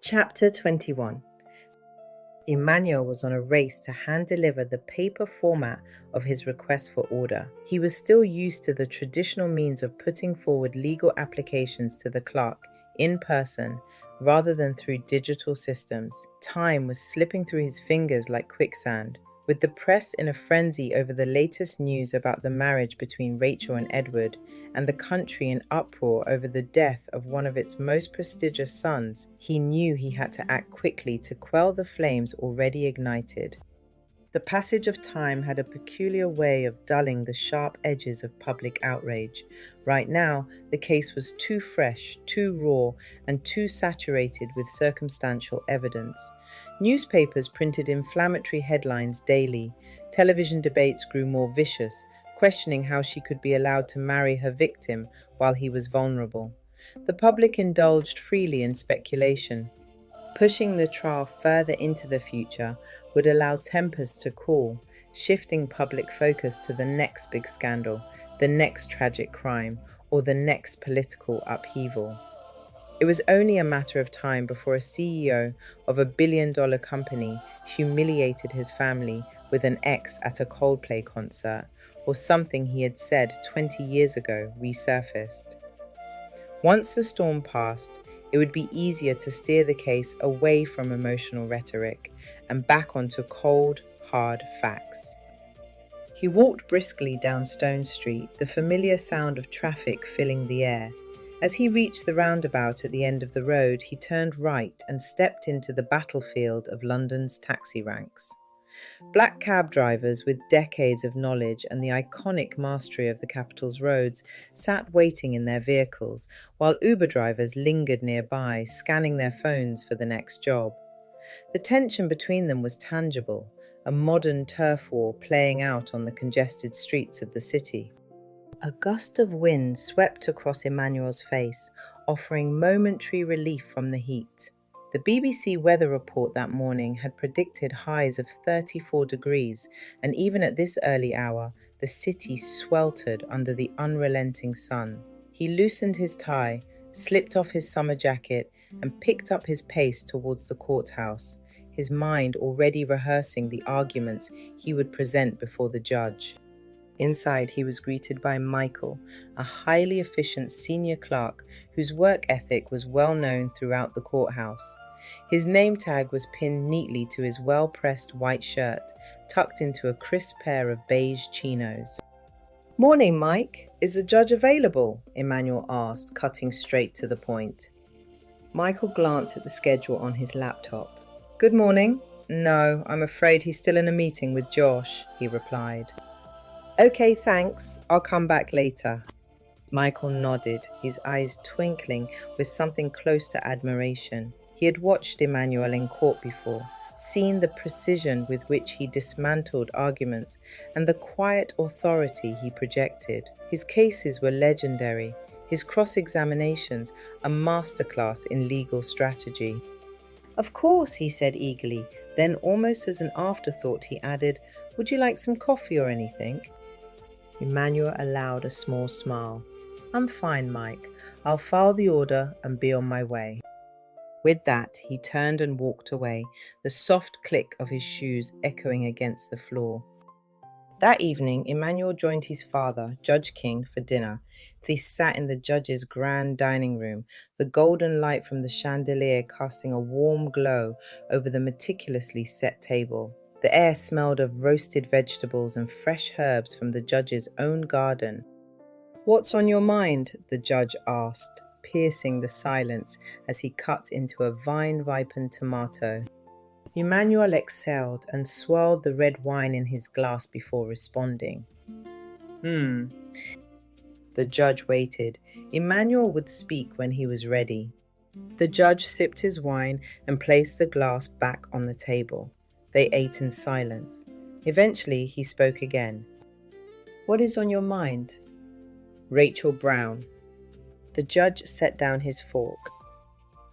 Chapter 21. Emmanuel was on a race to hand-deliver the paper format of his request for order. He was still used to the traditional means of putting forward legal applications to the clerk in person rather than through digital systems. Time was slipping through his fingers like quicksand. With the press in a frenzy over the latest news about the marriage between Rachel and Edward, and the country in uproar over the death of one of its most prestigious sons, he knew he had to act quickly to quell the flames already ignited. The passage of time had a peculiar way of dulling the sharp edges of public outrage. Right now, the case was too fresh, too raw, and too saturated with circumstantial evidence. Newspapers printed inflammatory headlines daily. Television debates grew more vicious, questioning how she could be allowed to marry her victim while he was vulnerable. The public indulged freely in speculation. Pushing the trial further into the future would allow tempers to cool, shifting public focus to the next big scandal, the next tragic crime, or the next political upheaval. It was only a matter of time before a CEO of a billion-dollar company humiliated his family with an ex at a Coldplay concert, or something he had said 20 years ago resurfaced. Once the storm passed, it would be easier to steer the case away from emotional rhetoric and back onto cold, hard facts. He walked briskly down Stone Street, the familiar sound of traffic filling the air. As he reached the roundabout at the end of the road, he turned right and stepped into the battlefield of London's taxi ranks. Black cab drivers with decades of knowledge and the iconic mastery of the capital's roads sat waiting in their vehicles, while Uber drivers lingered nearby, scanning their phones for the next job. The tension between them was tangible, a modern turf war playing out on the congested streets of the city. A gust of wind swept across Emmanuel's face, offering momentary relief from the heat. The BBC weather report that morning had predicted highs of 34 degrees, and even at this early hour, the city sweltered under the unrelenting sun. He loosened his tie, slipped off his summer jacket, and picked up his pace towards the courthouse, his mind already rehearsing the arguments he would present before the judge. Inside, he was greeted by Michael, a highly efficient senior clerk whose work ethic was well known throughout the courthouse. His name tag was pinned neatly to his well-pressed white shirt, tucked into a crisp pair of beige chinos. "Morning, Mike. Is the judge available?" Emmanuel asked, cutting straight to the point. Michael glanced at the schedule on his laptop. "Good morning. No, I'm afraid he's still in a meeting with Josh," he replied. "Okay, thanks. I'll come back later." Michael nodded, his eyes twinkling with something close to admiration. He had watched Emmanuel in court before, seen the precision with which he dismantled arguments and the quiet authority he projected. His cases were legendary, his cross-examinations a masterclass in legal strategy. "Of course," he said eagerly, then almost as an afterthought he added, "Would you like some coffee or anything?" Emmanuel allowed a small smile. "I'm fine, Mike. I'll file the order and be on my way." With that, he turned and walked away, the soft click of his shoes echoing against the floor. That evening, Emmanuel joined his father, Judge King, for dinner. They sat in the judge's grand dining room, the golden light from the chandelier casting a warm glow over the meticulously set table. The air smelled of roasted vegetables and fresh herbs from the judge's own garden. "What's on your mind?" the judge asked, piercing the silence as he cut into a vine-ripened tomato. Emmanuel exhaled and swirled the red wine in his glass before responding. The judge waited. Emmanuel would speak when he was ready. The judge sipped his wine and placed the glass back on the table. They ate in silence. Eventually, he spoke again. "What is on your mind?" "Rachael Brown." The judge set down his fork.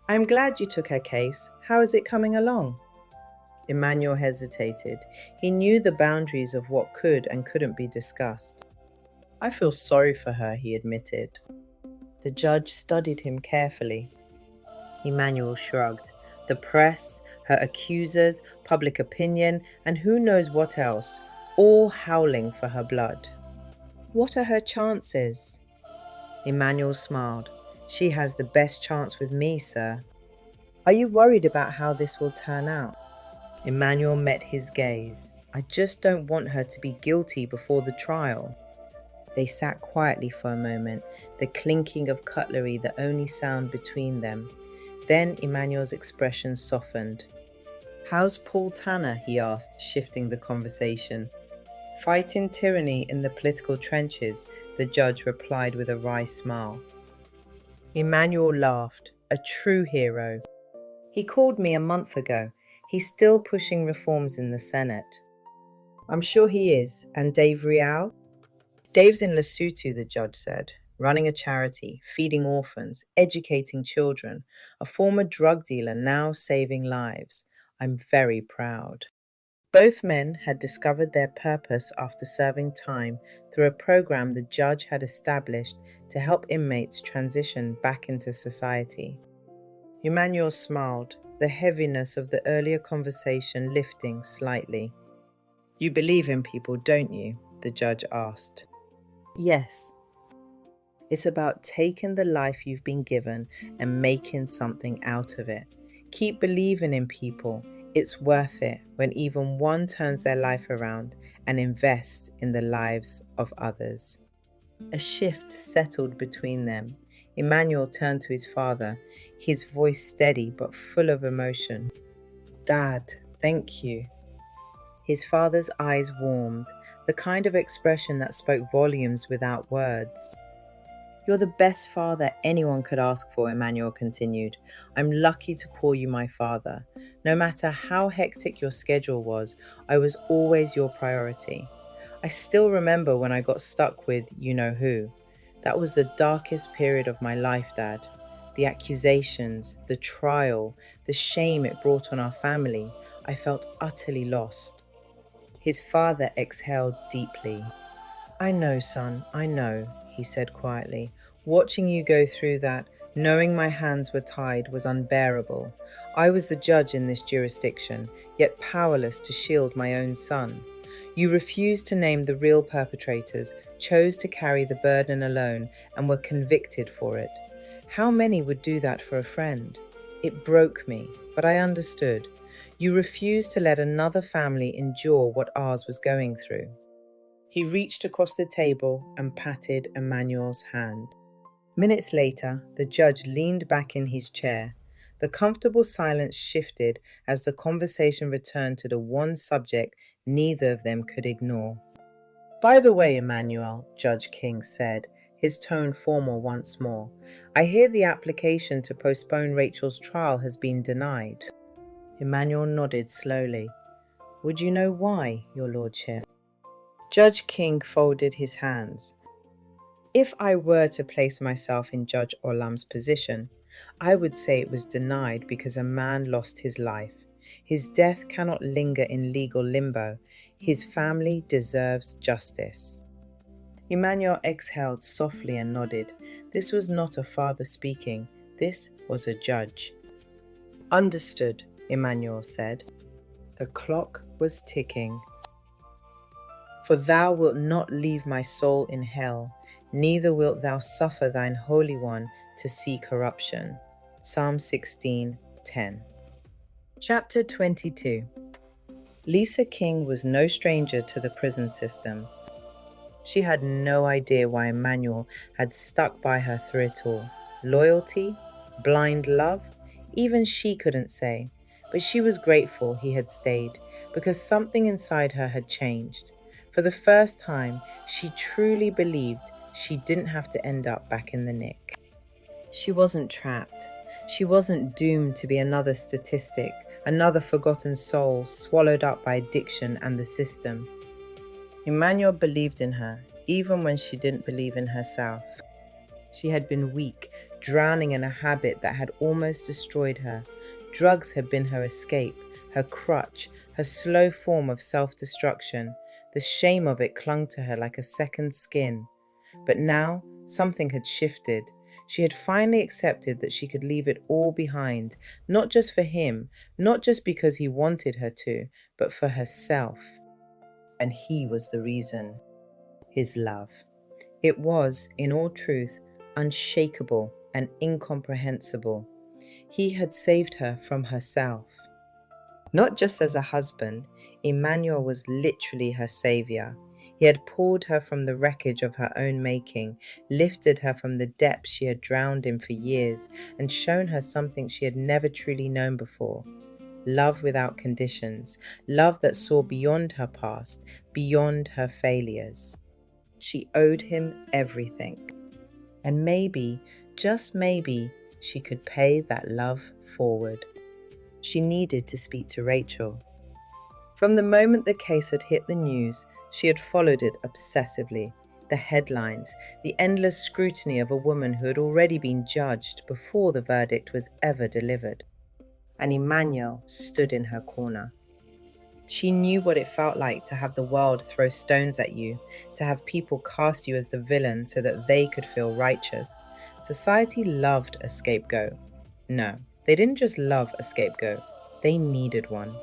"I'm glad you took her case. How is it coming along?" Emmanuel hesitated. He knew the boundaries of what could and couldn't be discussed. "I feel sorry for her," he admitted. The judge studied him carefully. Emmanuel shrugged. The press, her accusers, public opinion, and who knows what else, all howling for her blood. What are her chances? Emmanuel smiled. She has the best chance with me, sir. Are you worried about how this will turn out? Emmanuel met his gaze. I just don't want her to be guilty before the trial. They sat quietly for a moment, the clinking of cutlery the only sound between them. Then Emmanuel's expression softened. How's Paul Tanner? He asked, shifting the conversation. Fighting tyranny in the political trenches, the judge replied with a wry smile. Emmanuel laughed. A true hero. He called me a month ago. He's still pushing reforms in the Senate. I'm sure he is. And Dave Rial? Dave's in Lesotho, the judge said, running a charity, feeding orphans, educating children, a former drug dealer now saving lives. I'm very proud. Both men had discovered their purpose after serving time through a program the judge had established to help inmates transition back into society. Emmanuel smiled, the heaviness of the earlier conversation lifting slightly. You believe in people, don't you? The judge asked. Yes. It's about taking the life you've been given and making something out of it. Keep believing in people. It's worth it when even one turns their life around and invests in the lives of others. A shift settled between them. Emmanuel turned to his father, his voice steady but full of emotion. Dad, thank you. His father's eyes warmed, the kind of expression that spoke volumes without words. You're the best father anyone could ask for, Emmanuel continued. I'm lucky to call you my father. No matter how hectic your schedule was, I was always your priority. I still remember when I got stuck with you-know-who. That was the darkest period of my life, Dad. The accusations, the trial, the shame it brought on our family. I felt utterly lost. His father exhaled deeply. I know, son, I know, he said quietly. Watching you go through that, knowing my hands were tied, was unbearable. I was the judge in this jurisdiction, yet powerless to shield my own son. You refused to name the real perpetrators, chose to carry the burden alone, and were convicted for it. How many would do that for a friend? It broke me, but I understood. You refused to let another family endure what ours was going through. He reached across the table and patted Emmanuel's hand. Minutes later, the judge leaned back in his chair. The comfortable silence shifted as the conversation returned to the one subject neither of them could ignore. By the way, Emmanuel, Judge King said, his tone formal once more, I hear the application to postpone Rachel's trial has been denied. Emmanuel nodded slowly. Would you know why, Your Lordship? Judge King folded his hands. If I were to place myself in Judge Olam's position, I would say it was denied because a man lost his life. His death cannot linger in legal limbo. His family deserves justice. Emmanuel exhaled softly and nodded. This was not a father speaking. This was a judge. Understood, Emmanuel said. The clock was ticking. For thou wilt not leave my soul in hell, neither wilt thou suffer thine Holy One to see corruption. Psalm 16:10. Chapter 22. Lisa King was no stranger to the prison system. She had no idea why Emmanuel had stuck by her through it all. Loyalty? Blind love? Even she couldn't say. But she was grateful he had stayed, because something inside her had changed. For the first time, she truly believed she didn't have to end up back in the nick. She wasn't trapped. She wasn't doomed to be another statistic, another forgotten soul swallowed up by addiction and the system. Emmanuel believed in her, even when she didn't believe in herself. She had been weak, drowning in a habit that had almost destroyed her. Drugs had been her escape, her crutch, her slow form of self-destruction. The shame of it clung to her like a second skin. But now, something had shifted. She had finally accepted that she could leave it all behind, not just for him, not just because he wanted her to, but for herself. And he was the reason. His love. It was, in all truth, unshakable and incomprehensible. He had saved her from herself. Not just as a husband, Emmanuel was literally her savior. He had pulled her from the wreckage of her own making, lifted her from the depths she had drowned in for years, and shown her something she had never truly known before. Love without conditions, love that saw beyond her past, beyond her failures. She owed him everything. And maybe, just maybe, she could pay that love forward. She needed to speak to Rachael. From the moment the case had hit the news, she had followed it obsessively. The headlines, the endless scrutiny of a woman who had already been judged before the verdict was ever delivered. And Emmanuel stood in her corner. She knew what it felt like to have the world throw stones at you, to have people cast you as the villain so that they could feel righteous. Society loved a scapegoat. No, they didn't just love a scapegoat, they needed one.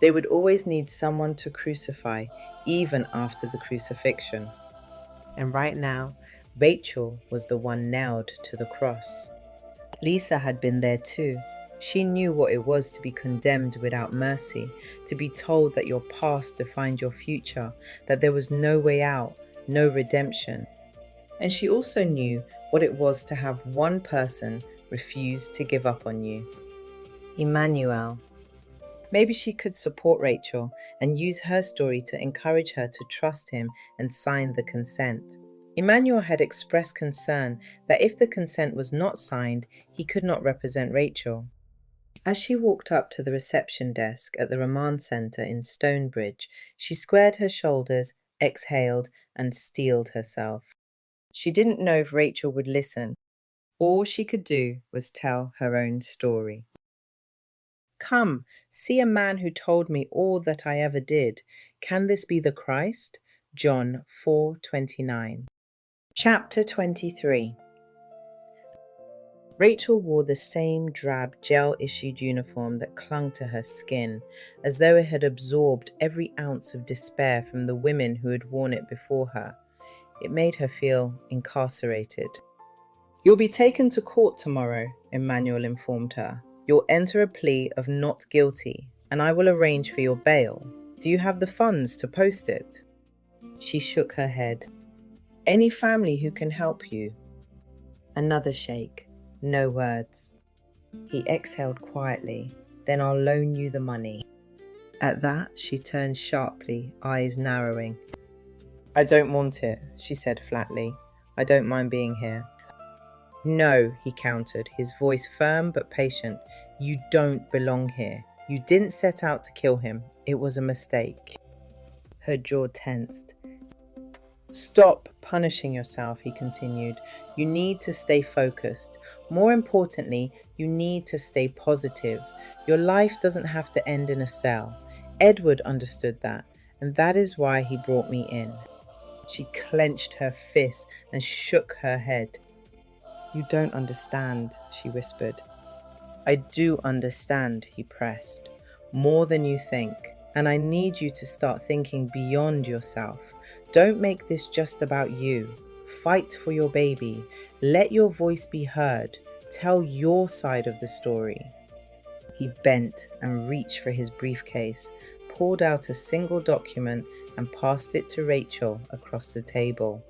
They would always need someone to crucify, even after the crucifixion. And right now, Rachael was the one nailed to the cross. Lisa had been there too. She knew what it was to be condemned without mercy, to be told that your past defined your future, that there was no way out, no redemption. And she also knew what it was to have one person refuse to give up on you. Emmanuel. Maybe she could support Rachael and use her story to encourage her to trust him and sign the consent. Emmanuel had expressed concern that if the consent was not signed, he could not represent Rachael. As she walked up to the reception desk at the remand centre in Stonebridge, she squared her shoulders, exhaled, and steeled herself. She didn't know if Rachael would listen. All she could do was tell her own story. Come, see a man who told me all that I ever did. Can this be the Christ? John 4:29. Chapter 23. Rachael wore the same drab gel-issued uniform that clung to her skin, as though it had absorbed every ounce of despair from the women who had worn it before her. It made her feel incarcerated. You'll be taken to court tomorrow, Emmanuel informed her. You'll enter a plea of not guilty, and I will arrange for your bail. Do you have the funds to post it? She shook her head. Any family who can help you? Another shake. No words. He exhaled quietly. Then I'll loan you the money. At that, she turned sharply, eyes narrowing. I don't want it, she said flatly. I don't mind being here. No, he countered, his voice firm but patient. You don't belong here. You didn't set out to kill him. It was a mistake. Her jaw tensed. Stop punishing yourself, he continued. You need to stay focused. More importantly, you need to stay positive. Your life doesn't have to end in a cell. Edward understood that, and that is why he brought me in. She clenched her fists and shook her head. You don't understand, she whispered. I do understand, he pressed. More than you think. And I need you to start thinking beyond yourself. Don't make this just about you. Fight for your baby. Let your voice be heard. Tell your side of the story. He bent and reached for his briefcase, pulled out a single document and passed it to Rachael across the table.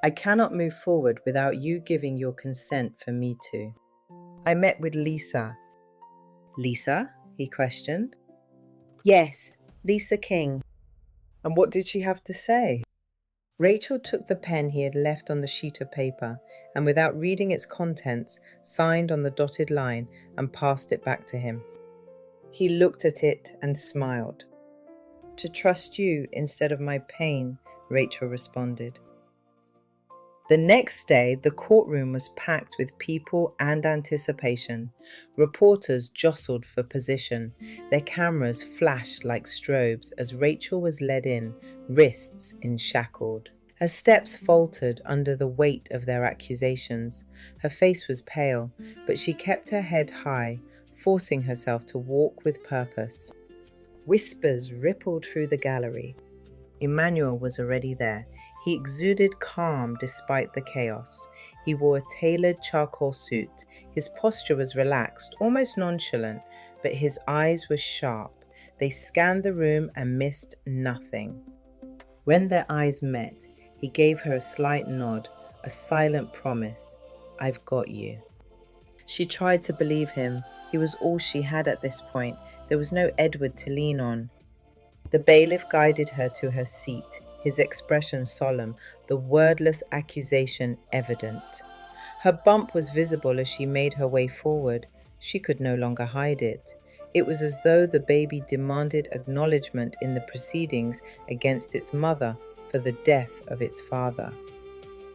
I cannot move forward without you giving your consent for me to. I met with Lisa. Lisa? He questioned. Yes, Lisa King. And what did she have to say? Rachael took the pen he had left on the sheet of paper and, without reading its contents, signed on the dotted line and passed it back to him. He looked at it and smiled. To trust you instead of my pain, Rachael responded. The next day, the courtroom was packed with people and anticipation. Reporters jostled for position. Their cameras flashed like strobes as Rachael was led in, wrists enshackled. Her steps faltered under the weight of their accusations. Her face was pale, but she kept her head high, forcing herself to walk with purpose. Whispers rippled through the gallery. Emmanuel was already there. He exuded calm despite the chaos. He wore a tailored charcoal suit. His posture was relaxed, almost nonchalant, but his eyes were sharp. They scanned the room and missed nothing. When their eyes met, he gave her a slight nod, a silent promise. "I've got you." She tried to believe him. He was all she had at this point. There was no Edward to lean on. The bailiff guided her to her seat, his expression solemn, the wordless accusation evident. Her bump was visible as she made her way forward. She could no longer hide it. It was as though the baby demanded acknowledgement in the proceedings against its mother for the death of its father.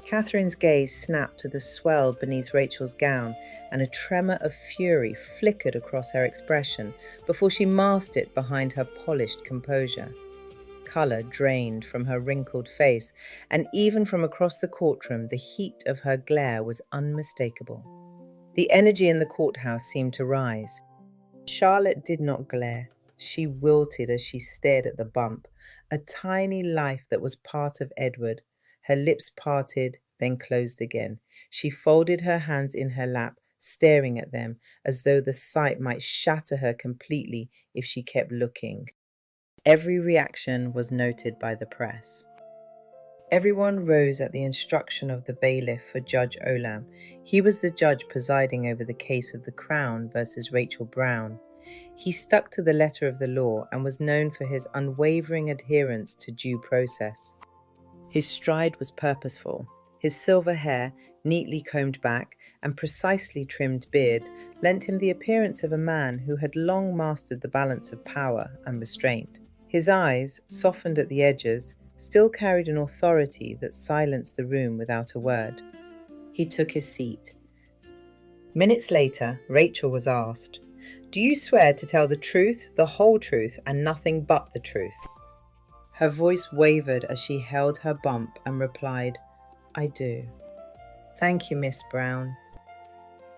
Catherine's gaze snapped to the swell beneath Rachel's gown, and a tremor of fury flickered across her expression before she masked it behind her polished composure. Color drained from her wrinkled face, and even from across the courtroom, the heat of her glare was unmistakable. The energy in the courthouse seemed to rise. Charlotte did not glare. She wilted as she stared at the bump, a tiny life that was part of Edward. Her lips parted, then closed again. She folded her hands in her lap, staring at them, as though the sight might shatter her completely if she kept looking. Every reaction was noted by the press. Everyone rose at the instruction of the bailiff for Judge Olam. He was the judge presiding over the case of the Crown versus Rachael Brown. He stuck to the letter of the law and was known for his unwavering adherence to due process. His stride was purposeful. His silver hair, neatly combed back, and precisely trimmed beard lent him the appearance of a man who had long mastered the balance of power and restraint. His eyes, softened at the edges, still carried an authority that silenced the room without a word. He took his seat. Minutes later, Rachel was asked, "Do you swear to tell the truth, the whole truth, and nothing but the truth?" Her voice wavered as she held her bump and replied, "I do." "Thank you, Miss Brown."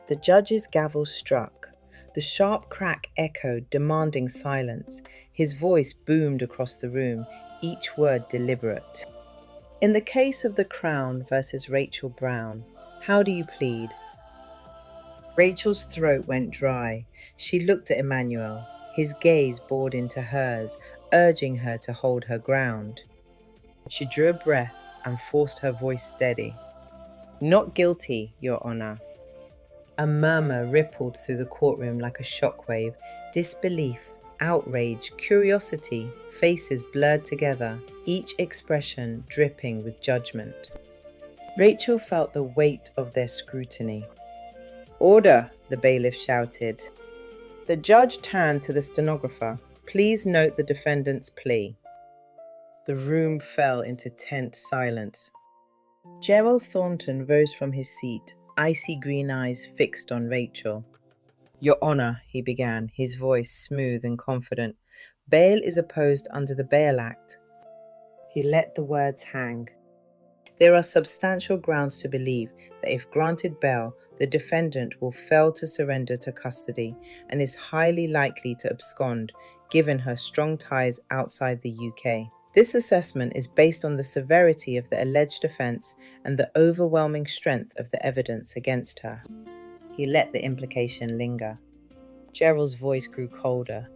The judge's gavel struck. The sharp crack echoed, demanding silence. His voice boomed across the room, each word deliberate. "In the case of the Crown versus Rachael Brown, how do you plead?" Rachel's throat went dry. She looked at Emmanuel. His gaze bored into hers, urging her to hold her ground. She drew a breath and forced her voice steady. "Not guilty, Your Honor." A murmur rippled through the courtroom like a shockwave. Disbelief, outrage, curiosity, faces blurred together, each expression dripping with judgment. Rachel felt the weight of their scrutiny. "Order," the bailiff shouted. The judge turned to the stenographer. "Please note the defendant's plea." The room fell into tense silence. Gerald Thornton rose from his seat, icy green eyes fixed on Rachel. "Your Honor," he began, his voice smooth and confident, "bail is opposed under the Bail Act." He let the words hang. "There are substantial grounds to believe that if granted bail, the defendant will fail to surrender to custody and is highly likely to abscond, given her strong ties outside the UK. This assessment is based on the severity of the alleged offence and the overwhelming strength of the evidence against her." He let the implication linger. Gerald's voice grew colder.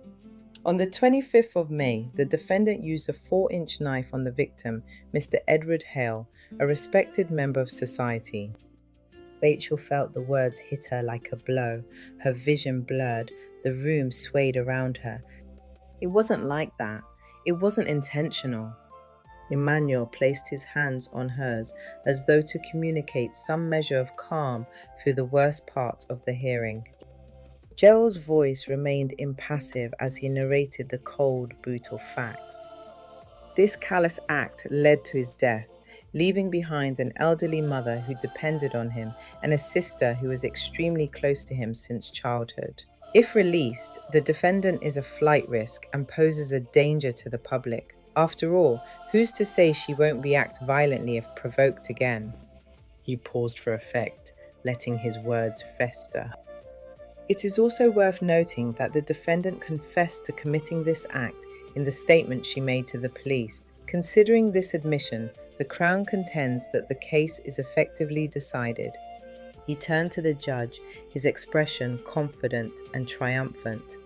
On the 25th of May, the defendant used a 4-inch knife on the victim, Mr. Edward Hale, a respected member of society. Rachel felt the words hit her like a blow. Her vision blurred. The room swayed around her. It wasn't like that. It wasn't intentional. Emmanuel placed his hands on hers as though to communicate some measure of calm through the worst part of the hearing. Gerald's voice remained impassive as he narrated the cold, brutal facts. This callous act led to his death, leaving behind an elderly mother who depended on him and a sister who was extremely close to him since childhood. If released, the defendant is a flight risk and poses a danger to the public. After all, who's to say she won't react violently if provoked again? He paused for effect, letting his words fester. It is also worth noting that the defendant confessed to committing this act in the statement she made to the police. Considering this admission, the Crown contends that the case is effectively decided. He turned to the judge, his expression confident and triumphant.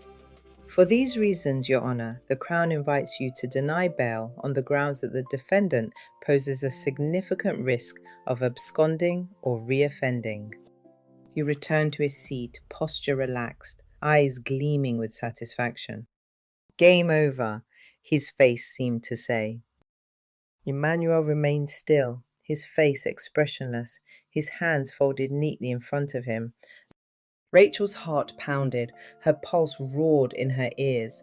For these reasons, Your Honour, the Crown invites you to deny bail on the grounds that the defendant poses a significant risk of absconding or reoffending. He returned to his seat, posture relaxed, eyes gleaming with satisfaction. Game over, his face seemed to say. Emmanuel remained still, his face expressionless, his hands folded neatly in front of him. Rachel's heart pounded, her pulse roared in her ears.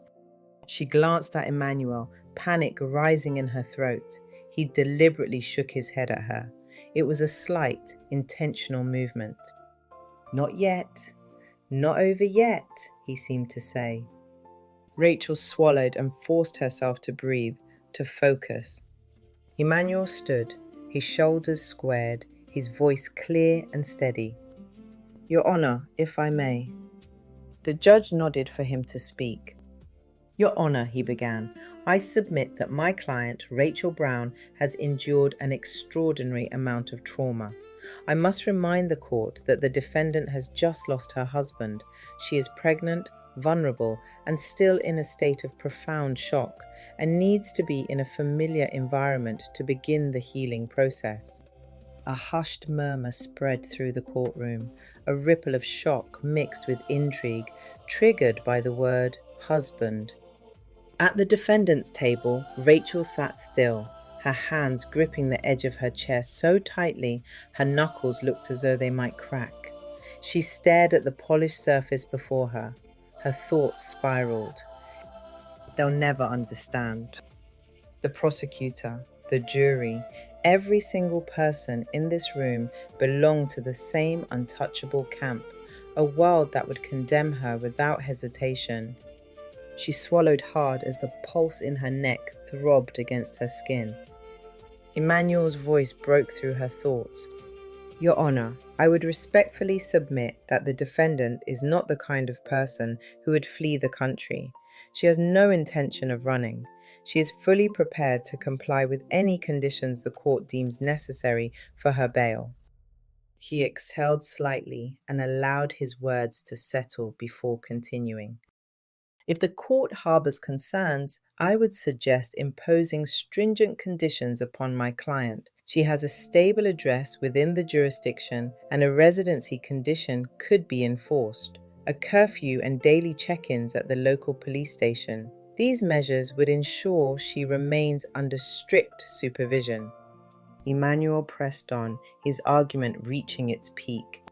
She glanced at Emmanuel, panic rising in her throat. He deliberately shook his head at her. It was a slight, intentional movement. Not yet. Not over yet, he seemed to say. Rachel swallowed and forced herself to breathe, to focus. Emmanuel stood, his shoulders squared, his voice clear and steady. Your Honour, if I may. The judge nodded for him to speak. Your Honour, he began, I submit that my client, Rachael Brown, has endured an extraordinary amount of trauma. I must remind the court that the defendant has just lost her husband. She is pregnant, vulnerable, and still in a state of profound shock, and needs to be in a familiar environment to begin the healing process. A hushed murmur spread through the courtroom, a ripple of shock mixed with intrigue, triggered by the word husband. At the defendant's table, Rachel sat still, her hands gripping the edge of her chair so tightly her knuckles looked as though they might crack. She stared at the polished surface before her. Her thoughts spiraled. They'll never understand. The prosecutor, the jury, every single person in this room belonged to the same untouchable camp, a world that would condemn her without hesitation. She swallowed hard as the pulse in her neck throbbed against her skin. Emmanuel's voice broke through her thoughts. Your Honour, I would respectfully submit that the defendant is not the kind of person who would flee the country. She has no intention of running. She is fully prepared to comply with any conditions the court deems necessary for her bail. He exhaled slightly and allowed his words to settle before continuing. If the court harbours concerns, I would suggest imposing stringent conditions upon my client. She has a stable address within the jurisdiction, and a residency condition could be enforced. A curfew and daily check-ins at the local police station. These measures would ensure she remains under strict supervision. Emmanuel pressed on, his argument reaching its peak.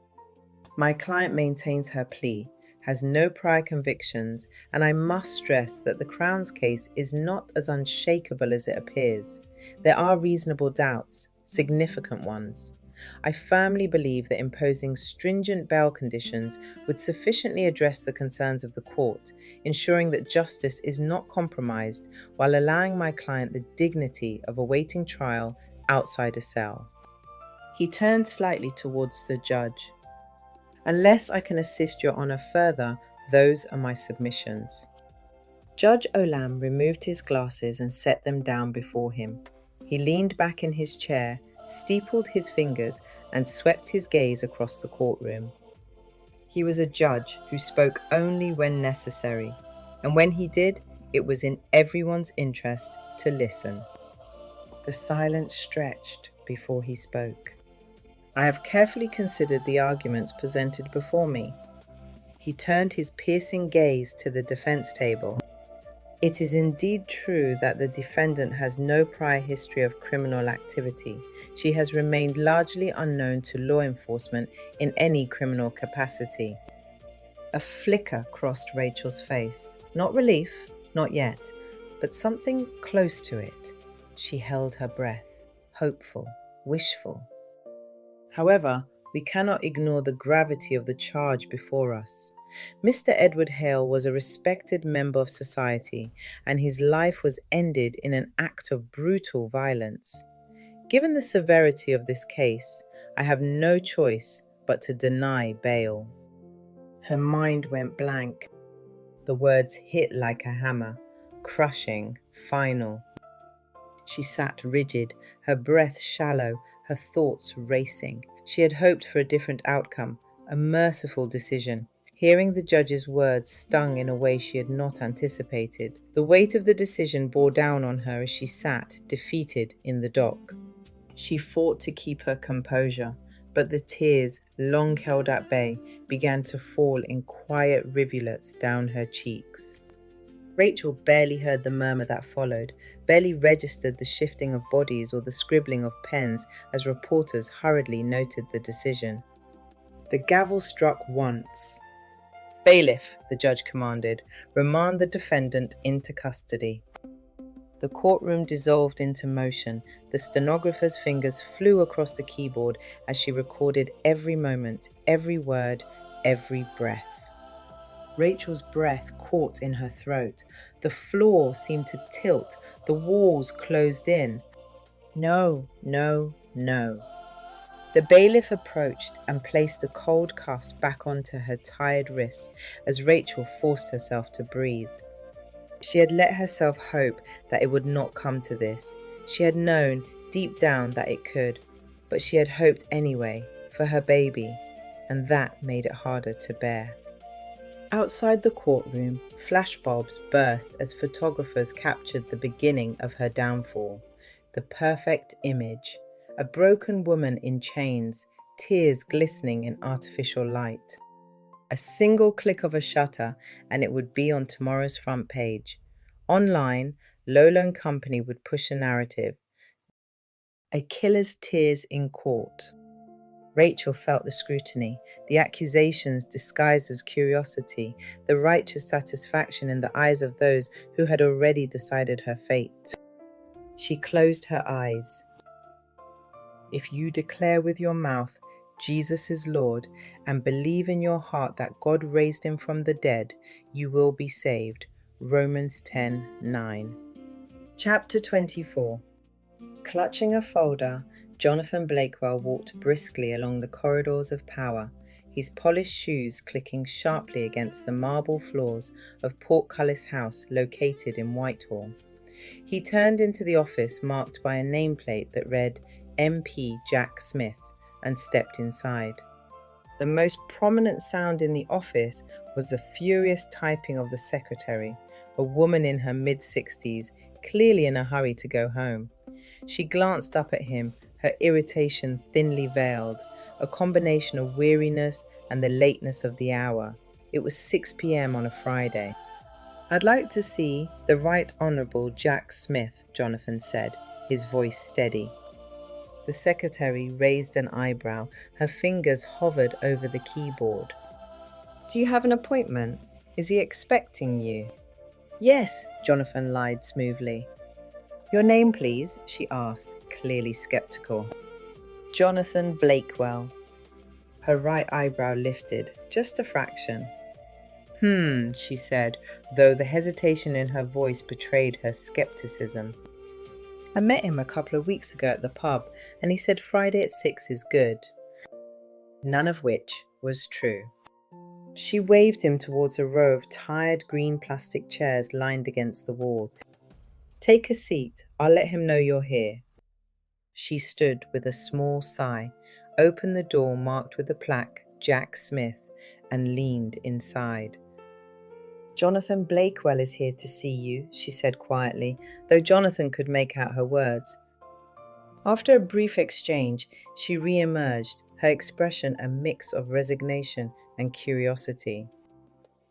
My client maintains her plea, has no prior convictions, and I must stress that the Crown's case is not as unshakable as it appears. There are reasonable doubts, significant ones. I firmly believe that imposing stringent bail conditions would sufficiently address the concerns of the court, ensuring that justice is not compromised while allowing my client the dignity of awaiting trial outside a cell. He turned slightly towards the judge. Unless I can assist Your Honour further, those are my submissions. Judge Olam removed his glasses and set them down before him. He leaned back in his chair, steepled his fingers, and swept his gaze across the courtroom. He was a judge who spoke only when necessary, and when he did, it was in everyone's interest to listen. The silence stretched before he spoke. I have carefully considered the arguments presented before me. He turned his piercing gaze to the defense table. It is indeed true that the defendant has no prior history of criminal activity. She has remained largely unknown to law enforcement in any criminal capacity. A flicker crossed Rachel's face. Not relief, not yet, but something close to it. She held her breath, hopeful, wishful. However, we cannot ignore the gravity of the charge before us. Mr. Edward Hale was a respected member of society, and his life was ended in an act of brutal violence. Given the severity of this case, I have no choice but to deny bail." Her mind went blank. The words hit like a hammer, crushing, final. She sat rigid, her breath shallow, her thoughts racing. She had hoped for a different outcome, a merciful decision. Hearing the judge's words stung in a way she had not anticipated. The weight of the decision bore down on her as she sat, defeated, in the dock. She fought to keep her composure, but the tears, long held at bay, began to fall in quiet rivulets down her cheeks. Rachel barely heard the murmur that followed, barely registered the shifting of bodies or the scribbling of pens as reporters hurriedly noted the decision. The gavel struck once. "Bailiff," the judge commanded, "remand the defendant into custody." The courtroom dissolved into motion. The stenographer's fingers flew across the keyboard as she recorded every moment, every word, every breath. Rachel's breath caught in her throat. The floor seemed to tilt. The walls closed in. No, no, no. The bailiff approached and placed the cold cuffs back onto her tired wrists as Rachel forced herself to breathe. She had let herself hope that it would not come to this. She had known deep down that it could, but she had hoped anyway, for her baby, and that made it harder to bear. Outside the courtroom, flashbulbs burst as photographers captured the beginning of her downfall. The perfect image. A broken woman in chains, tears glistening in artificial light. A single click of a shutter and it would be on tomorrow's front page. Online, Lolo & Company would push a narrative. A killer's tears in court. Rachel felt the scrutiny, the accusations disguised as curiosity, the righteous satisfaction in the eyes of those who had already decided her fate. She closed her eyes. If you declare with your mouth Jesus is Lord, and believe in your heart that God raised him from the dead, you will be saved. Romans 10:9. Chapter 24. Clutching a folder, Jonathan Blakewell walked briskly along the corridors of power, his polished shoes clicking sharply against the marble floors of Portcullis House located in Whitehall. He turned into the office marked by a nameplate that read MP Jack Smith, and stepped inside. The most prominent sound in the office was the furious typing of the secretary, a woman in her mid-60s, clearly in a hurry to go home. She glanced up at him, her irritation thinly veiled, a combination of weariness and the lateness of the hour. It was 6 p.m. on a Friday. "I'd like to see the Right Honourable Jack Smith," Jonathan said, his voice steady. The secretary raised an eyebrow. Her fingers hovered over the keyboard. "Do you have an appointment? Is he expecting you?" "Yes," Jonathan lied smoothly. "Your name, please?" she asked, clearly skeptical. "Jonathan Blakewell." Her right eyebrow lifted, just a fraction. She said, though the hesitation in her voice betrayed her skepticism. "I met him a couple of weeks ago at the pub, and he said Friday at 6 is good." None of which was true. She waved him towards a row of tired green plastic chairs lined against the wall. "Take a seat. I'll let him know you're here." She stood with a small sigh, opened the door marked with the plaque Jack Smith, and leaned inside. "Jonathan Blakewell is here to see you," she said quietly, though Jonathan could make out her words. After a brief exchange, she re-emerged, her expression a mix of resignation and curiosity.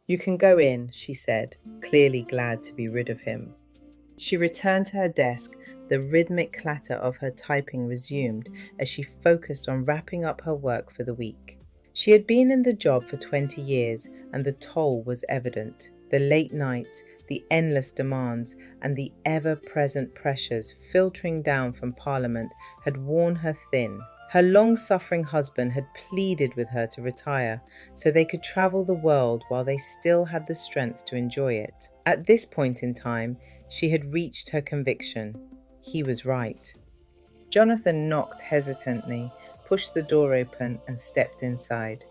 "You can go in," she said, clearly glad to be rid of him. She returned to her desk. The rhythmic clatter of her typing resumed as she focused on wrapping up her work for the week. She had been in the job for 20 years, and the toll was evident. The late nights, the endless demands, and the ever-present pressures filtering down from Parliament had worn her thin. Her long-suffering husband had pleaded with her to retire so they could travel the world while they still had the strength to enjoy it. At this point in time, she had reached her conviction. He was right. Jonathan knocked hesitantly, pushed the door open, and stepped inside.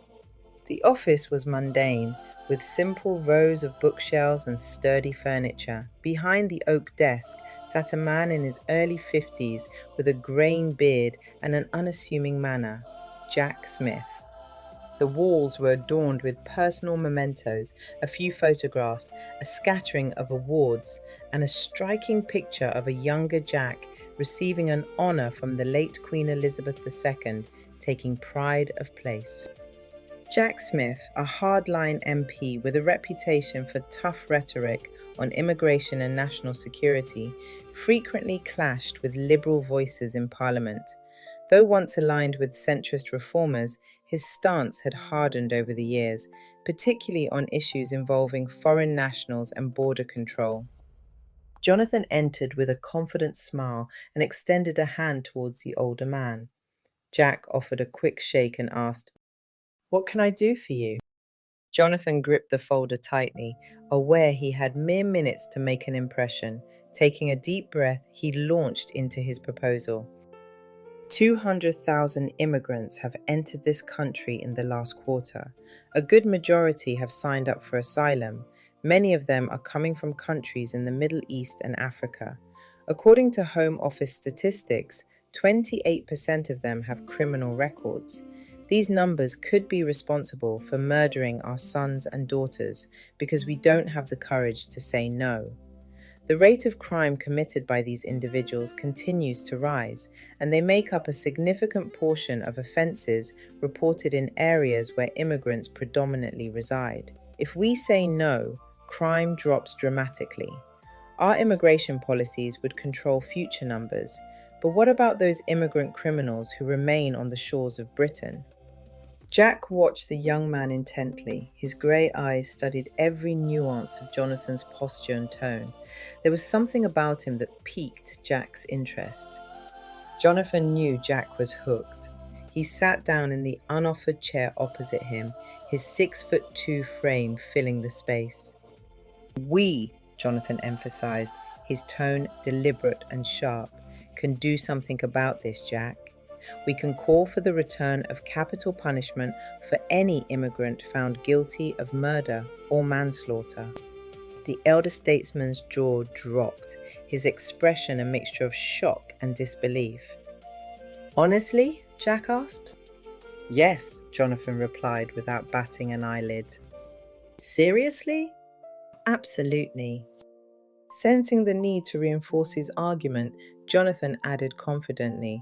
The office was mundane, with simple rows of bookshelves and sturdy furniture. Behind the oak desk sat a man in his early 50s with a graying beard and an unassuming manner, Jack Smith. The walls were adorned with personal mementos, a few photographs, a scattering of awards, and a striking picture of a younger Jack receiving an honor from the late Queen Elizabeth II, taking pride of place. Jack Smith, a hardline MP with a reputation for tough rhetoric on immigration and national security, frequently clashed with liberal voices in Parliament. Though once aligned with centrist reformers, his stance had hardened over the years, particularly on issues involving foreign nationals and border control. Jonathan entered with a confident smile and extended a hand towards the older man. Jack offered a quick shake and asked, "What can I do for you?" Jonathan gripped the folder tightly, aware he had mere minutes to make an impression. Taking a deep breath, he launched into his proposal. 200,000 immigrants have entered this country in the last quarter. A good majority have signed up for asylum. Many of them are coming from countries in the Middle East and Africa. According to Home Office statistics, 28% of them have criminal records. These numbers could be responsible for murdering our sons and daughters because we don't have the courage to say no. The rate of crime committed by these individuals continues to rise, and they make up a significant portion of offences reported in areas where immigrants predominantly reside. If we say no, crime drops dramatically. Our immigration policies would control future numbers, but what about those immigrant criminals who remain on the shores of Britain? Jack watched the young man intently. His grey eyes studied every nuance of Jonathan's posture and tone. There was something about him that piqued Jack's interest. Jonathan knew Jack was hooked. He sat down in the unoffered chair opposite him, his 6'2" frame filling the space. "We," Jonathan emphasized, his tone deliberate and sharp, "can do something about this, Jack. We can call for the return of capital punishment for any immigrant found guilty of murder or manslaughter." The elder statesman's jaw dropped, his expression a mixture of shock and disbelief. "Honestly?" Jack asked. "Yes," Jonathan replied without batting an eyelid. "Seriously?" "Absolutely." Sensing the need to reinforce his argument, Jonathan added confidently,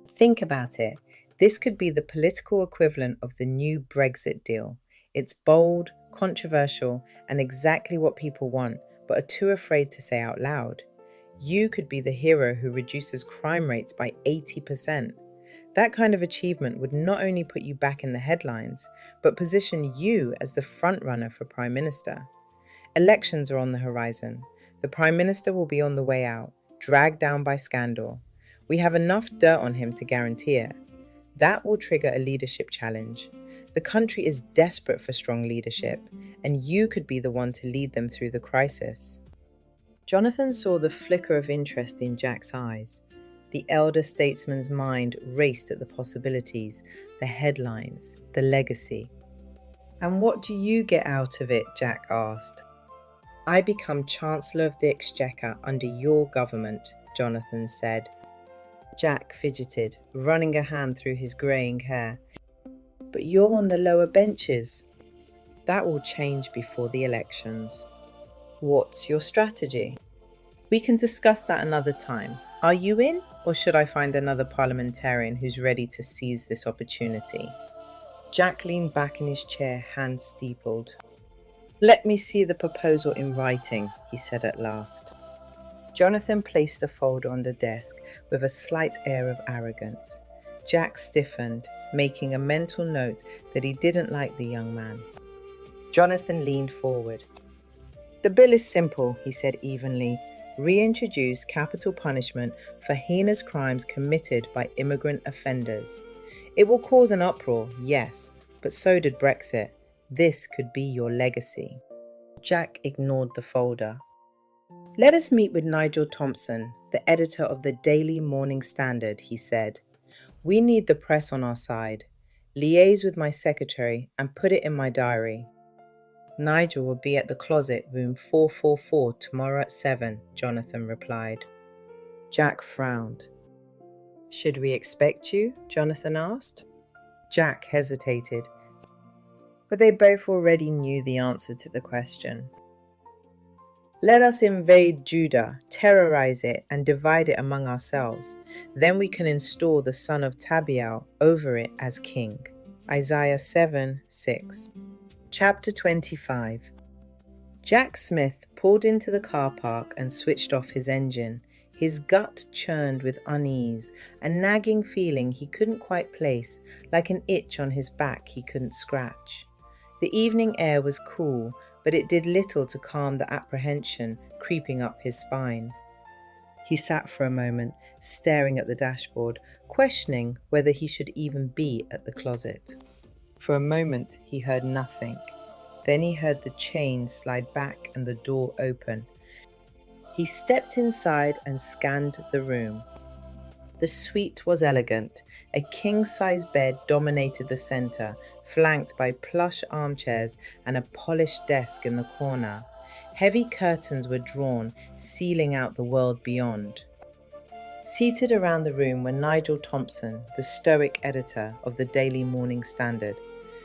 "Think about it. This could be the political equivalent of the new Brexit deal. It's bold, controversial, and exactly what people want, but are too afraid to say out loud. You could be the hero who reduces crime rates by 80%. That kind of achievement would not only put you back in the headlines, but position you as the frontrunner for Prime Minister. Elections are on the horizon. The Prime Minister will be on the way out, dragged down by scandal. We have enough dirt on him to guarantee it. That will trigger a leadership challenge. The country is desperate for strong leadership, and you could be the one to lead them through the crisis." Jonathan saw the flicker of interest in Jack's eyes. The elder statesman's mind raced at the possibilities, the headlines, the legacy. "And what do you get out of it?" Jack asked. "I become Chancellor of the Exchequer under your government," Jonathan said. Jack fidgeted, running a hand through his greying hair. "But you're on the lower benches." "That will change before the elections." "What's your strategy?" "We can discuss that another time. Are you in, or should I find another parliamentarian who's ready to seize this opportunity?" Jack leaned back in his chair, hands steepled. "Let me see the proposal in writing," he said at last. Jonathan placed the folder on the desk with a slight air of arrogance. Jack stiffened, making a mental note that he didn't like the young man. Jonathan leaned forward. "The bill is simple," he said evenly. Reintroduce capital punishment for heinous crimes committed by immigrant offenders. It will cause an uproar, yes, but so did Brexit. This could be your legacy. Jack ignored the folder. Let us meet with Nigel Thompson, the editor of the Daily Morning Standard, he said. We need the press on our side. Liaise with my secretary and put it in my diary. Nigel will be at the closet, room 444, tomorrow at 7, Jonathan replied. Jack frowned. Should we expect you? Jonathan asked. Jack hesitated, but they both already knew the answer to the question. Let us invade Judah, terrorize it, and divide it among ourselves. Then we can install the son of Tabial over it as king. Isaiah 7:6. Chapter 25. Jack Smith pulled into the car park and switched off his engine. His gut churned with unease, a nagging feeling he couldn't quite place, like an itch on his back he couldn't scratch. The evening air was cool, but it did little to calm the apprehension creeping up his spine. He sat for a moment, staring at the dashboard, questioning whether he should even be at the closet. For a moment, he heard nothing. Then he heard the chain slide back and the door open. He stepped inside and scanned the room. The suite was elegant. A king-size bed dominated the center, flanked by plush armchairs and a polished desk in the corner. Heavy curtains were drawn, sealing out the world beyond. Seated around the room were Nigel Thompson, the stoic editor of the Daily Morning Standard,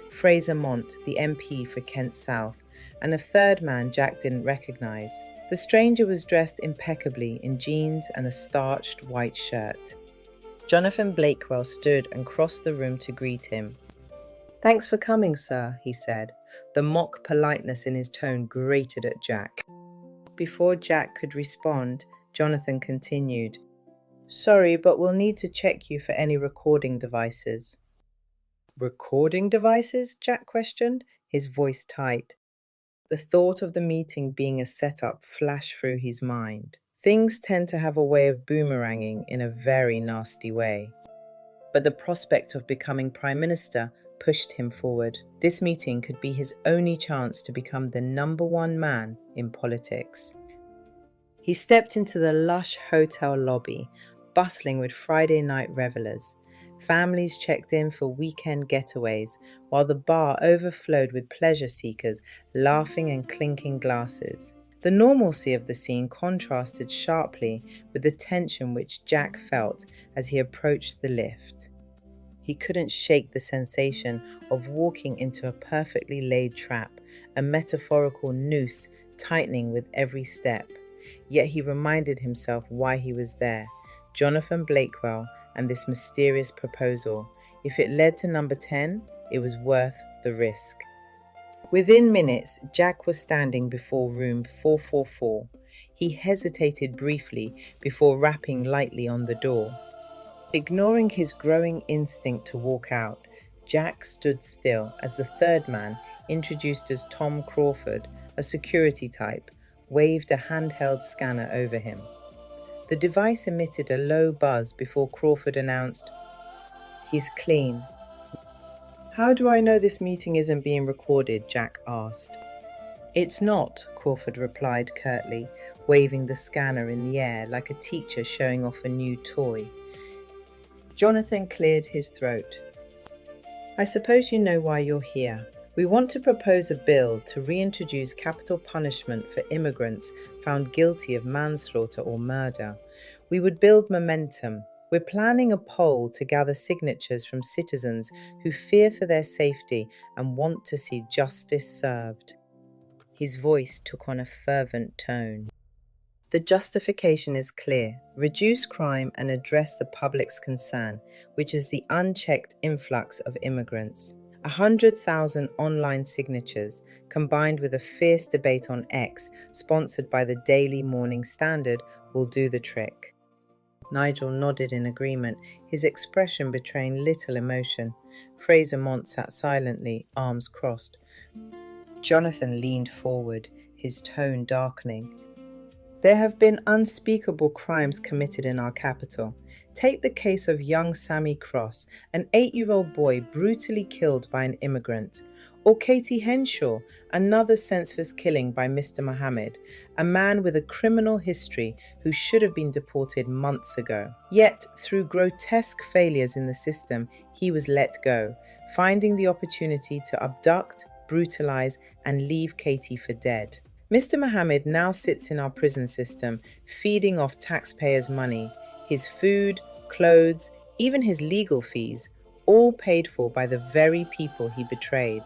Fraser Mont, the MP for Kent South, and a third man Jack didn't recognize. The stranger was dressed impeccably in jeans and a starched white shirt. Jonathan Blakewell stood and crossed the room to greet him. Thanks for coming, sir, he said. The mock politeness in his tone grated at Jack. Before Jack could respond, Jonathan continued. Sorry, but we'll need to check you for any recording devices. Recording devices? Jack questioned, his voice tight. The thought of the meeting being a setup flashed through his mind. Things tend to have a way of boomeranging in a very nasty way. But the prospect of becoming Prime Minister pushed him forward. This meeting could be his only chance to become the #1 man in politics. He stepped into the lush hotel lobby, bustling with Friday night revelers. Families checked in for weekend getaways, while the bar overflowed with pleasure seekers laughing and clinking glasses. The normalcy of the scene contrasted sharply with the tension which Jack felt as he approached the lift. He couldn't shake the sensation of walking into a perfectly laid trap, a metaphorical noose tightening with every step. Yet he reminded himself why he was there. Jonathan Blakewell and this mysterious proposal. If it led to number 10, it was worth the risk. Within minutes, Jack was standing before room 444. He hesitated briefly before rapping lightly on the door. Ignoring his growing instinct to walk out, Jack stood still as the third man, introduced as Tom Crawford, a security type, waved a handheld scanner over him. The device emitted a low buzz before Crawford announced, "He's clean." "How do I know this meeting isn't being recorded?" Jack asked. "It's not," Crawford replied curtly, waving the scanner in the air like a teacher showing off a new toy. Jonathan cleared his throat. "I suppose you know why you're here. We want to propose a bill to reintroduce capital punishment for immigrants found guilty of manslaughter or murder. We would build momentum. We're planning a poll to gather signatures from citizens who fear for their safety and want to see justice served." His voice took on a fervent tone. The justification is clear. Reduce crime and address the public's concern, which is the unchecked influx of immigrants. 100,000 online signatures, combined with a fierce debate on X, sponsored by the Daily Morning Standard, will do the trick. Nigel nodded in agreement, his expression betraying little emotion. Fraser Mont sat silently, arms crossed. Jonathan leaned forward, his tone darkening. There have been unspeakable crimes committed in our capital. Take the case of young Sammy Cross, an 8-year-old boy brutally killed by an immigrant. Or Katie Henshaw, another senseless killing by Mr. Mohammed, a man with a criminal history who should have been deported months ago. Yet, through grotesque failures in the system, he was let go, finding the opportunity to abduct, brutalize, and leave Katie for dead. Mr. Mohammed now sits in our prison system, feeding off taxpayers' money, his food, clothes, even his legal fees, all paid for by the very people he betrayed.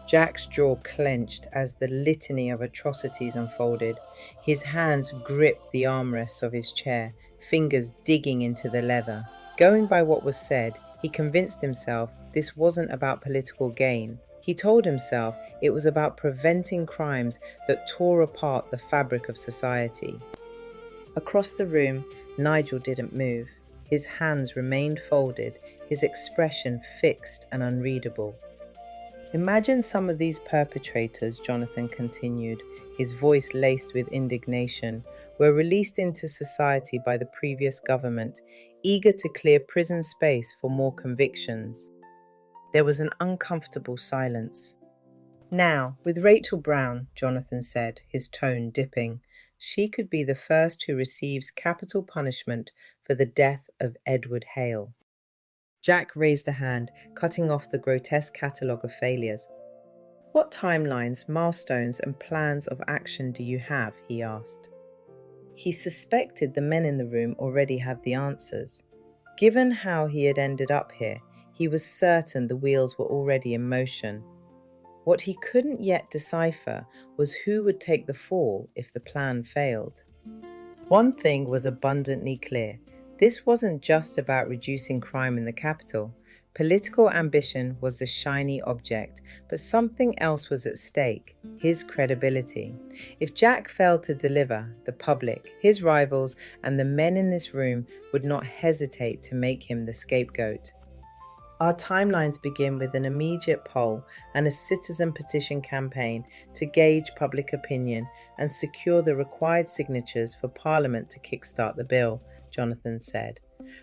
Jack's jaw clenched as the litany of atrocities unfolded. His hands gripped the armrests of his chair, fingers digging into the leather. Going by what was said, he convinced himself this wasn't about political gain. He told himself it was about preventing crimes that tore apart the fabric of society. Across the room, Nigel didn't move. His hands remained folded, his expression fixed and unreadable. Imagine some of these perpetrators, Jonathan continued, his voice laced with indignation, were released into society by the previous government, eager to clear prison space for more convictions. There was an uncomfortable silence. Now, with Rachael Brown, Jonathan said, his tone dipping, she could be the first who receives capital punishment for the death of Edward Hale. Jack raised a hand, cutting off the grotesque catalogue of failures. What timelines, milestones, and plans of action do you have? He asked. He suspected the men in the room already had the answers. Given how he had ended up here, he was certain the wheels were already in motion. What he couldn't yet decipher was who would take the fall if the plan failed. One thing was abundantly clear. This wasn't just about reducing crime in the capital. Political ambition was the shiny object, but something else was at stake, his credibility. If Jack failed to deliver, the public, his rivals, and the men in this room would not hesitate to make him the scapegoat. Our timelines begin with an immediate poll and a citizen petition campaign to gauge public opinion and secure the required signatures for Parliament to kickstart the bill, Jonathan said.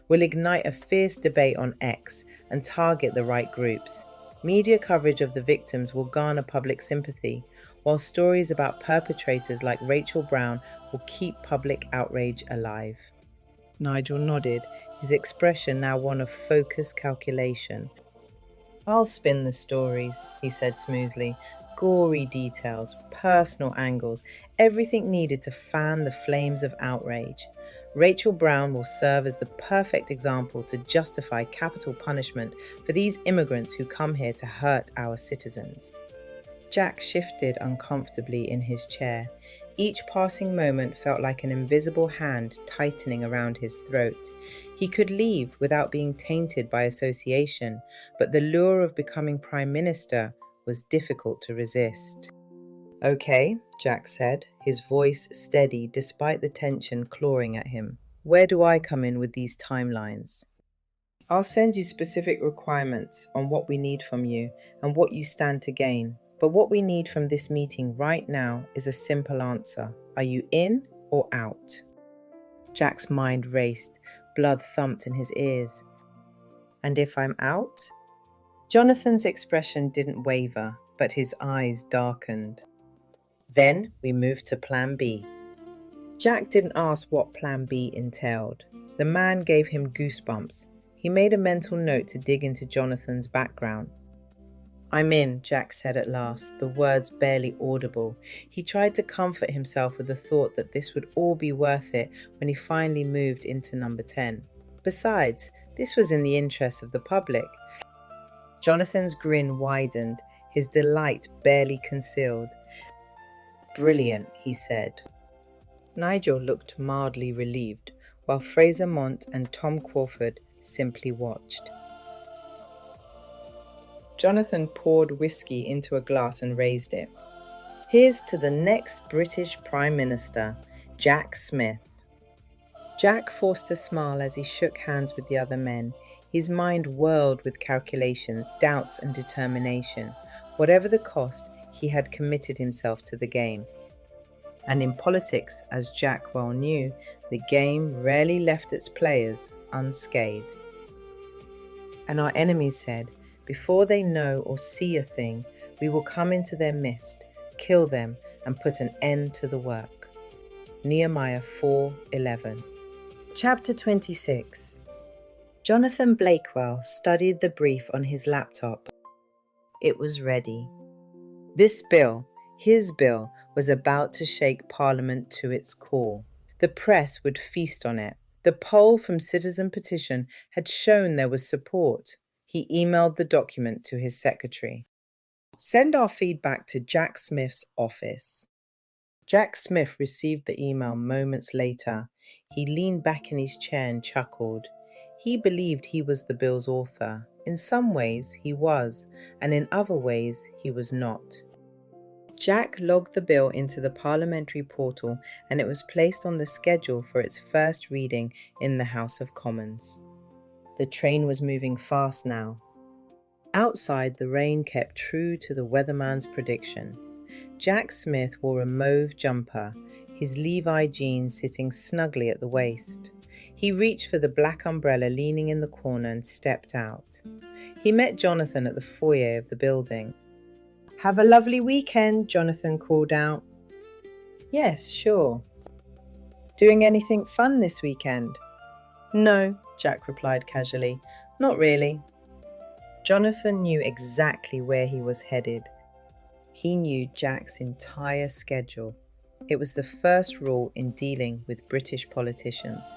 We'll ignite a fierce debate on X and target the right groups. Media coverage of the victims will garner public sympathy, while stories about perpetrators like Rachael Brown will keep public outrage alive. Nigel nodded, his expression now one of focused calculation. I'll spin the stories, he said smoothly. Gory details, personal angles, everything needed to fan the flames of outrage. Rachael Brown will serve as the perfect example to justify capital punishment for these immigrants who come here to hurt our citizens. Jack shifted uncomfortably in his chair. Each passing moment felt like an invisible hand tightening around his throat. He could leave without being tainted by association, but the lure of becoming Prime Minister was difficult to resist. Okay, Jack said, his voice steady despite the tension clawing at him. Where do I come in with these timelines? I'll send you specific requirements on what we need from you and what you stand to gain. But what we need from this meeting right now is a simple answer. Are you in or out? Jack's mind raced, blood thumped in his ears. And if I'm out? Jonathan's expression didn't waver, but his eyes darkened. Then we moved to Plan B. Jack didn't ask what Plan B entailed. The man gave him goosebumps. He made a mental note to dig into Jonathan's background. I'm in, Jack said at last, the words barely audible. He tried to comfort himself with the thought that this would all be worth it when he finally moved into number 10. Besides, this was in the interest of the public. Jonathan's grin widened, his delight barely concealed. Brilliant, he said. Nigel looked mildly relieved, while Fraser Mont and Tom Crawford simply watched. Jonathan poured whiskey into a glass and raised it. Here's to the next British Prime Minister, Jack Smith. Jack forced a smile as he shook hands with the other men. His mind whirled with calculations, doubts, and determination. Whatever the cost, he had committed himself to the game. And in politics, as Jack well knew, the game rarely left its players unscathed. And our enemies said, before they know or see a thing, we will come into their midst, kill them, and put an end to the work. Nehemiah 4:11. Chapter 26. Jonathan Blakewell studied the brief on his laptop. It was ready. This bill, his bill, was about to shake Parliament to its core. The press would feast on it. The poll from Citizen Petition had shown there was support. He emailed the document to his secretary. Send our feedback to Jack Smith's office. Jack Smith received the email moments later. He leaned back in his chair and chuckled. He believed he was the bill's author. In some ways, he was, and in other ways, he was not. Jack logged the bill into the parliamentary portal, and it was placed on the schedule for its first reading in the House of Commons. The train was moving fast now. Outside, the rain kept true to the weatherman's prediction. Jack Smith wore a mauve jumper, his Levi jeans sitting snugly at the waist. He reached for the black umbrella leaning in the corner and stepped out. He met Jonathan at the foyer of the building. "Have a lovely weekend," Jonathan called out. "Yes, sure." "Doing anything fun this weekend?" "No," Jack replied casually. "Not really." Jonathan knew exactly where he was headed. He knew Jack's entire schedule. It was the first rule in dealing with British politicians.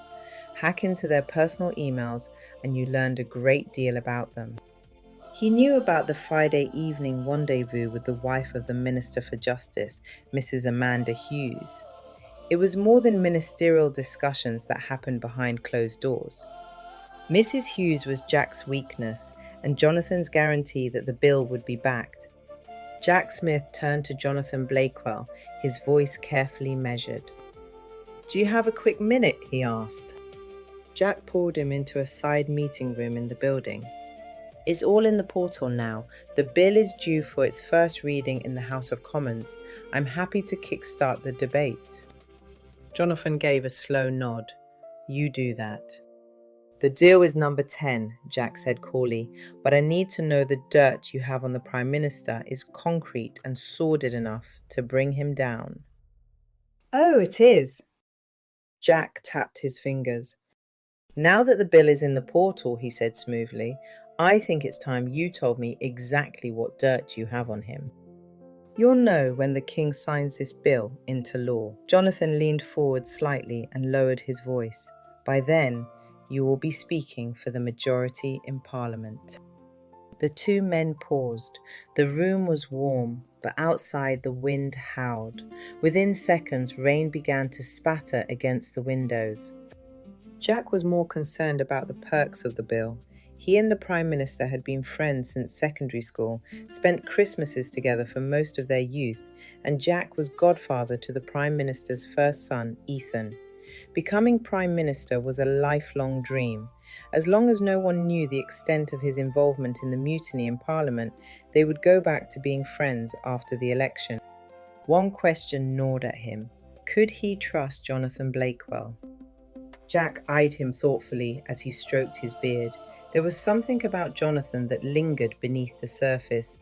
Hack into their personal emails and you learned a great deal about them. He knew about the Friday evening rendezvous with the wife of the Minister for Justice, Mrs. Amanda Hughes. It was more than ministerial discussions that happened behind closed doors. Mrs. Hughes was Jack's weakness and Jonathan's guarantee that the bill would be backed. Jack Smith turned to Jonathan Blakewell, his voice carefully measured. "Do you have a quick minute?" he asked. Jack pulled him into a side meeting room in the building. "It's all in the portal now. The bill is due for its first reading in the House of Commons. I'm happy to kickstart the debate." Jonathan gave a slow nod. "You do that." "The deal is number 10, Jack said coolly, "but I need to know the dirt you have on the Prime Minister is concrete and sordid enough to bring him down." "Oh, it is." Jack tapped his fingers. "Now that the bill is in the portal," he said smoothly, "I think it's time you told me exactly what dirt you have on him." "You'll know when the King signs this bill into law." Jonathan leaned forward slightly and lowered his voice. "By then, you will be speaking for the majority in Parliament." The two men paused. The room was warm, but outside the wind howled. Within seconds, rain began to spatter against the windows. Jack was more concerned about the perks of the bill. He and the Prime Minister had been friends since secondary school, spent Christmases together for most of their youth, and Jack was godfather to the Prime Minister's first son, Ethan. Becoming Prime Minister was a lifelong dream. As long as no one knew the extent of his involvement in the mutiny in Parliament, they would go back to being friends after the election. One question gnawed at him. Could he trust Jonathan Blakewell? Jack eyed him thoughtfully as he stroked his beard. There was something about Jonathan that lingered beneath the surface.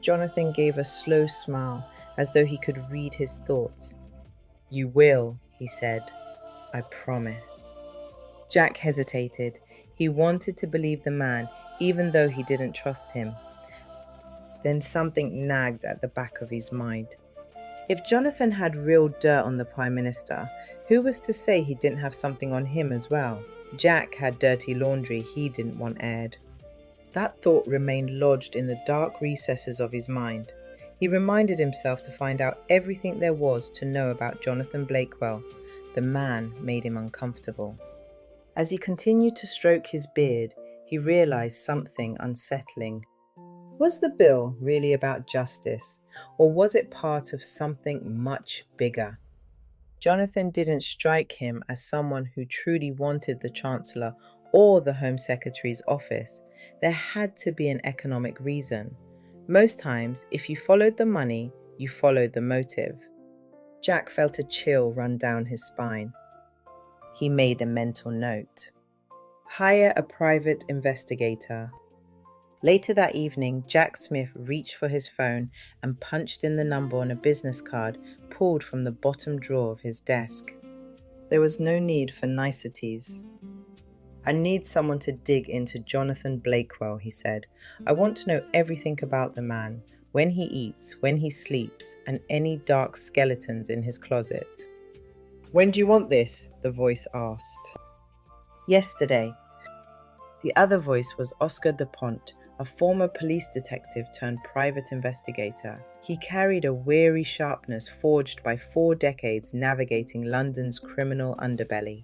Jonathan gave a slow smile, as though he could read his thoughts. "You will," he said. "I promise." Jack hesitated. He wanted to believe the man, even though he didn't trust him. Then something nagged at the back of his mind. If Jonathan had real dirt on the Prime Minister, who was to say he didn't have something on him as well? Jack had dirty laundry he didn't want aired. That thought remained lodged in the dark recesses of his mind. He reminded himself to find out everything there was to know about Jonathan Blakewell. The man made him uncomfortable. As he continued to stroke his beard, he realized something unsettling. Was the bill really about justice, or was it part of something much bigger? Jonathan didn't strike him as someone who truly wanted the Chancellor or the Home Secretary's office. There had to be an economic reason. Most times, if you followed the money, you followed the motive. Jack felt a chill run down his spine. He made a mental note. Hire a private investigator. Later that evening, Jack Smith reached for his phone and punched in the number on a business card pulled from the bottom drawer of his desk. There was no need for niceties. I need someone to dig into Jonathan Blakewell, he said. I want to know everything about the man, when he eats, when he sleeps, and any dark skeletons in his closet. When do you want this? The voice asked. Yesterday. The other voice was Oscar DuPont, a former police detective turned private investigator. He carried a weary sharpness forged by 4 decades navigating London's criminal underbelly.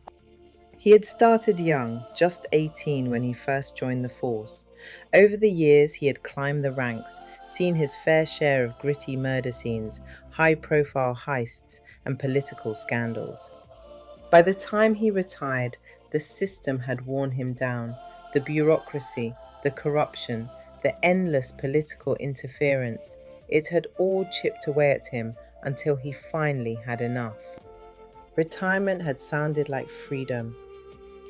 He had started young, just 18 when he first joined the force. Over the years, he had climbed the ranks, seen his fair share of gritty murder scenes, high-profile heists, and political scandals. By the time he retired, the system had worn him down. The bureaucracy, the corruption, the endless political interference, it had all chipped away at him until he finally had enough. Retirement had sounded like freedom,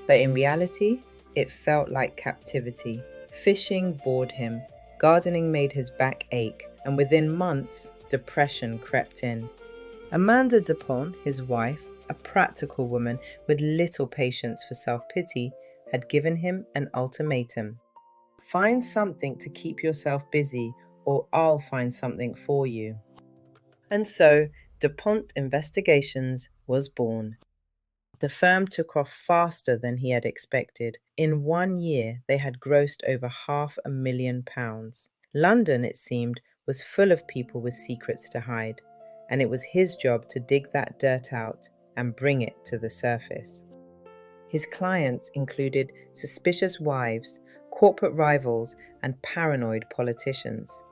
but in reality, it felt like captivity. Fishing bored him, gardening made his back ache, and within months, depression crept in. Amanda DuPont, his wife, a practical woman with little patience for self-pity, had given him an ultimatum. Find something to keep yourself busy, or I'll find something for you. And so, DuPont Investigations was born. The firm took off faster than he had expected. In 1 year, they had grossed over £500,000. London, it seemed, was full of people with secrets to hide, and it was his job to dig that dirt out and bring it to the surface. His clients included suspicious wives, corporate rivals, and paranoid politicians.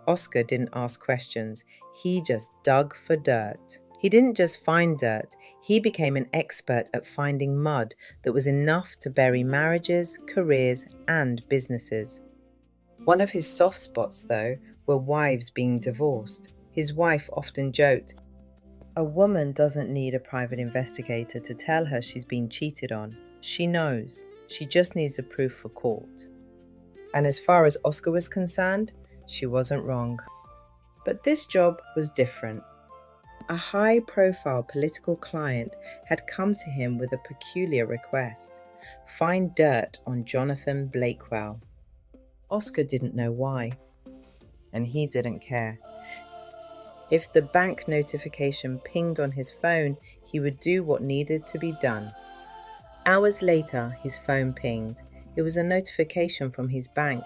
Oscar didn't ask questions, he just dug for dirt. He didn't just find dirt, he became an expert at finding mud that was enough to bury marriages, careers, and businesses. One of his soft spots, though, were wives being divorced. His wife often joked, "A woman doesn't need a private investigator to tell her she's been cheated on. She knows. She just needs the proof for court." And as far as Oscar was concerned, she wasn't wrong. But this job was different. A high-profile political client had come to him with a peculiar request: find dirt on Jonathan Blakewell. Oscar didn't know why, and he didn't care. If the bank notification pinged on his phone, he would do what needed to be done. Hours later, his phone pinged. It was a notification from his bank.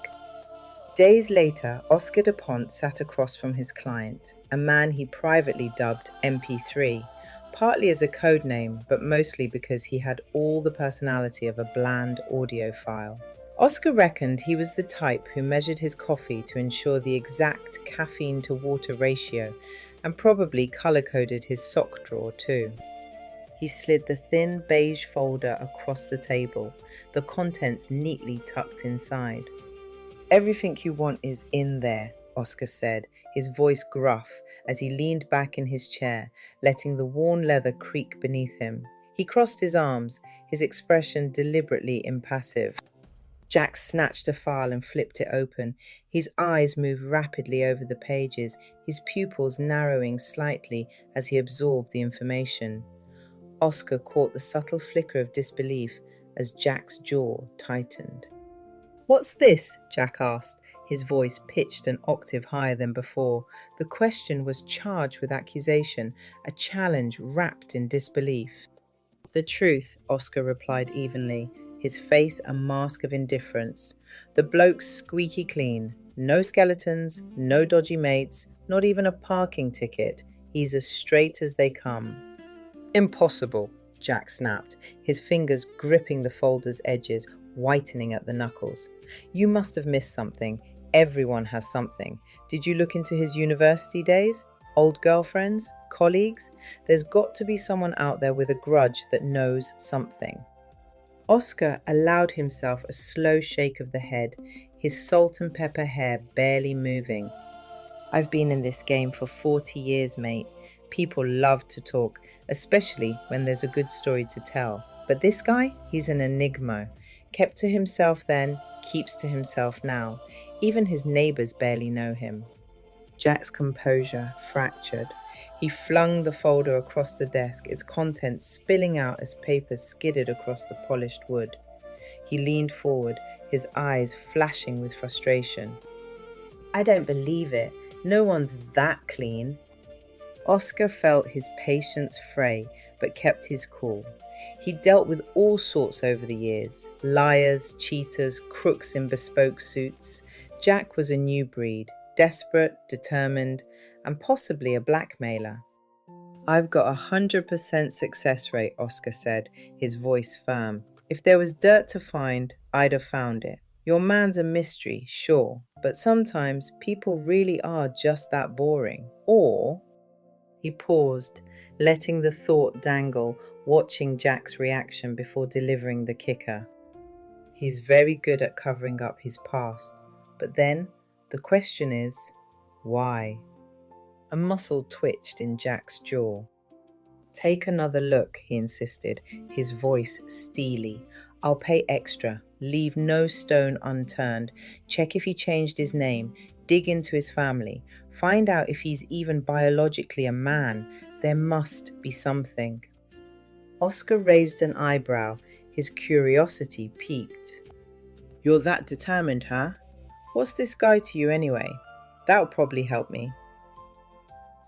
Days later, Oscar DuPont sat across from his client, a man he privately dubbed MP3, partly as a code name, but mostly because he had all the personality of a bland audio file. Oscar reckoned he was the type who measured his coffee to ensure the exact caffeine-to-water ratio, and probably color-coded his sock drawer too. He slid the thin beige folder across the table, the contents neatly tucked inside. "Everything you want is in there," Oscar said, his voice gruff as he leaned back in his chair, letting the worn leather creak beneath him. He crossed his arms, his expression deliberately impassive. Jack snatched a file and flipped it open. His eyes moved rapidly over the pages, his pupils narrowing slightly as he absorbed the information. Oscar caught the subtle flicker of disbelief as Jack's jaw tightened. "What's this?" Jack asked, his voice pitched an octave higher than before. The question was charged with accusation, a challenge wrapped in disbelief. "The truth," Oscar replied evenly, his face a mask of indifference. "The bloke's squeaky clean. No skeletons, no dodgy mates, not even a parking ticket. He's as straight as they come." "Impossible," Jack snapped, his fingers gripping the folder's edges, whitening at the knuckles. "You must have missed something. Everyone has something. Did you look into his university days? Old girlfriends? Colleagues? There's got to be someone out there with a grudge that knows something." Oscar allowed himself a slow shake of the head, his salt and pepper hair barely moving. "I've been in this game for 40 years, mate. People love to talk, especially when there's a good story to tell. But this guy, he's an enigma. Kept to himself then, keeps to himself now. Even his neighbors barely know him. Jack's composure fractured. He flung the folder across the desk, its contents spilling out as papers skidded across the polished wood. He leaned forward, his eyes flashing with frustration. I don't believe it. No one's that clean. Oscar felt his patience fray, but kept his cool. He dealt with all sorts over the years. Liars, cheaters, crooks in bespoke suits. Jack was a new breed, desperate, determined, and possibly a blackmailer. I've got 100% success rate, Oscar said, his voice firm. If there was dirt to find, I'd have found it. Your man's a mystery, sure, but sometimes people really are just that boring. Or... He paused, letting the thought dangle, watching Jack's reaction before delivering the kicker. He's very good at covering up his past, but then the question is, why? A muscle twitched in Jack's jaw. Take another look, he insisted, his voice steely. I'll pay extra. Leave no stone unturned. Check if he changed his name. Dig into his family. Find out if he's even biologically a man. There must be something. Oscar raised an eyebrow. His curiosity piqued. You're that determined, huh? What's this guy to you anyway? That'll probably help me.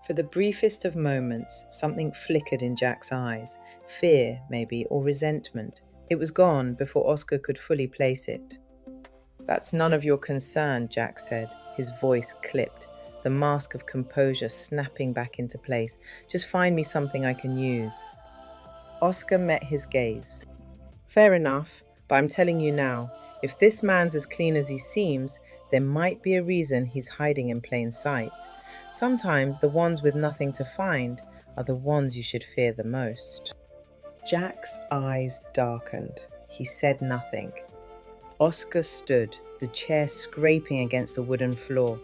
For the briefest of moments, something flickered in Jack's eyes. Fear, maybe, or resentment. It was gone before Oscar could fully place it. That's none of your concern, Jack said, his voice clipped, the mask of composure snapping back into place. Just find me something I can use. Oscar met his gaze. Fair enough, but I'm telling you now, if this man's as clean as he seems, there might be a reason he's hiding in plain sight. Sometimes the ones with nothing to find are the ones you should fear the most. Jack's eyes darkened. He said nothing. Oscar stood, the chair scraping against the wooden floor.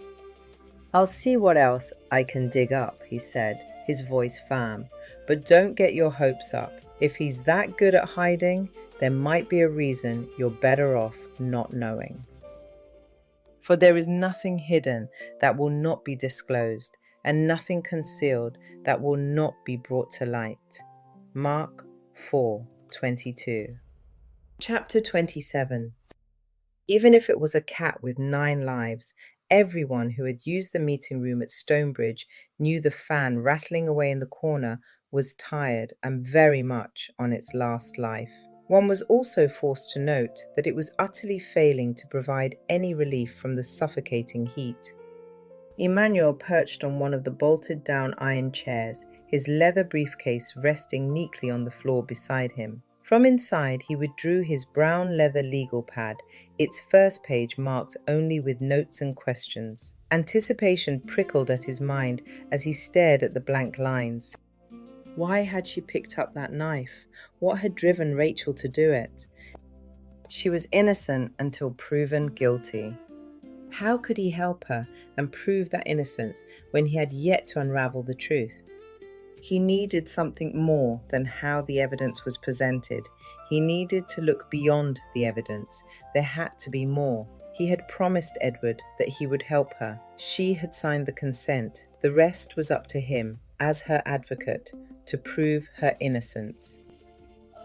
I'll see what else I can dig up, he said, his voice firm. But don't get your hopes up. If he's that good at hiding, there might be a reason you're better off not knowing. For there is nothing hidden that will not be disclosed, and nothing concealed that will not be brought to light. Mark 4:22. Chapter 27. Even if it was a cat with 9 lives, everyone who had used the meeting room at Stonebridge knew the fan rattling away in the corner was tired and very much on its last life. One was also forced to note that it was utterly failing to provide any relief from the suffocating heat. Emmanuel perched on one of the bolted-down iron chairs, his leather briefcase resting neatly on the floor beside him. From inside, he withdrew his brown leather legal pad, its first page marked only with notes and questions. Anticipation prickled at his mind as he stared at the blank lines. Why had she picked up that knife? What had driven Rachael to do it? She was innocent until proven guilty. How could he help her and prove that innocence when he had yet to unravel the truth? He needed something more than how the evidence was presented. He needed to look beyond the evidence. There had to be more. He had promised Edward that he would help her. She had signed the consent. The rest was up to him, as her advocate, to prove her innocence.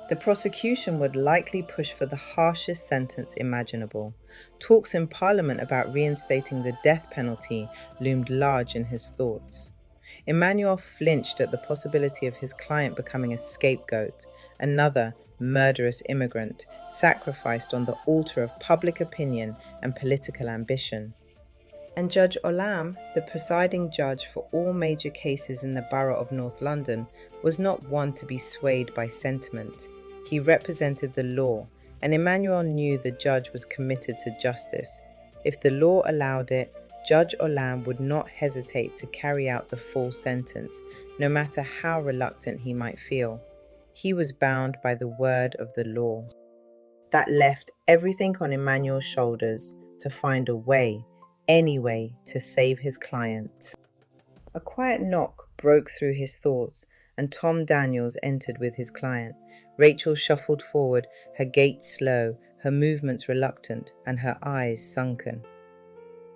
The prosecution would likely push for the harshest sentence imaginable. Talks in Parliament about reinstating the death penalty loomed large in his thoughts. Emmanuel flinched at the possibility of his client becoming a scapegoat, another murderous immigrant, sacrificed on the altar of public opinion and political ambition. And Judge Olam, the presiding judge for all major cases in the borough of North London, was not one to be swayed by sentiment. He represented the law, and Emmanuel knew the judge was committed to justice. If the law allowed it, Judge Olam would not hesitate to carry out the full sentence, no matter how reluctant he might feel. He was bound by the word of the law. That left everything on Emmanuel's shoulders to find a way, any way, to save his client. A quiet knock broke through his thoughts, and Tom Daniels entered with his client. Rachel shuffled forward, her gait slow, her movements reluctant, and her eyes sunken.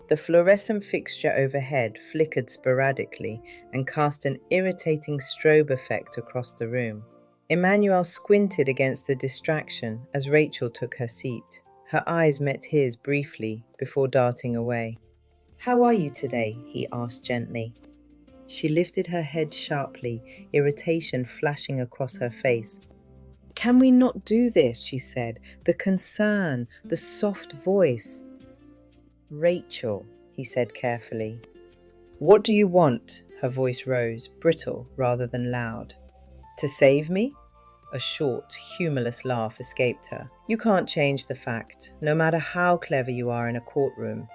The fluorescent fixture overhead flickered sporadically and cast an irritating strobe effect across the room. Emmanuel squinted against the distraction as Rachel took her seat. Her eyes met his briefly before darting away. "How are you today?" he asked gently. She lifted her head sharply, irritation flashing across her face. "Can we not do this?" she said. "The concern, the soft voice." "Rachel," he said carefully. "What do you want?" Her voice rose, brittle rather than loud. "To save me?" A short, humorless laugh escaped her. "You can't change the fact, no matter how clever you are in a courtroom."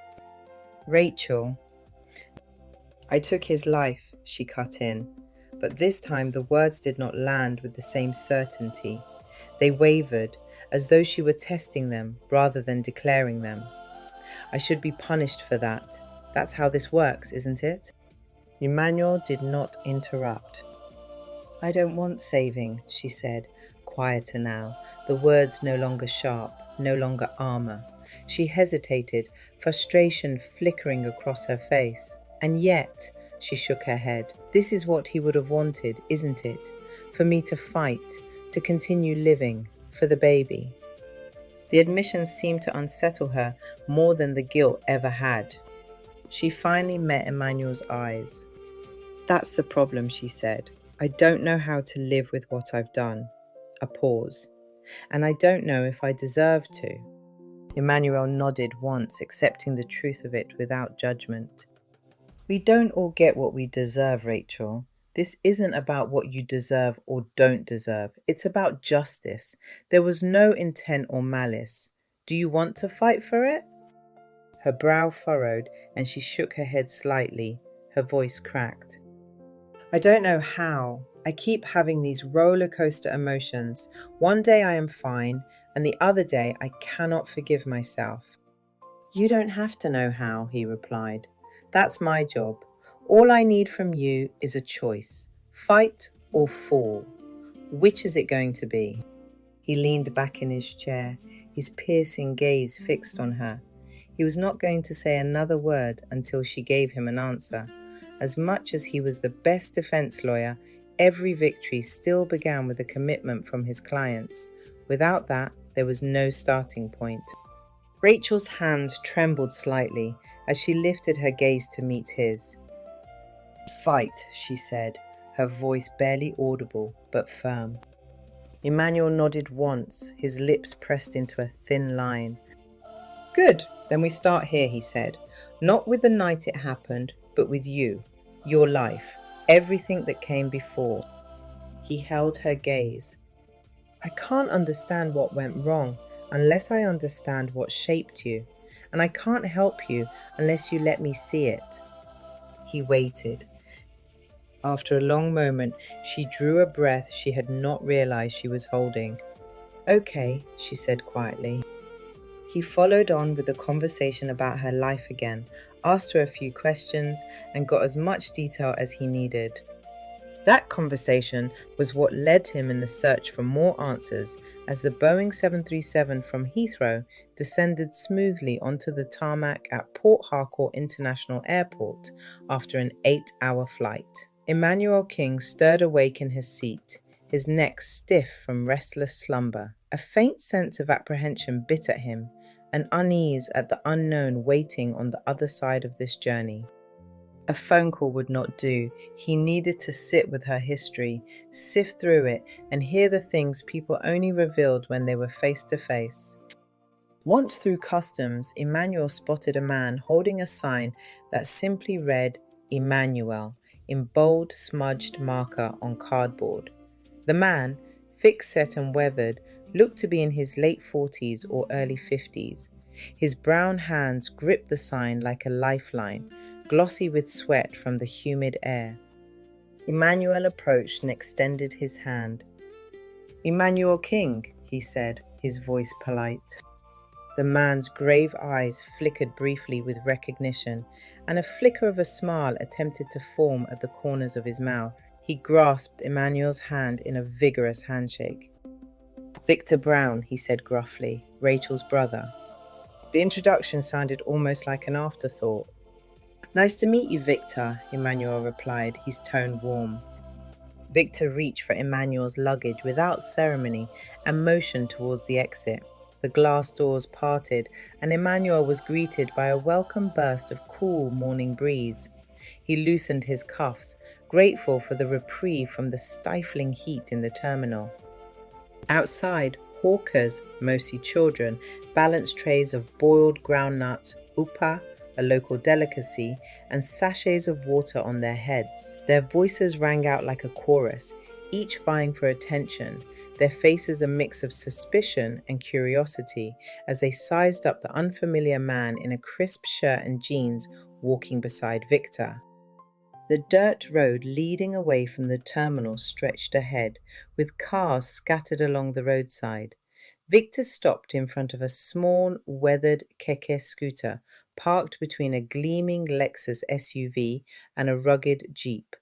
"Rachel." "I took his life," she cut in, but this time the words did not land with the same certainty. They wavered, as though she were testing them rather than declaring them. "I should be punished for that. That's how this works, isn't it?" Emmanuel did not interrupt. "I don't want saving," she said, quieter now, the words no longer sharp, no longer armor. She hesitated, frustration flickering across her face. "And yet," she shook her head, "this is what he would have wanted, isn't it? For me to fight, to continue living, for the baby." The admission seemed to unsettle her more than the guilt ever had. She finally met Emmanuel's eyes. "That's the problem," she said. "I don't know how to live with what I've done." A pause. "And I don't know if I deserve to." Emmanuel nodded once, accepting the truth of it without judgment. "We don't all get what we deserve, Rachel. This isn't about what you deserve or don't deserve. It's about justice. There was no intent or malice. Do you want to fight for it?" Her brow furrowed and she shook her head slightly. Her voice cracked. "I don't know how. I keep having these roller coaster emotions. One day I am fine, and the other day I cannot forgive myself." "You don't have to know how," he replied. "That's my job. All I need from you is a choice. Fight or fall. Which is it going to be?" He leaned back in his chair, his piercing gaze fixed on her. He was not going to say another word until she gave him an answer. As much as he was the best defense lawyer, every victory still began with a commitment from his clients. Without that, there was no starting point. Rachel's hands trembled slightly as she lifted her gaze to meet his. "Fight," she said, her voice barely audible but firm. Emmanuel nodded once, his lips pressed into a thin line. "Good, then we start here," he said. "Not with the night it happened, but with you, your life, everything that came before." He held her gaze. "I can't understand what went wrong unless I understand what shaped you, and I can't help you unless you let me see it." He waited. After a long moment, she drew a breath she had not realized she was holding. "Okay," she said quietly. He followed on with the conversation about her life again, asked her a few questions, and got as much detail as he needed. That conversation was what led him in the search for more answers as the Boeing 737 from Heathrow descended smoothly onto the tarmac at Port Harcourt International Airport after an 8-hour flight. Emmanuel King stirred awake in his seat, his neck stiff from restless slumber. A faint sense of apprehension bit at him, an unease at the unknown waiting on the other side of this journey. A phone call would not do. He needed to sit with her history, sift through it, and hear the things people only revealed when they were face to face. Once through customs, Emmanuel spotted a man holding a sign that simply read Emmanuel in bold, smudged marker on cardboard. The man, thick-set and weathered, looked to be in his late 40s or early 50s. His brown hands gripped the sign like a lifeline, glossy with sweat from the humid air. Emmanuel approached and extended his hand. "Emmanuel King," he said, his voice polite. The man's grave eyes flickered briefly with recognition, and a flicker of a smile attempted to form at the corners of his mouth. He grasped Emmanuel's hand in a vigorous handshake. "Victor Brown," he said gruffly, "Rachel's brother." The introduction sounded almost like an afterthought. "Nice to meet you, Victor," Emmanuel replied, his tone warm. Victor reached for Emmanuel's luggage without ceremony and motioned towards the exit. The glass doors parted, and Emmanuel was greeted by a welcome burst of cool morning breeze. He loosened his cuffs, grateful for the reprieve from the stifling heat in the terminal. Outside, hawkers, mostly children, balanced trays of boiled groundnuts, upa, a local delicacy, and sachets of water on their heads. Their voices rang out like a chorus, each vying for attention, their faces a mix of suspicion and curiosity as they sized up the unfamiliar man in a crisp shirt and jeans walking beside Victor. The dirt road leading away from the terminal stretched ahead, with cars scattered along the roadside. Victor stopped in front of a small, weathered keke scooter parked between a gleaming Lexus SUV and a rugged Jeep.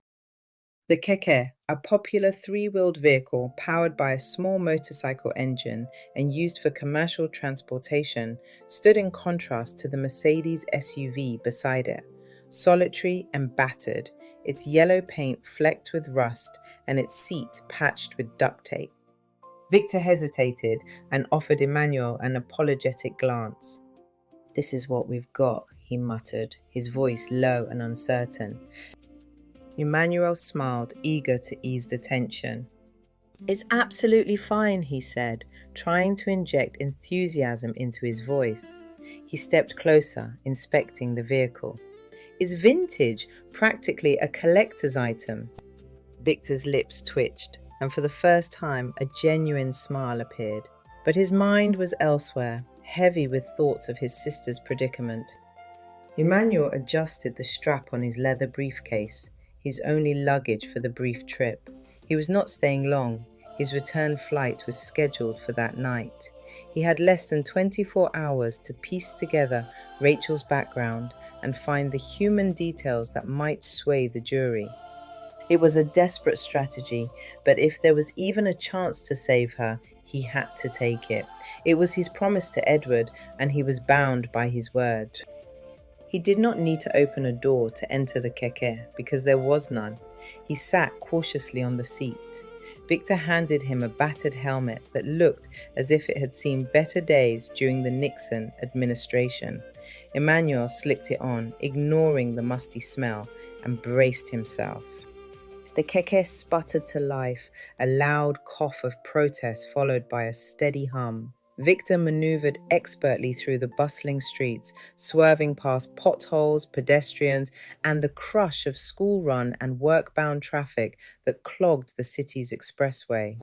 The keke, a popular three-wheeled vehicle powered by a small motorcycle engine and used for commercial transportation, stood in contrast to the Mercedes SUV beside it. Solitary and battered, its yellow paint flecked with rust and its seat patched with duct tape. Victor hesitated and offered Emmanuel an apologetic glance. "This is what we've got," he muttered, his voice low and uncertain. Emmanuel smiled, eager to ease the tension. "It's absolutely fine," he said, trying to inject enthusiasm into his voice. He stepped closer, inspecting the vehicle. "It's vintage, practically a collector's item." Victor's lips twitched, and for the first time a genuine smile appeared. But his mind was elsewhere, heavy with thoughts of his sister's predicament. Emmanuel adjusted the strap on his leather briefcase, his only luggage for the brief trip. He was not staying long. His return flight was scheduled for that night. He had less than 24 hours to piece together Rachel's background and find the human details that might sway the jury. It was a desperate strategy, but if there was even a chance to save her, he had to take it. It was his promise to Edward, and he was bound by his word. He did not need to open a door to enter the keke because there was none. He sat cautiously on the seat. Victor handed him a battered helmet that looked as if it had seen better days during the Nixon administration. Emmanuel slipped it on, ignoring the musty smell, and braced himself. The keke sputtered to life, a loud cough of protest followed by a steady hum. Victor maneuvered expertly through the bustling streets, swerving past potholes, pedestrians, and the crush of school-run and work-bound traffic that clogged the city's expressway.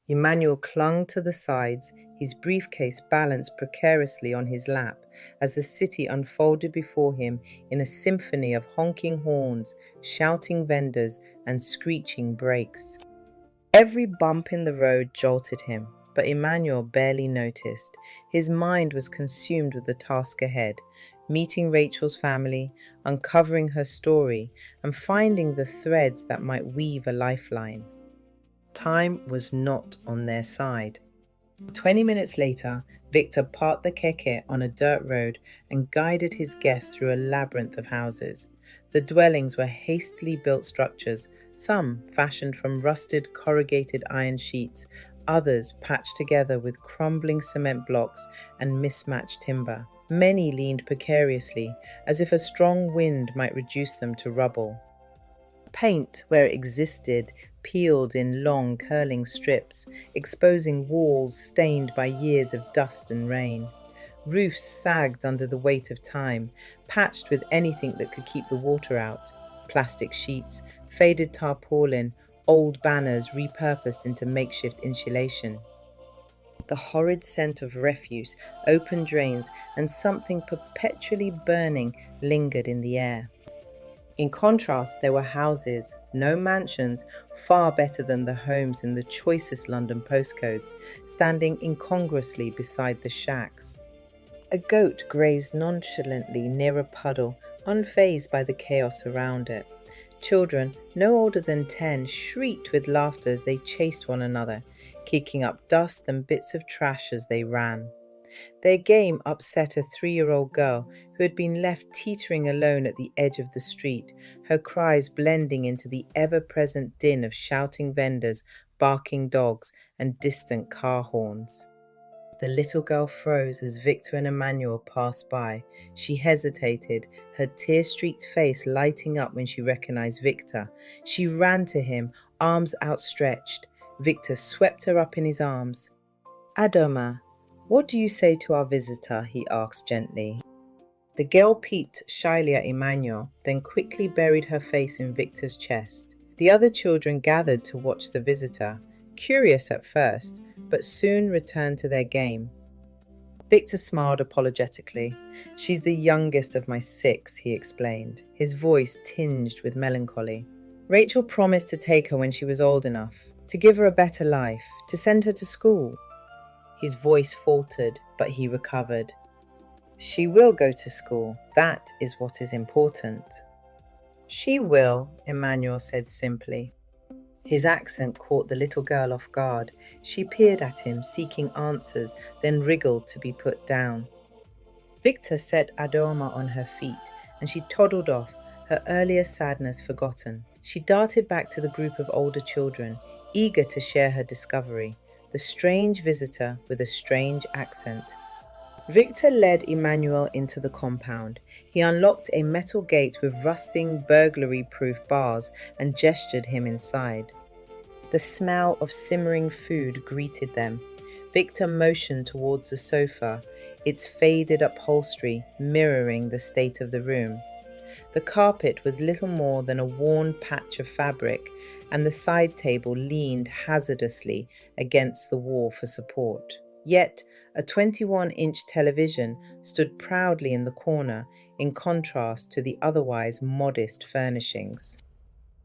Emmanuel clung to the sides, his briefcase balanced precariously on his lap as the city unfolded before him in a symphony of honking horns, shouting vendors, and screeching brakes. Every bump in the road jolted him, but Emmanuel barely noticed. His mind was consumed with the task ahead, meeting Rachel's family, uncovering her story, and finding the threads that might weave a lifeline. Time was not on their side. 20 minutes later, Victor parked the keke on a dirt road and guided his guests through a labyrinth of houses. The dwellings were hastily built structures, some fashioned from rusted corrugated iron sheets, others patched together with crumbling cement blocks and mismatched timber. Many leaned precariously, as if a strong wind might reduce them to rubble. Paint, where it existed, peeled in long curling strips, exposing walls stained by years of dust and rain. Roofs sagged under the weight of time, patched with anything that could keep the water out. Plastic sheets, faded tarpaulin, old banners repurposed into makeshift insulation. The horrid scent of refuse, open drains, and something perpetually burning lingered in the air. In contrast, there were houses, no mansions, far better than the homes in the choicest London postcodes, standing incongruously beside the shacks. A goat grazed nonchalantly near a puddle, unfazed by the chaos around it. Children, no older than 10, shrieked with laughter as they chased one another, kicking up dust and bits of trash as they ran. Their game upset a 3-year-old girl who had been left teetering alone at the edge of the street, her cries blending into the ever-present din of shouting vendors, barking dogs, and distant car horns. The little girl froze as Victor and Emmanuel passed by. She hesitated, her tear-streaked face lighting up when she recognized Victor. She ran to him, arms outstretched. Victor swept her up in his arms. "Adoma, what do you say to our visitor?" he asked gently. The girl peeked shyly at Emmanuel, then quickly buried her face in Victor's chest. The other children gathered to watch the visitor, curious at first, but soon returned to their game. Victor smiled apologetically. "She's the youngest of my 6, he explained, his voice tinged with melancholy. "Rachel promised to take her when she was old enough, to give her a better life, to send her to school." His voice faltered, but he recovered. "She will go to school. That is what is important." "She will," Emmanuel said simply. His accent caught the little girl off guard. She peered at him, seeking answers, then wriggled to be put down. Victor set Adoma on her feet, and she toddled off, her earlier sadness forgotten. She darted back to the group of older children, eager to share her discovery, the strange visitor with a strange accent. Victor led Emmanuel into the compound. He unlocked a metal gate with rusting, burglary-proof bars and gestured him inside. The smell of simmering food greeted them. Victor motioned towards the sofa, its faded upholstery mirroring the state of the room. The carpet was little more than a worn patch of fabric, and the side table leaned hazardously against the wall for support. Yet, a 21-inch television stood proudly in the corner, in contrast to the otherwise modest furnishings.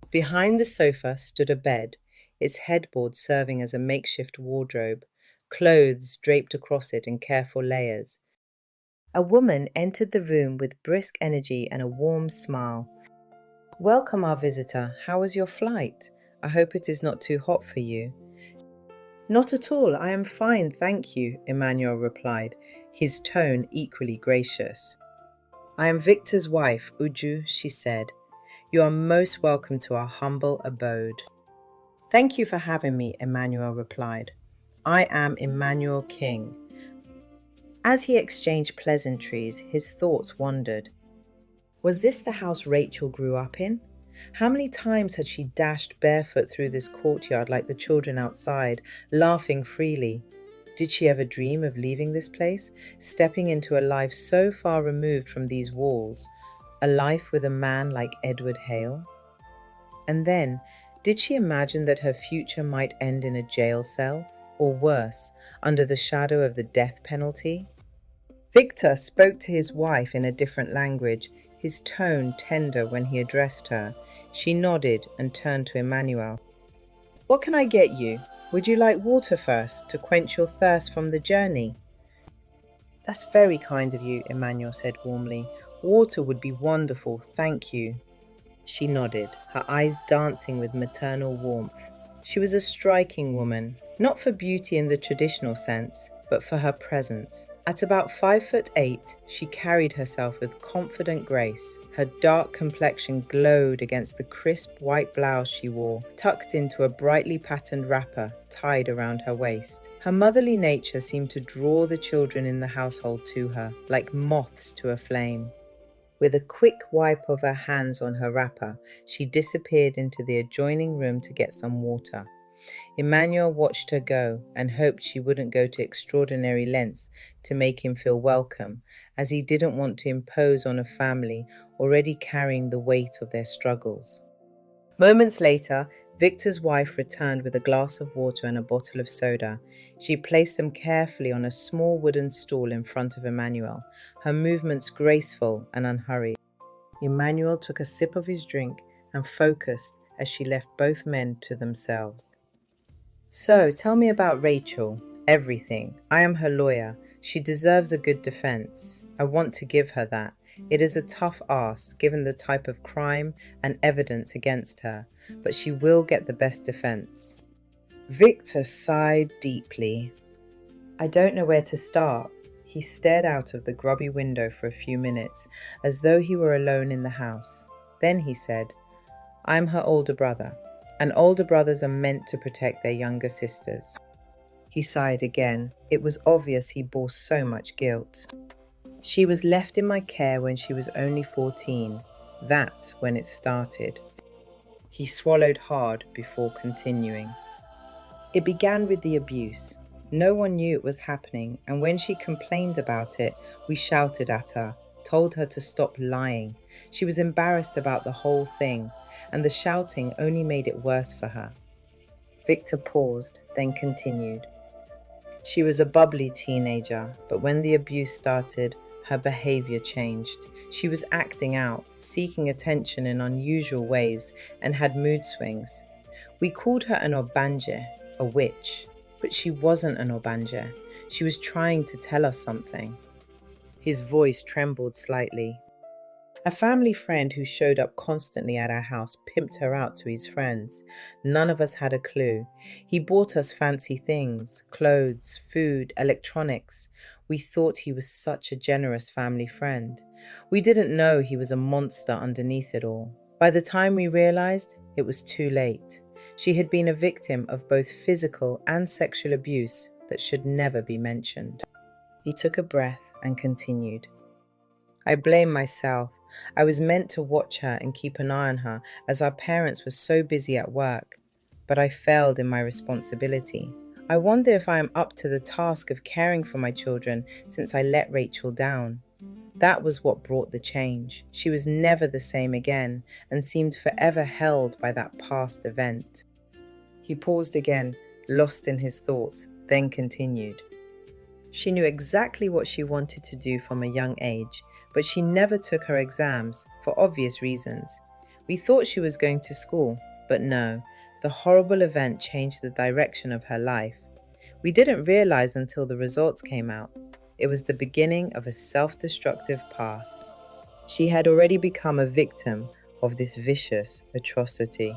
Behind the sofa stood a bed, its headboard serving as a makeshift wardrobe, clothes draped across it in careful layers. A woman entered the room with brisk energy and a warm smile. "Welcome, our visitor. How was your flight? I hope it is not too hot for you." "Not at all. I am fine, thank you," Emmanuel replied, his tone equally gracious. "I am Victor's wife, Uju," she said. "You are most welcome to our humble abode." "Thank you for having me," Emmanuel replied. "I am Emmanuel King." As he exchanged pleasantries, his thoughts wandered. Was this the house Rachel grew up in? How many times had she dashed barefoot through this courtyard like the children outside, laughing freely? Did she ever dream of leaving this place, stepping into a life so far removed from these walls, a life with a man like Edward Hale? And then, did she imagine that her future might end in a jail cell, or worse, under the shadow of the death penalty? Victor spoke to his wife in a different language, his tone tender when he addressed her. She nodded and turned to Emmanuel. "What can I get you? Would you like water first, to quench your thirst from the journey?" "That's very kind of you," Emmanuel said warmly. "Water would be wonderful, thank you." She nodded, her eyes dancing with maternal warmth. She was a striking woman, not for beauty in the traditional sense, but for her presence. At about 5'8", she carried herself with confident grace. Her dark complexion glowed against the crisp white blouse she wore, tucked into a brightly patterned wrapper tied around her waist. Her motherly nature seemed to draw the children in the household to her, like moths to a flame. With a quick wipe of her hands on her wrapper, she disappeared into the adjoining room to get some water. Emmanuel watched her go and hoped she wouldn't go to extraordinary lengths to make him feel welcome, as he didn't want to impose on a family already carrying the weight of their struggles. Moments later, Victor's wife returned with a glass of water and a bottle of soda. She placed them carefully on a small wooden stool in front of Emmanuel, her movements graceful and unhurried. Emmanuel took a sip of his drink and focused as she left both men to themselves. "So, tell me about Rachel. Everything. I am her lawyer. She deserves a good defense. I want to give her that. It is a tough ask given the type of crime and evidence against her, but she will get the best defense. Victor sighed deeply. I don't know where to start. He stared out of the grubby window for a few minutes, as though he were alone in the house. Then he said, I'm her older brother, and older brothers are meant to protect their younger sisters. He sighed again. It was obvious he bore so much guilt. She was left in my care when she was only 14. That's when it started. He swallowed hard before continuing. It began with the abuse. No one knew it was happening, and when she complained about it, we shouted at her, told her to stop lying. She was embarrassed about the whole thing, and the shouting only made it worse for her. Victor paused, then continued. She was a bubbly teenager, but when the abuse started, her behavior changed. She was acting out, seeking attention in unusual ways, and had mood swings. We called her an obanje, a witch, but she wasn't an obanje. She was trying to tell us something. His voice trembled slightly. A family friend who showed up constantly at our house pimped her out to his friends. None of us had a clue. He bought us fancy things, clothes, food, electronics. We thought he was such a generous family friend. We didn't know he was a monster underneath it all. By the time we realized, it was too late. She had been a victim of both physical and sexual abuse that should never be mentioned. He took a breath and continued. I blame myself. I was meant to watch her and keep an eye on her as our parents were so busy at work, but I failed in my responsibility. I wonder if I am up to the task of caring for my children since I let Rachael down. That was what brought the change. She was never the same again and seemed forever held by that past event. He paused again, lost in his thoughts, then continued. She knew exactly what she wanted to do from a young age, but she never took her exams for obvious reasons. We thought she was going to school, but no, the horrible event changed the direction of her life. We didn't realize until the results came out. It was the beginning of a self-destructive path. She had already become a victim of this vicious atrocity.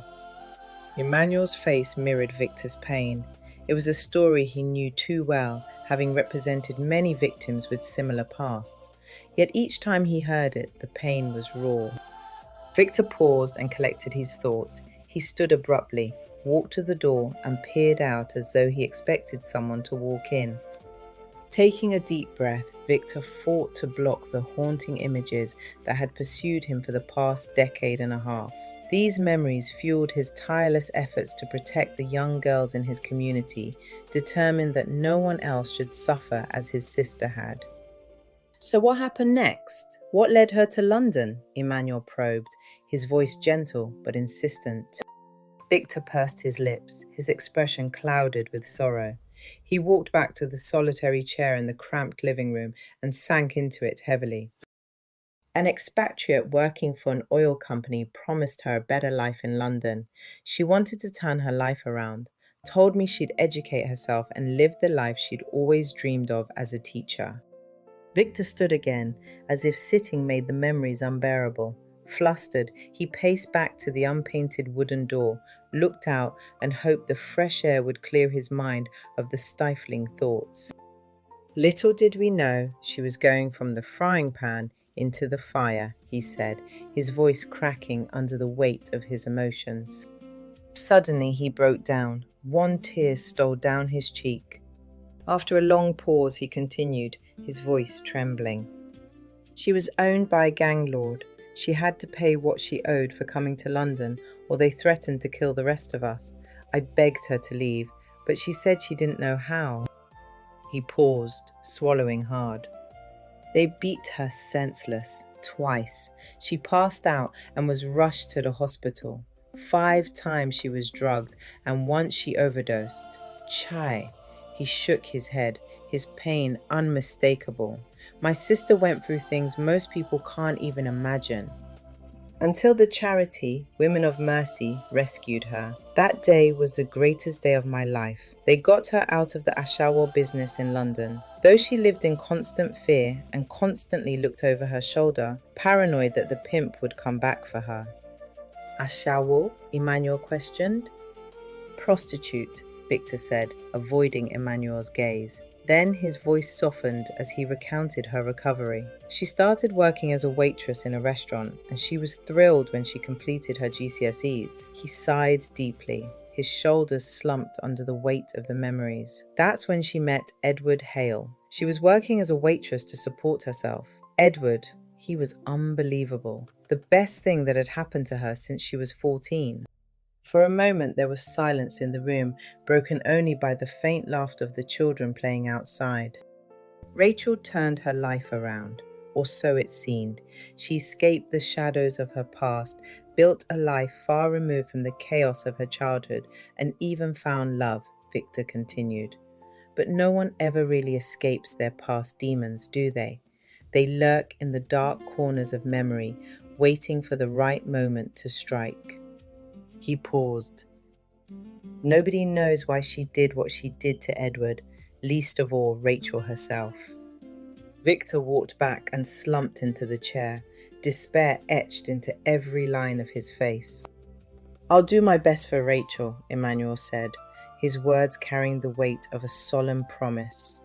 Emmanuel's face mirrored Victor's pain. It was a story he knew too well, having represented many victims with similar pasts. Yet each time he heard it, the pain was raw. Victor paused and collected his thoughts. He stood abruptly, walked to the door, and peered out as though he expected someone to walk in. Taking a deep breath, Victor fought to block the haunting images that had pursued him for the past decade and a half. These memories fueled his tireless efforts to protect the young girls in his community, determined that no one else should suffer as his sister had. So what happened next? What led her to London? Emmanuel probed, his voice gentle but insistent. Victor pursed his lips, his expression clouded with sorrow. He walked back to the solitary chair in the cramped living room and sank into it heavily. An expatriate working for an oil company promised her a better life in London. She wanted to turn her life around, told me she'd educate herself and live the life she'd always dreamed of as a teacher. Victor stood again, as if sitting made the memories unbearable. Flustered, he paced back to the unpainted wooden door, looked out, and hoped the fresh air would clear his mind of the stifling thoughts. Little did we know she was going from the frying pan into the fire, he said, his voice cracking under the weight of his emotions. Suddenly he broke down. One tear stole down his cheek. After a long pause, he continued, his voice trembling. She was owned by a gang lord. She had to pay what she owed for coming to London, or they threatened to kill the rest of us. I begged her to leave, but she said she didn't know how. He paused, swallowing hard. They beat her senseless, twice. She passed out and was rushed to the hospital. 5 times she was drugged, and once she overdosed. Chai. He shook his head, his pain unmistakable. My sister went through things most people can't even imagine. until the charity Women of Mercy rescued her. That day was the greatest day of my life. They got her out of the Ashawo business in London. Though she lived in constant fear and constantly looked over her shoulder, paranoid that the pimp would come back for her. Ashawo? Emmanuel questioned. Prostitute, Victor said, avoiding Emmanuel's gaze. Then his voice softened as he recounted her recovery. She started working as a waitress in a restaurant, and she was thrilled when she completed her GCSEs. He sighed deeply. His shoulders slumped under the weight of the memories. That's when she met Edward Hale. She was working as a waitress to support herself. Edward, he was unbelievable. The best thing that had happened to her since she was 14. For a moment there was silence in the room, broken only by the faint laughter of the children playing outside. Rachael turned her life around, or so it seemed. She escaped the shadows of her past, built a life far removed from the chaos of her childhood, and even found love, Victor continued. But no one ever really escapes their past demons, do they? They lurk in the dark corners of memory, waiting for the right moment to strike. He paused. Nobody knows why she did what she did to Edward, least of all Rachael herself. Victor walked back and slumped into the chair, despair etched into every line of his face. I'll do my best for Rachael, Emmanuel said, his words carrying the weight of a solemn promise.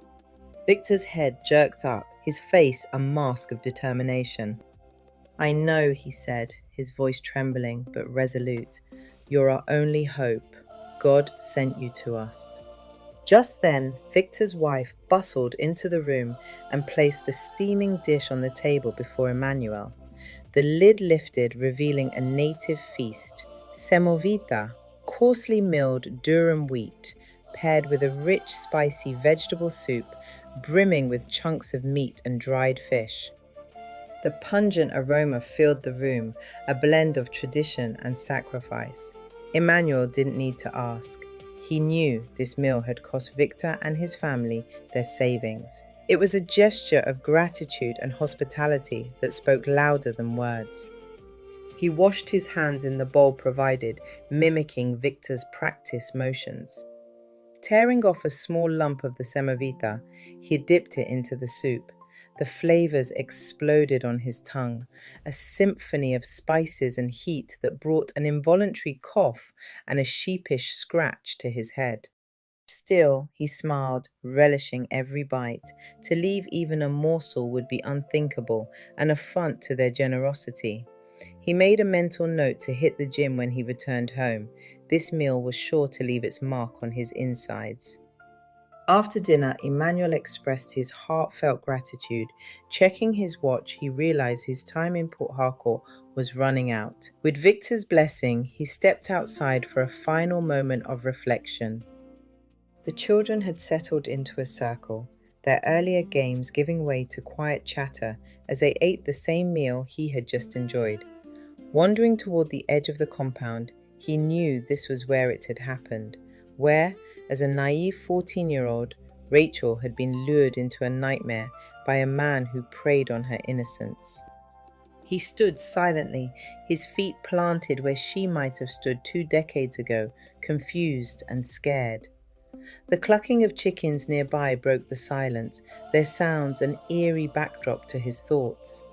Victor's head jerked up, his face a mask of determination. I know, he said, his voice trembling but resolute. You're our only hope. God sent you to us. Just then, Victor's wife bustled into the room and placed the steaming dish on the table before Emmanuel. The lid lifted, revealing a native feast, semovita, coarsely milled durum wheat, paired with a rich, spicy vegetable soup, brimming with chunks of meat and dried fish. The pungent aroma filled the room, a blend of tradition and sacrifice. Emmanuel didn't need to ask. He knew this meal had cost Victor and his family their savings. It was a gesture of gratitude and hospitality that spoke louder than words. He washed his hands in the bowl provided, mimicking Victor's practiced motions. Tearing off a small lump of the semovita, he dipped it into the soup. The flavors exploded on his tongue, a symphony of spices and heat that brought an involuntary cough and a sheepish scratch to his head. Still, he smiled, relishing every bite. To leave even a morsel would be unthinkable, an affront to their generosity. He made a mental note to hit the gym when he returned home. This meal was sure to leave its mark on his insides. After dinner, Emmanuel expressed his heartfelt gratitude. Checking his watch, he realized his time in Port Harcourt was running out. With Victor's blessing, he stepped outside for a final moment of reflection. The children had settled into a circle, their earlier games giving way to quiet chatter as they ate the same meal he had just enjoyed. Wandering toward the edge of the compound, he knew this was where it had happened, where, as a naive 14-year-old, Rachael had been lured into a nightmare by a man who preyed on her innocence. He stood silently, his feet planted where she might have stood 2 decades ago, confused and scared. The clucking of chickens nearby broke the silence, their sounds an eerie backdrop to his thoughts.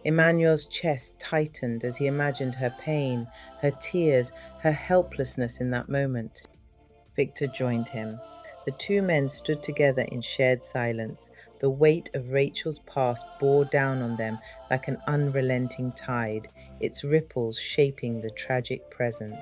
Emmanuel's chest tightened as he imagined her pain, her tears, her helplessness in that moment. Victor joined him. The two men stood together in shared silence. The weight of Rachael's past bore down on them like an unrelenting tide, its ripples shaping the tragic present.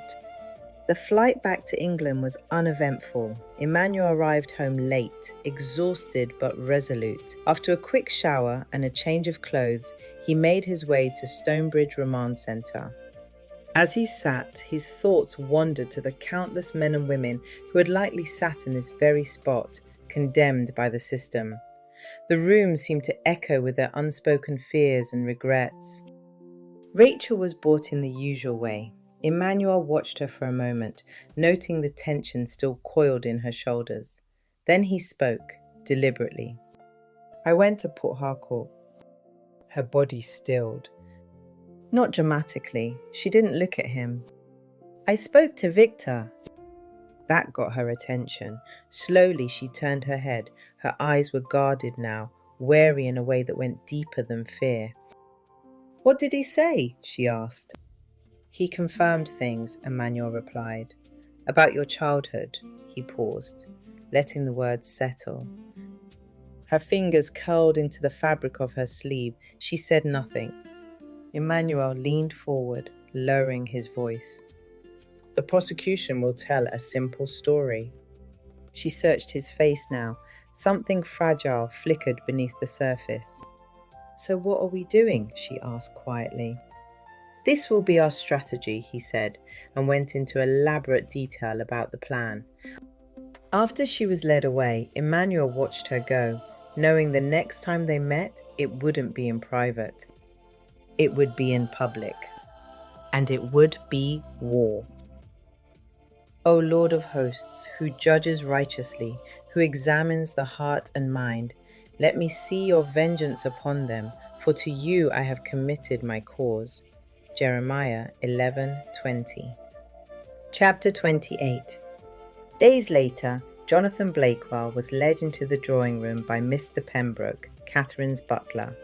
The flight back to England was uneventful. Emmanuel arrived home late, exhausted but resolute. After a quick shower and a change of clothes, he made his way to Stonebridge Remand Centre. As he sat, his thoughts wandered to the countless men and women who had likely sat in this very spot, condemned by the system. The room seemed to echo with their unspoken fears and regrets. Rachael was brought in the usual way. Emmanuel watched her for a moment, noting the tension still coiled in her shoulders. Then he spoke, deliberately. I went to Port Harcourt. Her body stilled. Not dramatically. She didn't look at him. I spoke to Victor. That got her attention. Slowly she turned her head. Her eyes were guarded now, wary in a way that went deeper than fear. What did he say? She asked. He confirmed things, Emmanuel replied. About your childhood. He paused, letting the words settle. Her fingers curled into the fabric of her sleeve. She said nothing. Emmanuel leaned forward, lowering his voice. The prosecution will tell a simple story. She searched his face now. Something fragile flickered beneath the surface. So what are we doing? She asked quietly. This will be our strategy, he said, and went into elaborate detail about the plan. After she was led away, Emmanuel watched her go, knowing the next time they met, it wouldn't be in private. It would be in public. And it would be war. O Lord of hosts, who judges righteously, who examines the heart and mind, let me see your vengeance upon them, for to you I have committed my cause. Jeremiah 11:20. Chapter 28. Days later, Jonathan Blakewell was led into the drawing room by Mr. Pembroke, Catherine's butler.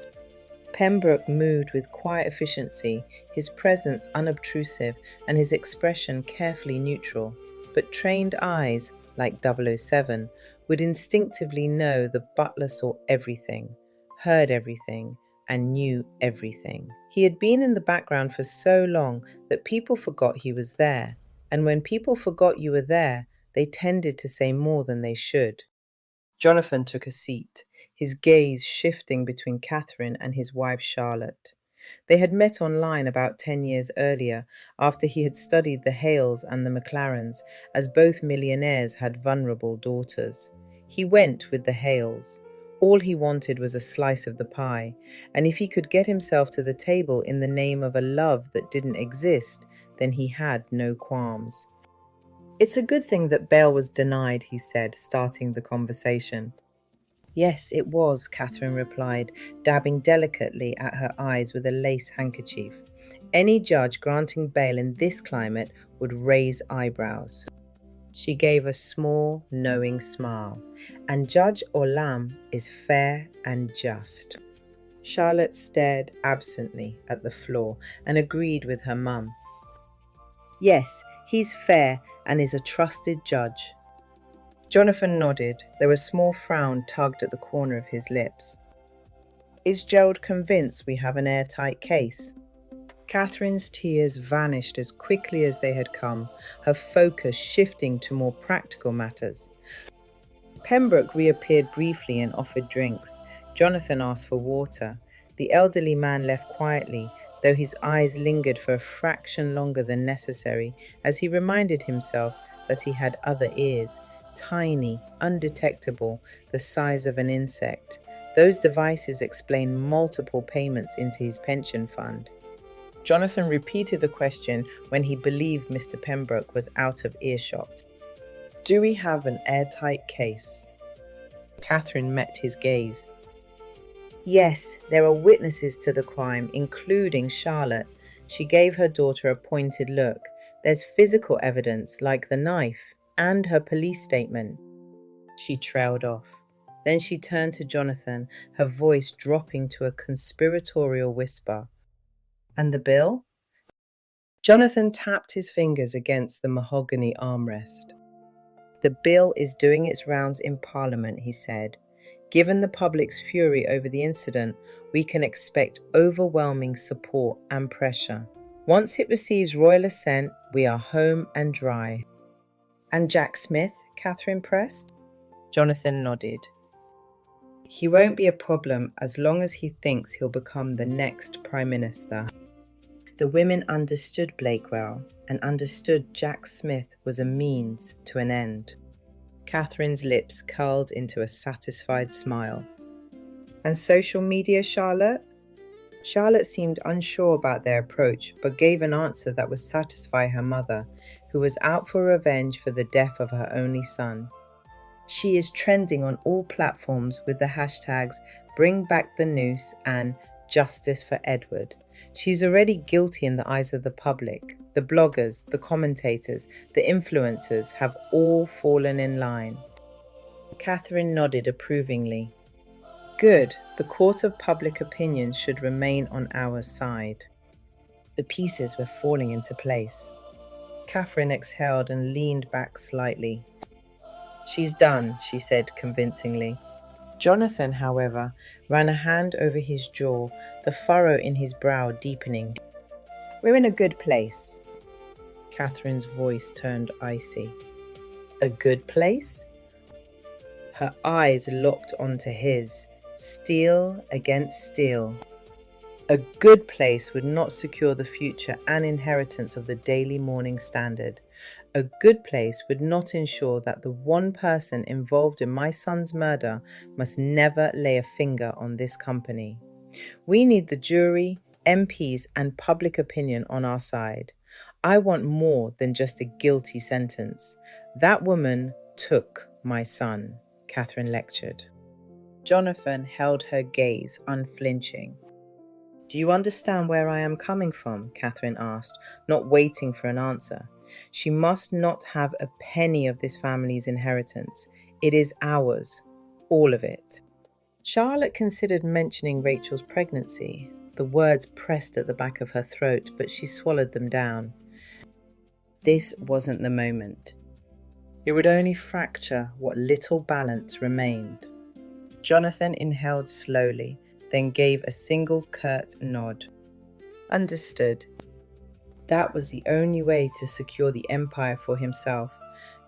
Pembroke moved with quiet efficiency, his presence unobtrusive and his expression carefully neutral. But trained eyes, like 007, would instinctively know the butler saw everything, heard everything, and knew everything. He had been in the background for so long that people forgot he was there, and when people forgot you were there, they tended to say more than they should. Jonathan took a seat, his gaze shifting between Catherine and his wife Charlotte. They had met online about 10 years earlier, after he had studied the Hales and the McLarens, as both millionaires had vulnerable daughters. He went with the Hales. All he wanted was a slice of the pie, and if he could get himself to the table in the name of a love that didn't exist, then he had no qualms. It's a good thing that bail was denied, he said, starting the conversation. Yes, it was, Catherine replied, dabbing delicately at her eyes with a lace handkerchief. Any judge granting bail in this climate would raise eyebrows. She gave a small, knowing smile. And Judge Olam is fair and just. Charlotte stared absently at the floor and agreed with her mum. Yes, he's fair and is a trusted judge. Jonathan nodded, though a small frown tugged at the corner of his lips. Is Gerald convinced we have an airtight case? Catherine's tears vanished as quickly as they had come, her focus shifting to more practical matters. Pembroke reappeared briefly and offered drinks. Jonathan asked for water. The elderly man left quietly, though his eyes lingered for a fraction longer than necessary, as he reminded himself that he had other ears, tiny, undetectable, the size of an insect. Those devices explained multiple payments into his pension fund. Jonathan repeated the question when he believed Mr. Pembroke was out of earshot. Do we have an airtight case? Catherine met his gaze. Yes, there are witnesses to the crime, including Charlotte. She gave her daughter a pointed look. There's physical evidence, like the knife, and her police statement. She trailed off. Then she turned to Jonathan, her voice dropping to a conspiratorial whisper. And the bill? Jonathan tapped his fingers against the mahogany armrest. The bill is doing its rounds in Parliament, he said. Given the public's fury over the incident, we can expect overwhelming support and pressure. Once it receives royal assent, we are home and dry. And Jack Smith? Catherine pressed. Jonathan nodded. He won't be a problem as long as he thinks he'll become the next Prime Minister. The women understood Blakewell and understood Jack Smith was a means to an end. Catherine's lips curled into a satisfied smile. And social media, Charlotte? Charlotte seemed unsure about their approach, but gave an answer that would satisfy her mother, who was out for revenge for the death of her only son. She is trending on all platforms with the hashtags Bring Back the Noose and Justice for Edward. She's already guilty in the eyes of the public. The bloggers, the commentators, the influencers have all fallen in line. Catherine nodded approvingly. Good, the court of public opinion should remain on our side. The pieces were falling into place. Catherine exhaled and leaned back slightly. She's done, she said convincingly. Jonathan, however, ran a hand over his jaw, the furrow in his brow deepening. We're in a good place. Catherine's voice turned icy. A good place? Her eyes locked onto his, steel against steel. A good place would not secure the future and inheritance of the Daily Morning Standard. A good place would not ensure that the one person involved in my son's murder must never lay a finger on this company. We need the jury, MPs, and public opinion on our side. I want more than just a guilty sentence. That woman took my son, Catherine lectured. Jonathan held her gaze unflinching. Do you understand where I am coming from? Catherine asked, not waiting for an answer. She must not have a penny of this family's inheritance. It is ours, all of it. Charlotte considered mentioning Rachel's pregnancy. The words pressed at the back of her throat, but she swallowed them down. This wasn't the moment. It would only fracture what little balance remained. Jonathan inhaled slowly, then gave a single curt nod. Understood. That was the only way to secure the empire for himself.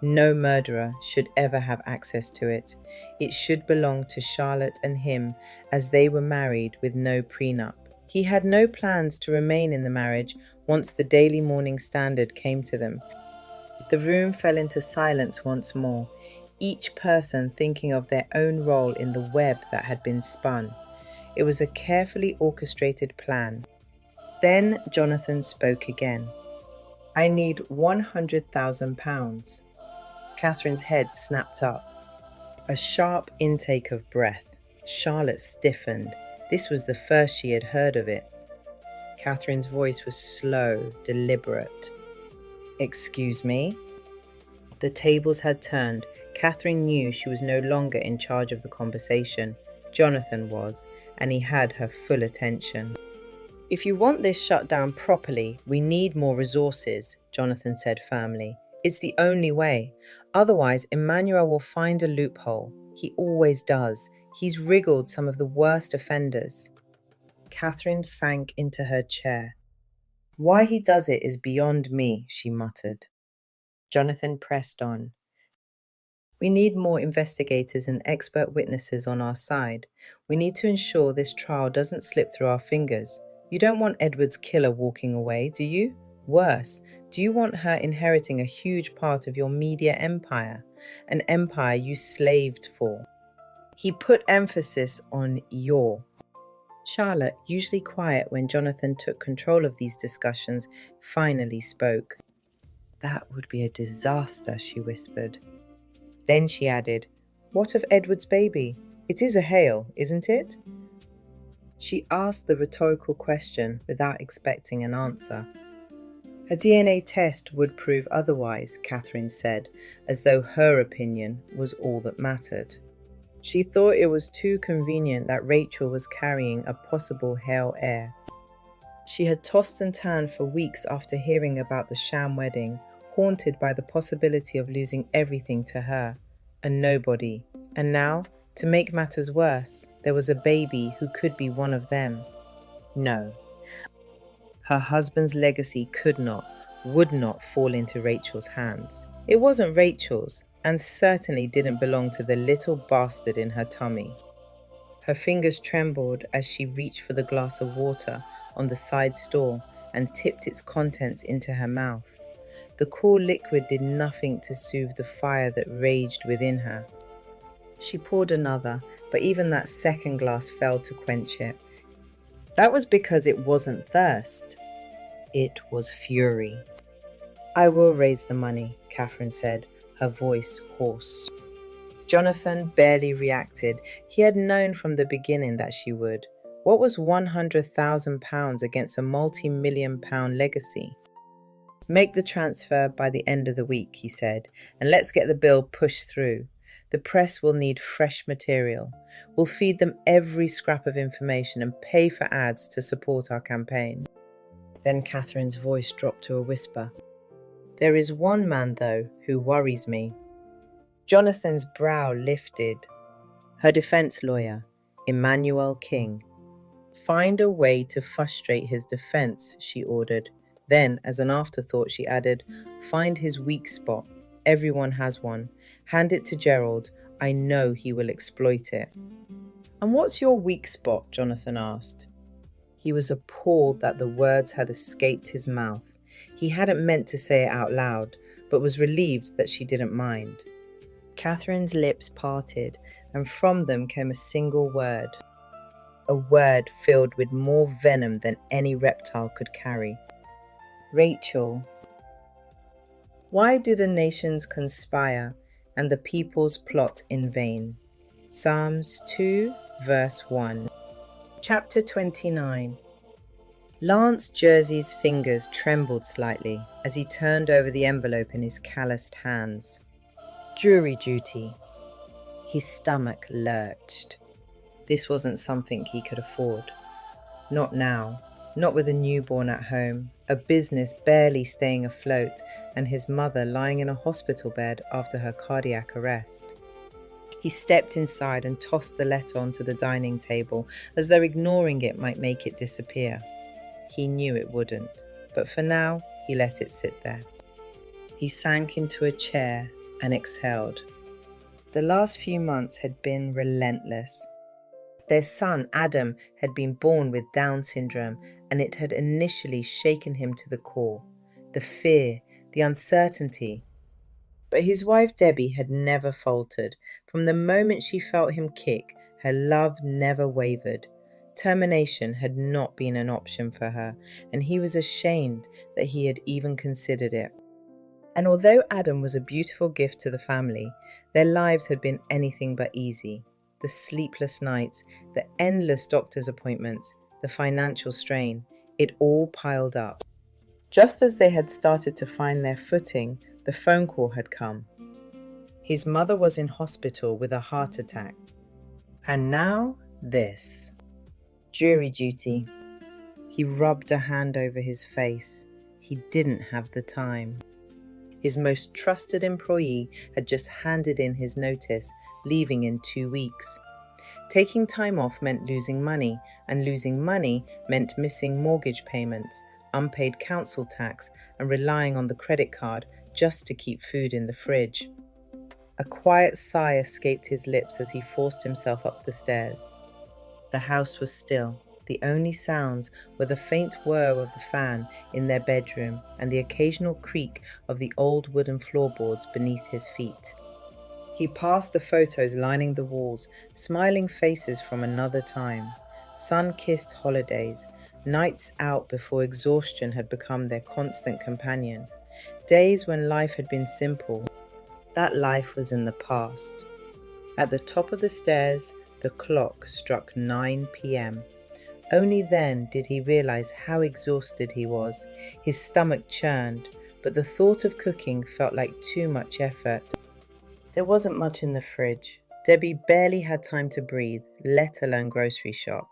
No murderer should ever have access to it. It should belong to Charlotte and him, as they were married with no prenup. He had no plans to remain in the marriage once the Daily Morning Standard came to them. The room fell into silence once more, each person thinking of their own role in the web that had been spun. It was a carefully orchestrated plan. Then Jonathan spoke again. I need £100,000. Catherine's head snapped up. A sharp intake of breath. Charlotte stiffened. This was the first she had heard of it. Catherine's voice was slow, deliberate. Excuse me? The tables had turned. Catherine knew she was no longer in charge of the conversation. Jonathan was, and he had her full attention. If you want this shut down properly, we need more resources, Jonathan said firmly. It's the only way. Otherwise, Emmanuel will find a loophole. He always does. He's wriggled some of the worst offenders. Catherine sank into her chair. Why he does it is beyond me, she muttered. Jonathan pressed on. We need more investigators and expert witnesses on our side. We need to ensure this trial doesn't slip through our fingers. You don't want Edward's killer walking away, do you? Worse, do you want her inheriting a huge part of your media empire, an empire you slaved for? He put emphasis on your. Charlotte, usually quiet when Jonathan took control of these discussions, finally spoke. That would be a disaster, she whispered. Then she added, What of Edward's baby? It is a Hale, isn't it? She asked the rhetorical question without expecting an answer. A DNA test would prove otherwise, Catherine said, as though her opinion was all that mattered. She thought it was too convenient that Rachel was carrying a possible Hale heir. She had tossed and turned for weeks after hearing about the sham wedding, haunted by the possibility of losing everything to her, a nobody. And now, to make matters worse, there was a baby who could be one of them. No. Her husband's legacy could not, would not fall into Rachel's hands. It wasn't Rachel's, and certainly didn't belong to the little bastard in her tummy. Her fingers trembled as she reached for the glass of water on the side stool and tipped its contents into her mouth. The cool liquid did nothing to soothe the fire that raged within her. She poured another, but even that second glass failed to quench it. That was because it wasn't thirst. It was fury. I will raise the money, Catherine said, her voice hoarse. Jonathan barely reacted. He had known from the beginning that she would. What was £100,000 against a multi-million-pound legacy? Make the transfer by the end of the week, he said, and let's get the bill pushed through. The press will need fresh material. We'll feed them every scrap of information and pay for ads to support our campaign. Then Catherine's voice dropped to a whisper. There is one man, though, who worries me. Jonathan's brow lifted. Her defense lawyer, Emmanuel King. Find a way to frustrate his defense, she ordered. Then, as an afterthought, she added, find his weak spot. Everyone has one. Hand it to Gerald. I know he will exploit it. And what's your weak spot? Jonathan asked. He was appalled that the words had escaped his mouth. He hadn't meant to say it out loud, but was relieved that she didn't mind. Catherine's lips parted, and from them came a single word. A word filled with more venom than any reptile could carry. Rachael. Why do the nations conspire and the peoples plot in vain? Psalms 2, verse 1. Chapter 29. Lance Jersey's fingers trembled slightly as he turned over the envelope in his calloused hands. Jury duty. His stomach lurched. This wasn't something he could afford. Not now. Not with a newborn at home, a business barely staying afloat, and his mother lying in a hospital bed after her cardiac arrest. He stepped inside and tossed the letter onto the dining table, as though ignoring it might make it disappear. He knew it wouldn't, but for now, he let it sit there. He sank into a chair and exhaled. The last few months had been relentless. Their son, Adam, had been born with Down syndrome, and it had initially shaken him to the core. The fear, the uncertainty. But his wife Debbie had never faltered. From the moment she felt him kick, her love never wavered. Termination had not been an option for her, and he was ashamed that he had even considered it. And although Adam was a beautiful gift to the family, their lives had been anything but easy. The sleepless nights, the endless doctor's appointments, the financial strain, it all piled up. Just as they had started to find their footing, the phone call had come. His mother was in hospital with a heart attack. And now, this. Jury duty. He rubbed a hand over his face. He didn't have the time. His most trusted employee had just handed in his notice, leaving in 2 weeks. Taking time off meant losing money, and losing money meant missing mortgage payments, unpaid council tax, and relying on the credit card just to keep food in the fridge. A quiet sigh escaped his lips as he forced himself up the stairs. The house was still. The only sounds were the faint whir of the fan in their bedroom and the occasional creak of the old wooden floorboards beneath his feet. He passed the photos lining the walls, smiling faces from another time. Sun-kissed holidays, nights out before exhaustion had become their constant companion. Days when life had been simple. That life was in the past. At the top of the stairs, the clock struck 9 p.m. Only then did he realize how exhausted he was. His stomach churned, but the thought of cooking felt like too much effort. There wasn't much in the fridge. Debbie barely had time to breathe, let alone grocery shop.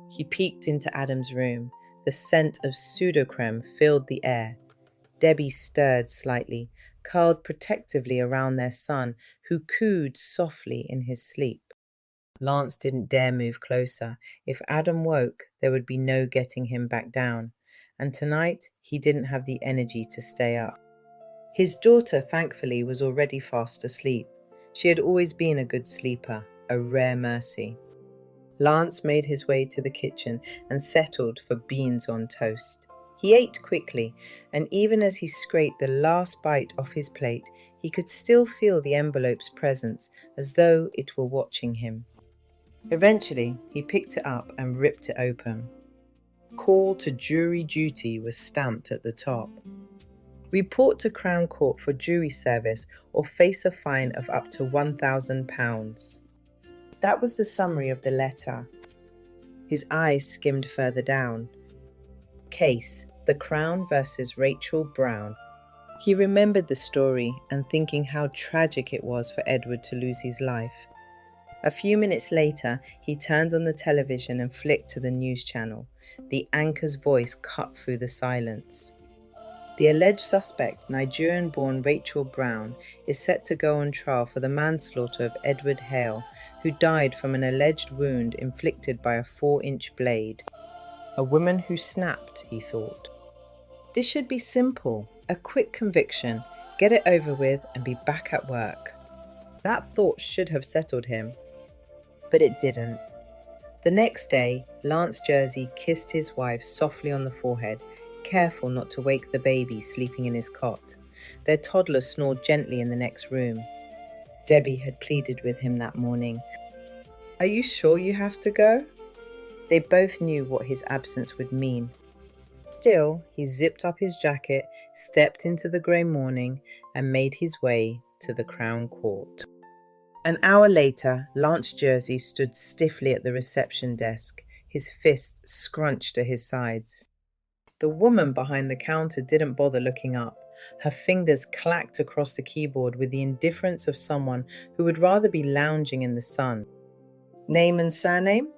He peeked into Adam's room. The scent of pseudocreme filled the air. Debbie stirred slightly, curled protectively around their son, who cooed softly in his sleep. Lance didn't dare move closer. If Adam woke, there would be no getting him back down. And tonight, he didn't have the energy to stay up. His daughter, thankfully, was already fast asleep. She had always been a good sleeper, a rare mercy. Lance made his way to the kitchen and settled for beans on toast. He ate quickly, and even as he scraped the last bite off his plate, he could still feel the envelope's presence, as though it were watching him. Eventually, he picked it up and ripped it open. Call to jury duty was stamped at the top. Report to Crown Court for jury service or face a fine of up to £1,000. That was the summary of the letter. His eyes skimmed further down. Case: The Crown versus Rachael Brown. He remembered the story and thinking how tragic it was for Edward to lose his life. A few minutes later, he turned on the television and flicked to the news channel. The anchor's voice cut through the silence. The alleged suspect, Nigerian-born Rachael Brown, is set to go on trial for the manslaughter of Edward Hale, who died from an alleged wound inflicted by a 4-inch blade. A woman who snapped, he thought. This should be simple, a quick conviction, get it over with and be back at work. That thought should have settled him, but it didn't. The next day, Lance Jersey kissed his wife softly on the forehead, careful not to wake the baby sleeping in his cot. Their toddler snored gently in the next room. Debbie had pleaded with him that morning. "Are you sure you have to go?" They both knew what his absence would mean. Still, he zipped up his jacket, stepped into the grey morning, and made his way to the Crown Court. An hour later, Lance Jersey stood stiffly at the reception desk, his fists scrunched to his sides. The woman behind the counter didn't bother looking up. Her fingers clacked across the keyboard with the indifference of someone who would rather be lounging in the sun. "Name and surname?"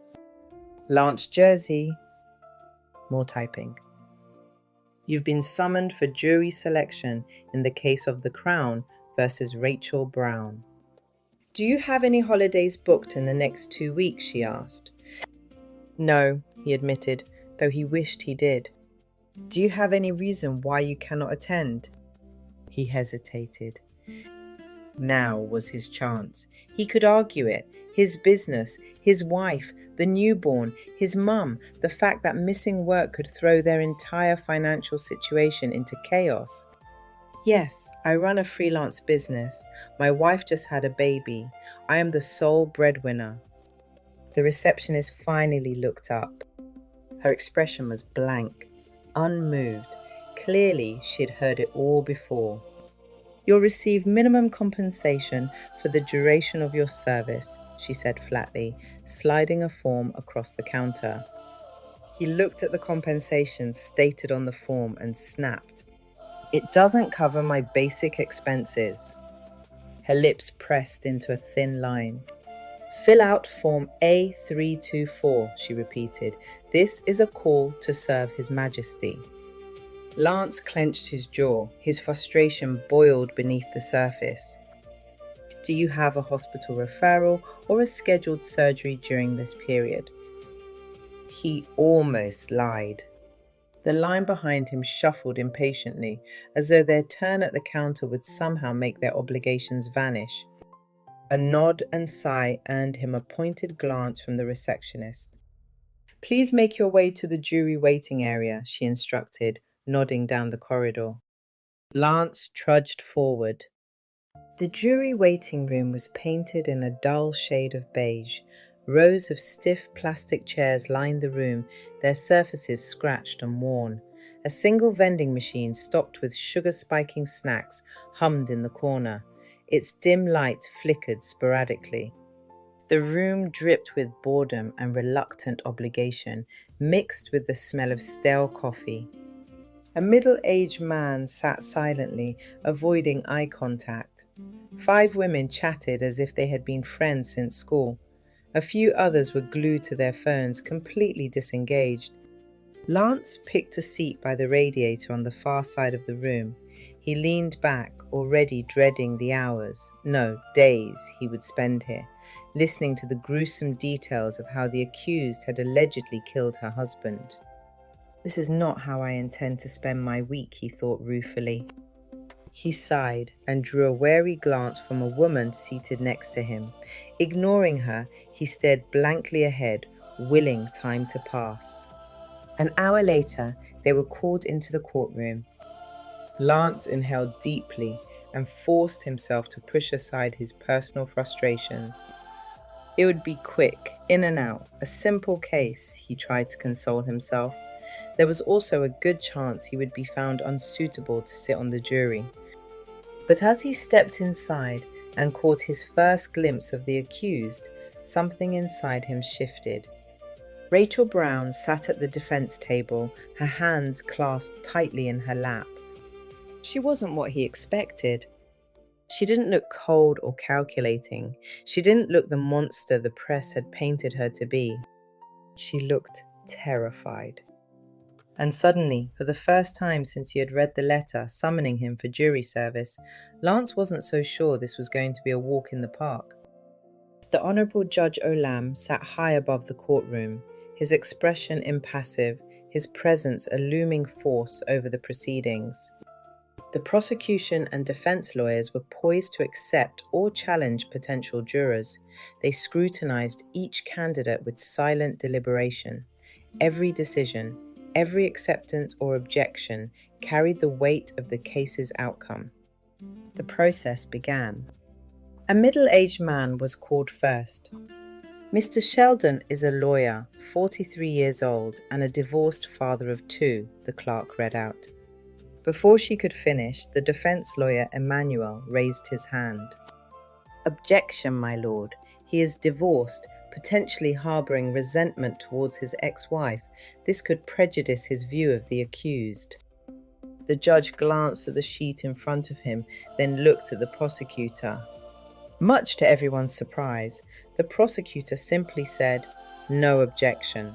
"Lance Jersey." More typing. "You've been summoned for jury selection in the case of the Crown versus Rachael Brown." "Do you have any holidays booked in the next 2 weeks?" she asked. "No," he admitted, though he wished he did. "Do you have any reason why you cannot attend?" He hesitated. Now was his chance. He could argue it. His business, his wife, the newborn, his mum, the fact that missing work could throw their entire financial situation into chaos. "Yes, I run a freelance business. My wife just had a baby. I am the sole breadwinner." The receptionist finally looked up. Her expression was blank, unmoved. Clearly, she'd heard it all before. "You'll receive minimum compensation for the duration of your service," she said flatly, sliding a form across the counter. He looked at the compensation stated on the form and snapped. "It doesn't cover my basic expenses." Her lips pressed into a thin line. "Fill out Form A324, she repeated. "This is a call to serve His Majesty." Lance clenched his jaw. His frustration boiled beneath the surface. "Do you have a hospital referral or a scheduled surgery during this period?" He almost lied. The line behind him shuffled impatiently, as though their turn at the counter would somehow make their obligations vanish. A nod and sigh earned him a pointed glance from the receptionist. "Please make your way to the jury waiting area," she instructed, nodding down the corridor. Lance trudged forward. The jury waiting room was painted in a dull shade of beige. Rows of stiff plastic chairs lined the room, their surfaces scratched and worn. A single vending machine stocked with sugar-spiking snacks hummed in the corner. Its dim light flickered sporadically. The room dripped with boredom and reluctant obligation, mixed with the smell of stale coffee. A middle-aged man sat silently, avoiding eye contact. 5 women chatted as if they had been friends since school. A few others were glued to their phones, completely disengaged. Lance picked a seat by the radiator on the far side of the room. He leaned back, already dreading the hours, no, days he would spend here, listening to the gruesome details of how the accused had allegedly killed her husband. "This is not how I intend to spend my week," he thought ruefully. He sighed and drew a wary glance from a woman seated next to him. Ignoring her, he stared blankly ahead, willing time to pass. An hour later, they were called into the courtroom. Lance inhaled deeply and forced himself to push aside his personal frustrations. It would be quick, in and out, a simple case, he tried to console himself. There was also a good chance he would be found unsuitable to sit on the jury. But as he stepped inside and caught his first glimpse of the accused, something inside him shifted. Rachael Brown sat at the defense table, her hands clasped tightly in her lap. She wasn't what he expected. She didn't look cold or calculating. She didn't look the monster the press had painted her to be. She looked terrified. And suddenly, for the first time since he had read the letter summoning him for jury service, Lance wasn't so sure this was going to be a walk in the park. The Honourable Judge Olam sat high above the courtroom, his expression impassive, his presence a looming force over the proceedings. The prosecution and defense lawyers were poised to accept or challenge potential jurors. They scrutinized each candidate with silent deliberation. Every decision, every acceptance or objection carried the weight of the case's outcome. The process began. A middle-aged man was called first. Mr. Sheldon is a lawyer, 43 years old, and a divorced father of 2, the clerk read out. Before she could finish, the defense lawyer Emmanuel raised his hand. Objection, my lord. He is divorced, potentially harboring resentment towards his ex-wife. This could prejudice his view of the accused. The judge glanced at the sheet in front of him, then looked at the prosecutor. Much to everyone's surprise, the prosecutor simply said, "No objection."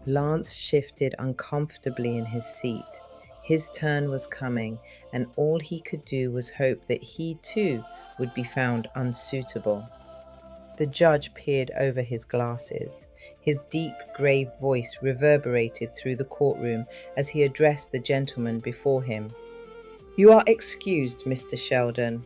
Lance shifted uncomfortably in his seat. His turn was coming, and all he could do was hope that he too would be found unsuitable. The judge peered over his glasses. His deep, grave voice reverberated through the courtroom as he addressed the gentleman before him. "You are excused, Mr. Sheldon."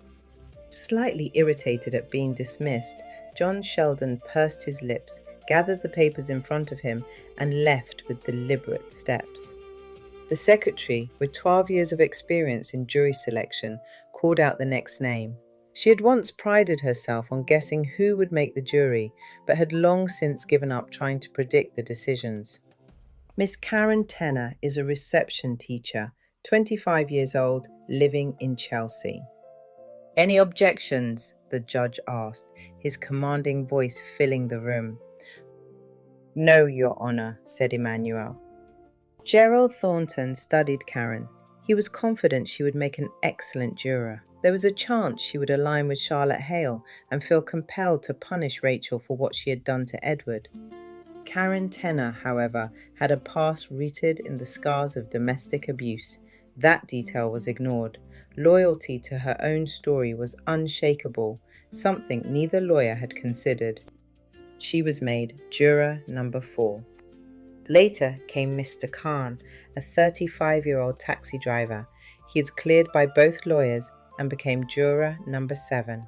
Slightly irritated at being dismissed, John Sheldon pursed his lips, gathered the papers in front of him, and left with deliberate steps. The secretary, with 12 years of experience in jury selection, called out the next name. She had once prided herself on guessing who would make the jury, but had long since given up trying to predict the decisions. Miss Karen Tenner is a reception teacher, 25 years old, living in Chelsea. "Any objections?" the judge asked, his commanding voice filling the room. "No, Your Honour," said Emmanuel. Gerald Thornton studied Karen. He was confident she would make an excellent juror. There was a chance she would align with Charlotte Hale and feel compelled to punish Rachael for what she had done to Edward. Karen Tenner, however, had a past rooted in the scars of domestic abuse. That detail was ignored. Loyalty to her own story was unshakable, something neither lawyer had considered. She was made juror number 4. Later came Mr. Khan, a 35-year-old taxi driver. He is cleared by both lawyers and became juror number 7.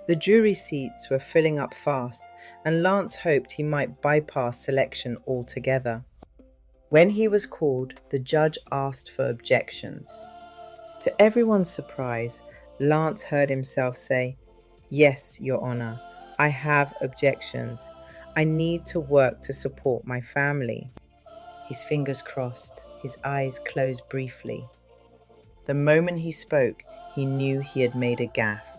The jury seats were filling up fast, and Lance hoped he might bypass selection altogether. When he was called, the judge asked for objections. To everyone's surprise, Lance heard himself say, "Yes, Your Honour, I have objections. I need to work to support my family." His fingers crossed, his eyes closed briefly. The moment he spoke, he knew he had made a gaffe.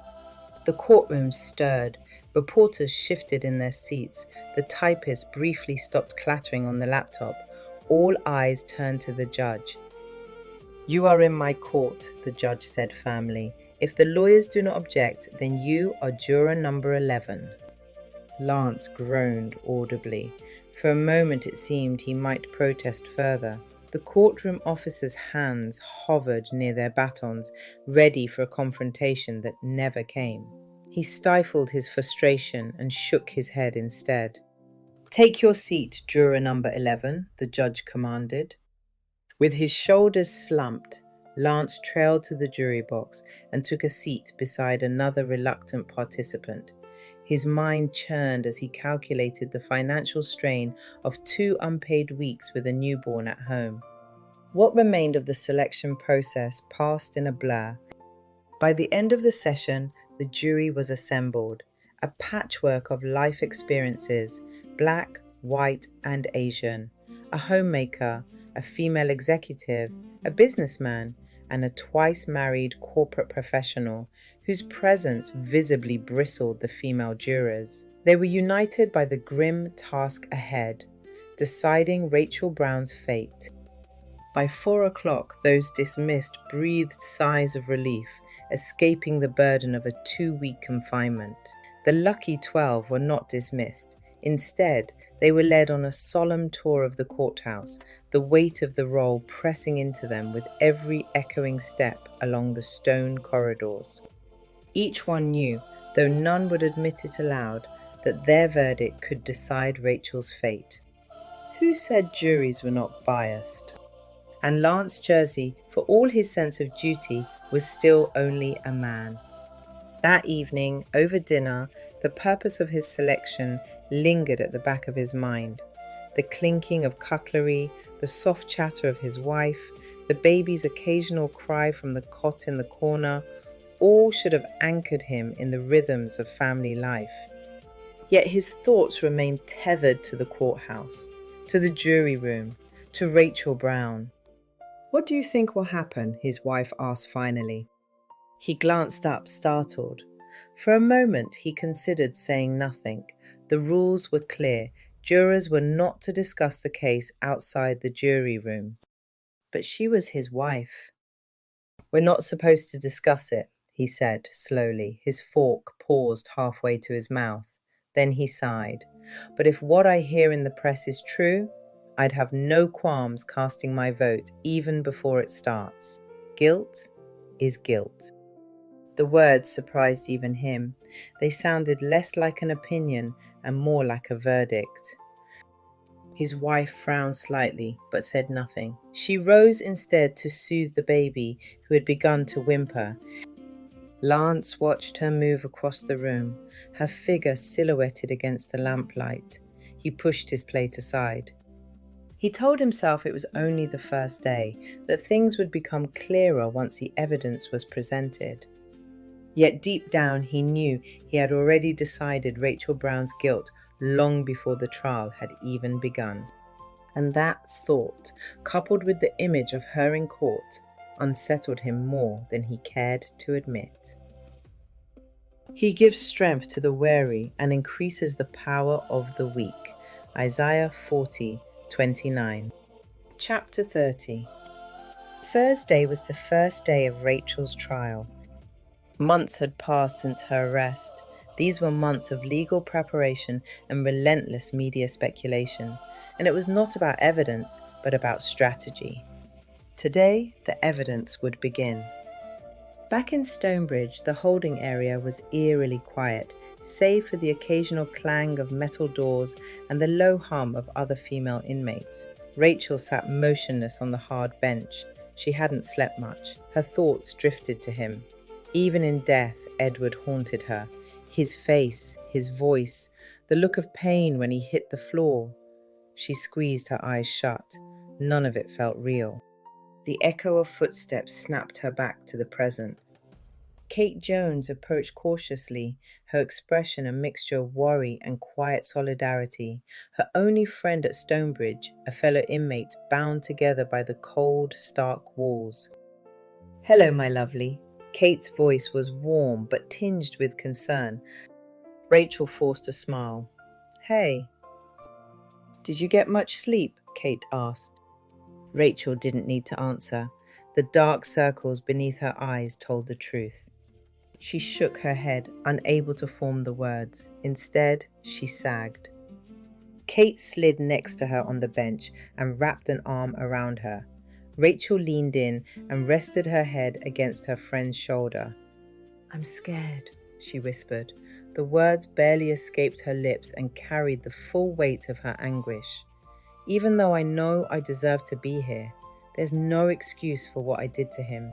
The courtroom stirred. Reporters shifted in their seats. The typist briefly stopped clattering on the laptop. All eyes turned to the judge. "You are in my court," the judge said firmly. "If the lawyers do not object, then you are juror number 11. Lance groaned audibly. For a moment it seemed he might protest further. The courtroom officers' hands hovered near their batons, ready for a confrontation that never came. He stifled his frustration and shook his head instead. "Take your seat, juror number 11, the judge commanded. With his shoulders slumped, Lance trailed to the jury box and took a seat beside another reluctant participant. His mind churned as he calculated the financial strain of 2 unpaid weeks with a newborn at home. What remained of the selection process passed in a blur. By the end of the session, the jury was assembled, a patchwork of life experiences, black, white, and Asian, a homemaker, a female executive, a businessman, and a twice-married corporate professional whose presence visibly bristled the female jurors. They were united by the grim task ahead, deciding Rachael Brown's fate. By 4 o'clock, those dismissed breathed sighs of relief, escaping the burden of a 2-week confinement. The lucky 12 were not dismissed. Instead, they were led on a solemn tour of the courthouse, the weight of the roll pressing into them with every echoing step along the stone corridors. Each one knew, though none would admit it aloud, that their verdict could decide Rachel's fate. Who said juries were not biased? And Lance Jersey, for all his sense of duty, was still only a man. That evening, over dinner, the purpose of his selection lingered at the back of his mind. The clinking of cutlery, the soft chatter of his wife, the baby's occasional cry from the cot in the corner, all should have anchored him in the rhythms of family life. Yet his thoughts remained tethered to the courthouse, to the jury room, to Rachael Brown. "What do you think will happen?" his wife asked finally. He glanced up, startled. For a moment, he considered saying nothing. The rules were clear. Jurors were not to discuss the case outside the jury room. But she was his wife. "We're not supposed to discuss it," he said slowly, his fork paused halfway to his mouth. Then he sighed. "But if what I hear in the press is true, I'd have no qualms casting my vote even before it starts. Guilt is guilt." The words surprised even him. They sounded less like an opinion and more like a verdict. His wife frowned slightly, but said nothing. She rose instead to soothe the baby, who had begun to whimper. Lance watched her move across the room, her figure silhouetted against the lamplight. He pushed his plate aside. He told himself it was only the first day, that things would become clearer once the evidence was presented. Yet deep down he knew he had already decided Rachael Brown's guilt long before the trial had even begun. And that thought, coupled with the image of her in court, unsettled him more than he cared to admit. He gives strength to the weary and increases the power of the weak. Isaiah 40:29. Chapter 30. Thursday was the first day of Rachel's trial. Months had passed since her arrest. These were months of legal preparation and relentless media speculation. And it was not about evidence, but about strategy. Today, the evidence would begin. Back in Stonebridge, the holding area was eerily quiet, save for the occasional clang of metal doors and the low hum of other female inmates. Rachael sat motionless on the hard bench. She hadn't slept much. Her thoughts drifted to him. Even in death, Edward haunted her. His face, his voice, the look of pain when he hit the floor. She squeezed her eyes shut. None of it felt real. The echo of footsteps snapped her back to the present. Kate Jones approached cautiously, her expression a mixture of worry and quiet solidarity. Her only friend at Stonebridge, a fellow inmate bound together by the cold, stark walls. "Hello, my lovely." Kate's voice was warm but tinged with concern. Rachael forced a smile. "Hey." "Did you get much sleep?" Kate asked. Rachael didn't need to answer. The dark circles beneath her eyes told the truth. She shook her head, unable to form the words. Instead, she sagged. Kate slid next to her on the bench and wrapped an arm around her. Rachael leaned in and rested her head against her friend's shoulder. "I'm scared," she whispered. The words barely escaped her lips and carried the full weight of her anguish. "Even though I know I deserve to be here, there's no excuse for what I did to him."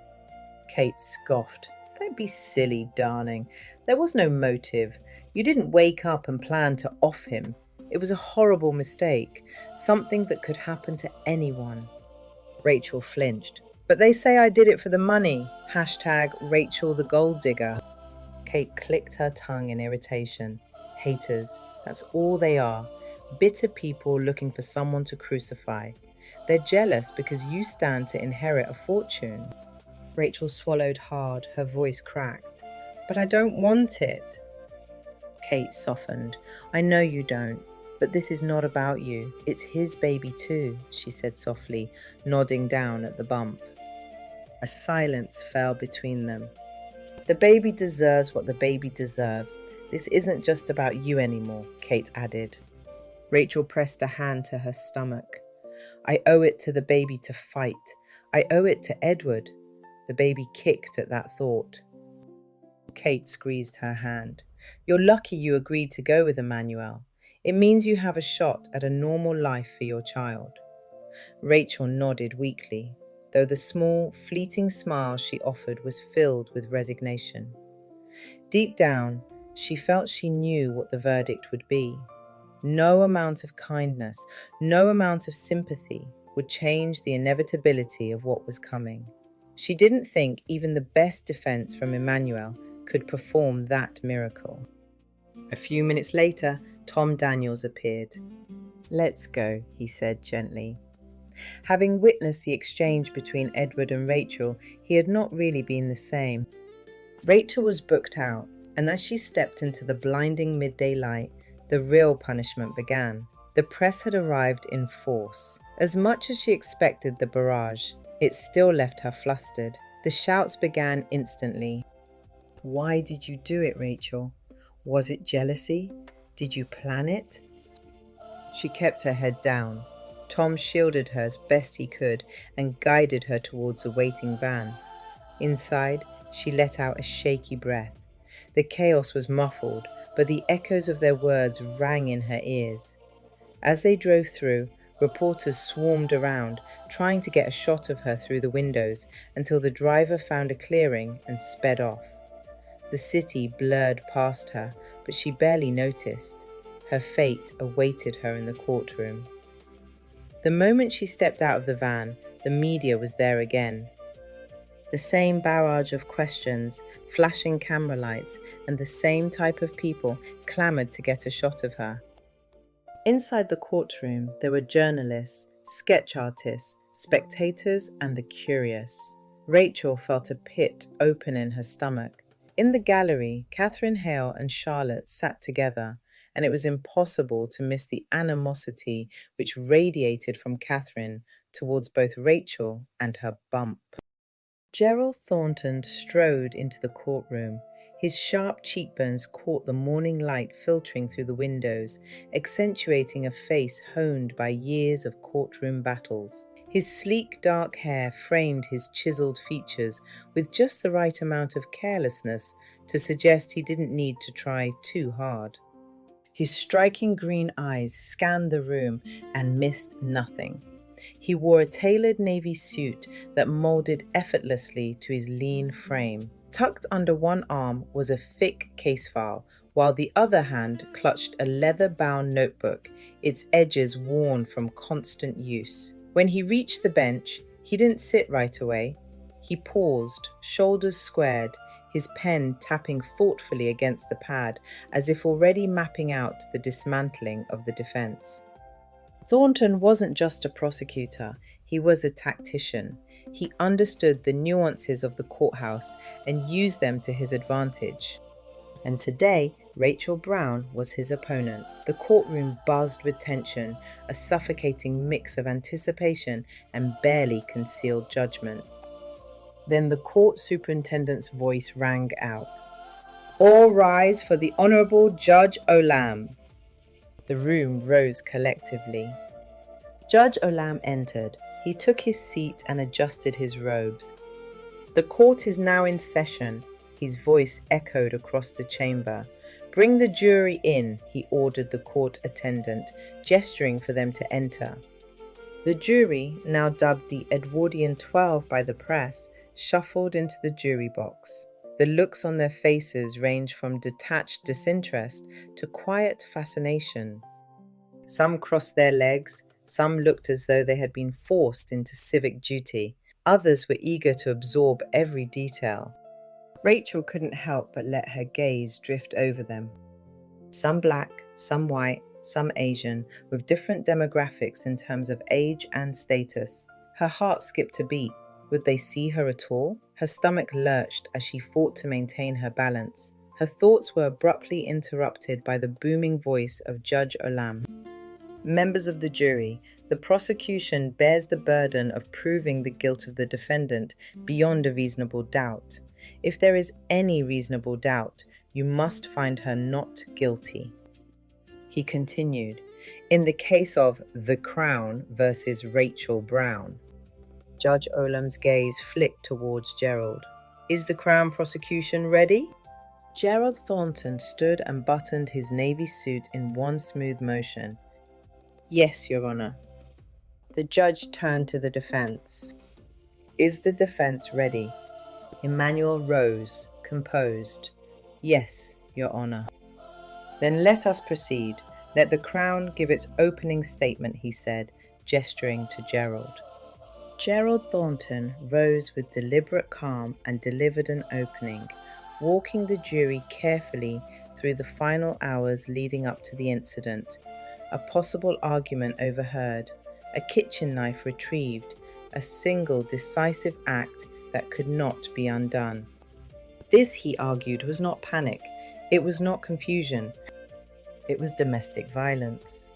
Kate scoffed. "Don't be silly, darling. There was no motive. You didn't wake up and plan to off him. It was a horrible mistake, something that could happen to anyone." Rachael flinched. "But they say I did it for the money. #Rachel the gold digger." Kate clicked her tongue in irritation. Haters, that's all they are. Bitter people looking for someone to crucify. They're jealous because you stand to inherit a fortune. Rachael swallowed hard, her voice cracked. "But I don't want it." Kate softened. "I know you don't, but this is not about you. It's his baby too," she said softly, nodding down at the bump. A silence fell between them. "The baby deserves what the baby deserves. This isn't just about you anymore," Kate added. Rachel pressed a hand to her stomach. "I owe it to the baby to fight. I owe it to Edward." The baby kicked at that thought. Kate squeezed her hand. "You're lucky you agreed to go with Emmanuel. It means you have a shot at a normal life for your child." Rachel nodded weakly, though the small, fleeting smile she offered was filled with resignation. Deep down, she felt she knew what the verdict would be. No amount of kindness, no amount of sympathy would change the inevitability of what was coming. She didn't think even the best defense from Emmanuel could perform that miracle. A few minutes later, Tom Daniels appeared. "Let's go," he said gently. Having witnessed the exchange between Edward and Rachel, he had not really been the same. Rachel was booked out, and as she stepped into the blinding midday light, the real punishment began. The press had arrived in force. As much as she expected the barrage, it still left her flustered. The shouts began instantly. "Why did you do it, Rachel? Was it jealousy? Did you plan it?" She kept her head down. Tom shielded her as best he could and guided her towards the waiting van. Inside, she let out a shaky breath. The chaos was muffled, but the echoes of their words rang in her ears. As they drove through, reporters swarmed around, trying to get a shot of her through the windows until the driver found a clearing and sped off. The city blurred past her, but she barely noticed. Her fate awaited her in the courtroom. The moment she stepped out of the van, the media was there again. The same barrage of questions, flashing camera lights, and the same type of people clamored to get a shot of her. Inside the courtroom, there were journalists, sketch artists, spectators, and the curious. Rachel felt a pit open in her stomach. In the gallery, Catherine Hale and Charlotte sat together, and it was impossible to miss the animosity which radiated from Catherine towards both Rachel and her bump. Gerald Thornton strode into the courtroom. His sharp cheekbones caught the morning light filtering through the windows, accentuating a face honed by years of courtroom battles. His sleek dark hair framed his chiseled features with just the right amount of carelessness to suggest he didn't need to try too hard. His striking green eyes scanned the room and missed nothing. He wore a tailored navy suit that molded effortlessly to his lean frame. Tucked under one arm was a thick case file, while the other hand clutched a leather-bound notebook, its edges worn from constant use. When he reached the bench, he didn't sit right away. He paused, shoulders squared, his pen tapping thoughtfully against the pad, as if already mapping out the dismantling of the defense. Thornton wasn't just a prosecutor, he was a tactician. He understood the nuances of the courthouse and used them to his advantage. And today, Rachael Brown was his opponent. The courtroom buzzed with tension, a suffocating mix of anticipation and barely concealed judgment. Then the court superintendent's voice rang out. "All rise for the Honorable Judge Olam." The room rose collectively. Judge Olam entered. He took his seat and adjusted his robes. "The court is now in session," his voice echoed across the chamber. "Bring the jury in," he ordered the court attendant, gesturing for them to enter. The jury, now dubbed the Edwardian 12 by the press, shuffled into the jury box. The looks on their faces ranged from detached disinterest to quiet fascination. Some crossed their legs, some looked as though they had been forced into civic duty. Others were eager to absorb every detail. Rachel couldn't help but let her gaze drift over them. Some black, some white, some Asian, with different demographics in terms of age and status. Her heart skipped a beat. Would they see her at all? Her stomach lurched as she fought to maintain her balance. Her thoughts were abruptly interrupted by the booming voice of Judge Olam. Members of the jury, the prosecution bears the burden of proving the guilt of the defendant beyond a reasonable doubt. If there is any reasonable doubt, you must find her not guilty. He continued, in the case of The Crown versus Rachael Brown. Judge Olam's gaze flicked towards Gerald. Is the Crown prosecution ready? Gerald Thornton stood and buttoned his navy suit in one smooth motion. Yes, Your Honor. The judge turned to the defense. Is the defense ready? Emmanuel rose, composed. Yes, Your Honor. Then let us proceed. Let the Crown give its opening statement, he said, gesturing to Gerald. Gerald Thornton rose with deliberate calm and delivered an opening, walking the jury carefully through the final hours leading up to the incident. A possible argument overheard, a kitchen knife retrieved, a single decisive act that could not be undone. This, he argued, was not panic. It was not confusion. It was domestic violence.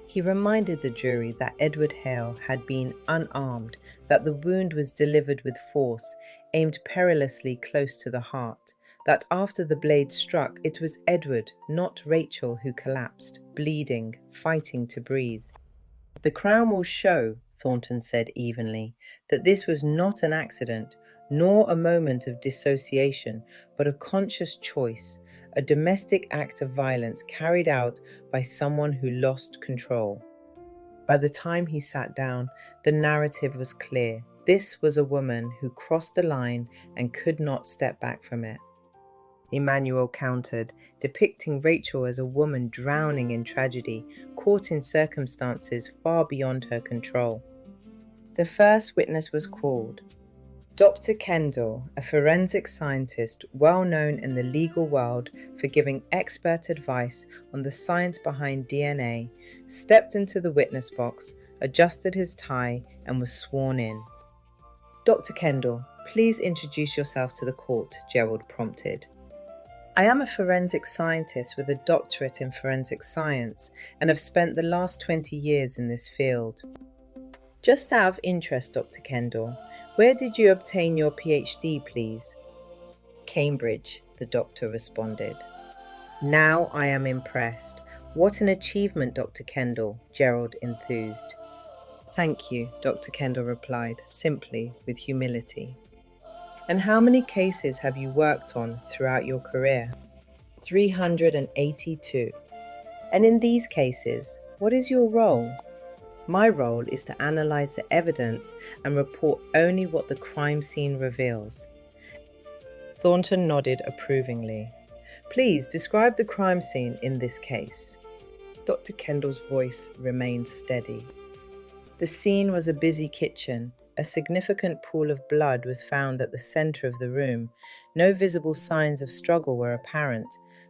He reminded the jury that Edward Hale had been unarmed, that the wound was delivered with force, aimed perilously close to the heart, that after the blade struck, it was Edward, not Rachael, who collapsed, bleeding, fighting to breathe. The Crown will show, Thornton said evenly, that this was not an accident, nor a moment of dissociation, but a conscious choice, a domestic act of violence carried out by someone who lost control. By the time he sat down, the narrative was clear. This was a woman who crossed the line and could not step back from it. Emmanuel countered, depicting Rachael as a woman drowning in tragedy, caught in circumstances far beyond her control. The first witness was called. Dr. Kendall, a forensic scientist well known in the legal world for giving expert advice on the science behind DNA, stepped into the witness box, adjusted his tie, and was sworn in. Dr. Kendall, please introduce yourself to the court, Gerald prompted. I am a forensic scientist with a doctorate in forensic science and have spent the last 20 years in this field. Just out of interest, Dr. Kendall, where did you obtain your PhD, please? Cambridge, the doctor responded. Now I am impressed. What an achievement, Dr. Kendall, Gerald enthused. Thank you, Dr. Kendall replied, simply with humility. And how many cases have you worked on throughout your career? 382. And in these cases, what is your role? My role is to analyze the evidence and report only what the crime scene reveals. Thornton nodded approvingly. Please describe the crime scene in this case. Dr. Kendall's voice remained steady. The scene was a busy kitchen. A significant pool of blood was found at the center of the room. No visible signs of struggle were apparent,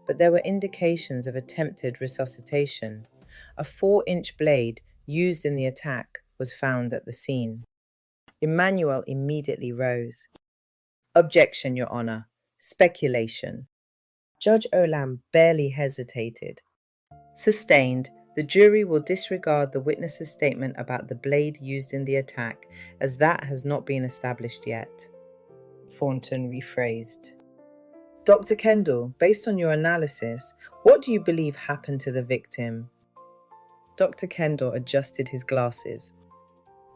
but there were indications of attempted resuscitation. A 4-inch blade used in the attack was found at the scene. Emmanuel immediately rose. Objection, Your Honor. Speculation. Judge Olam barely hesitated. Sustained. The jury will disregard the witness's statement about the blade used in the attack, as that has not been established yet. Thornton rephrased. Dr. Kendall, based on your analysis, what do you believe happened to the victim? Dr. Kendall adjusted his glasses.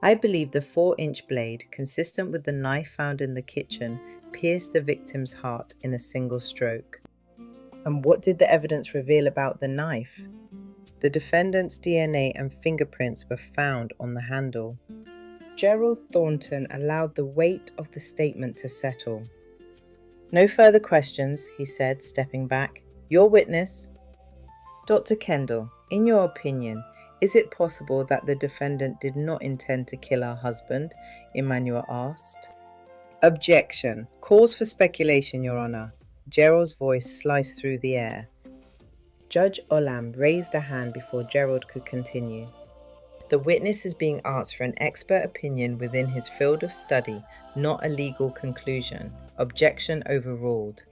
I believe the 4-inch blade, consistent with the knife found in the kitchen, pierced the victim's heart in a single stroke. And what did the evidence reveal about the knife? The defendant's DNA and fingerprints were found on the handle. Gerald Thornton allowed the weight of the statement to settle. No further questions, he said, stepping back. Your witness. Dr. Kendall, in your opinion, is it possible that the defendant did not intend to kill her husband? Emmanuel asked. Objection. Cause for speculation, Your Honor. Gerald's voice sliced through the air. Judge Olam raised a hand before Gerald could continue. The witness is being asked for an expert opinion within his field of study, not a legal conclusion. Objection overruled.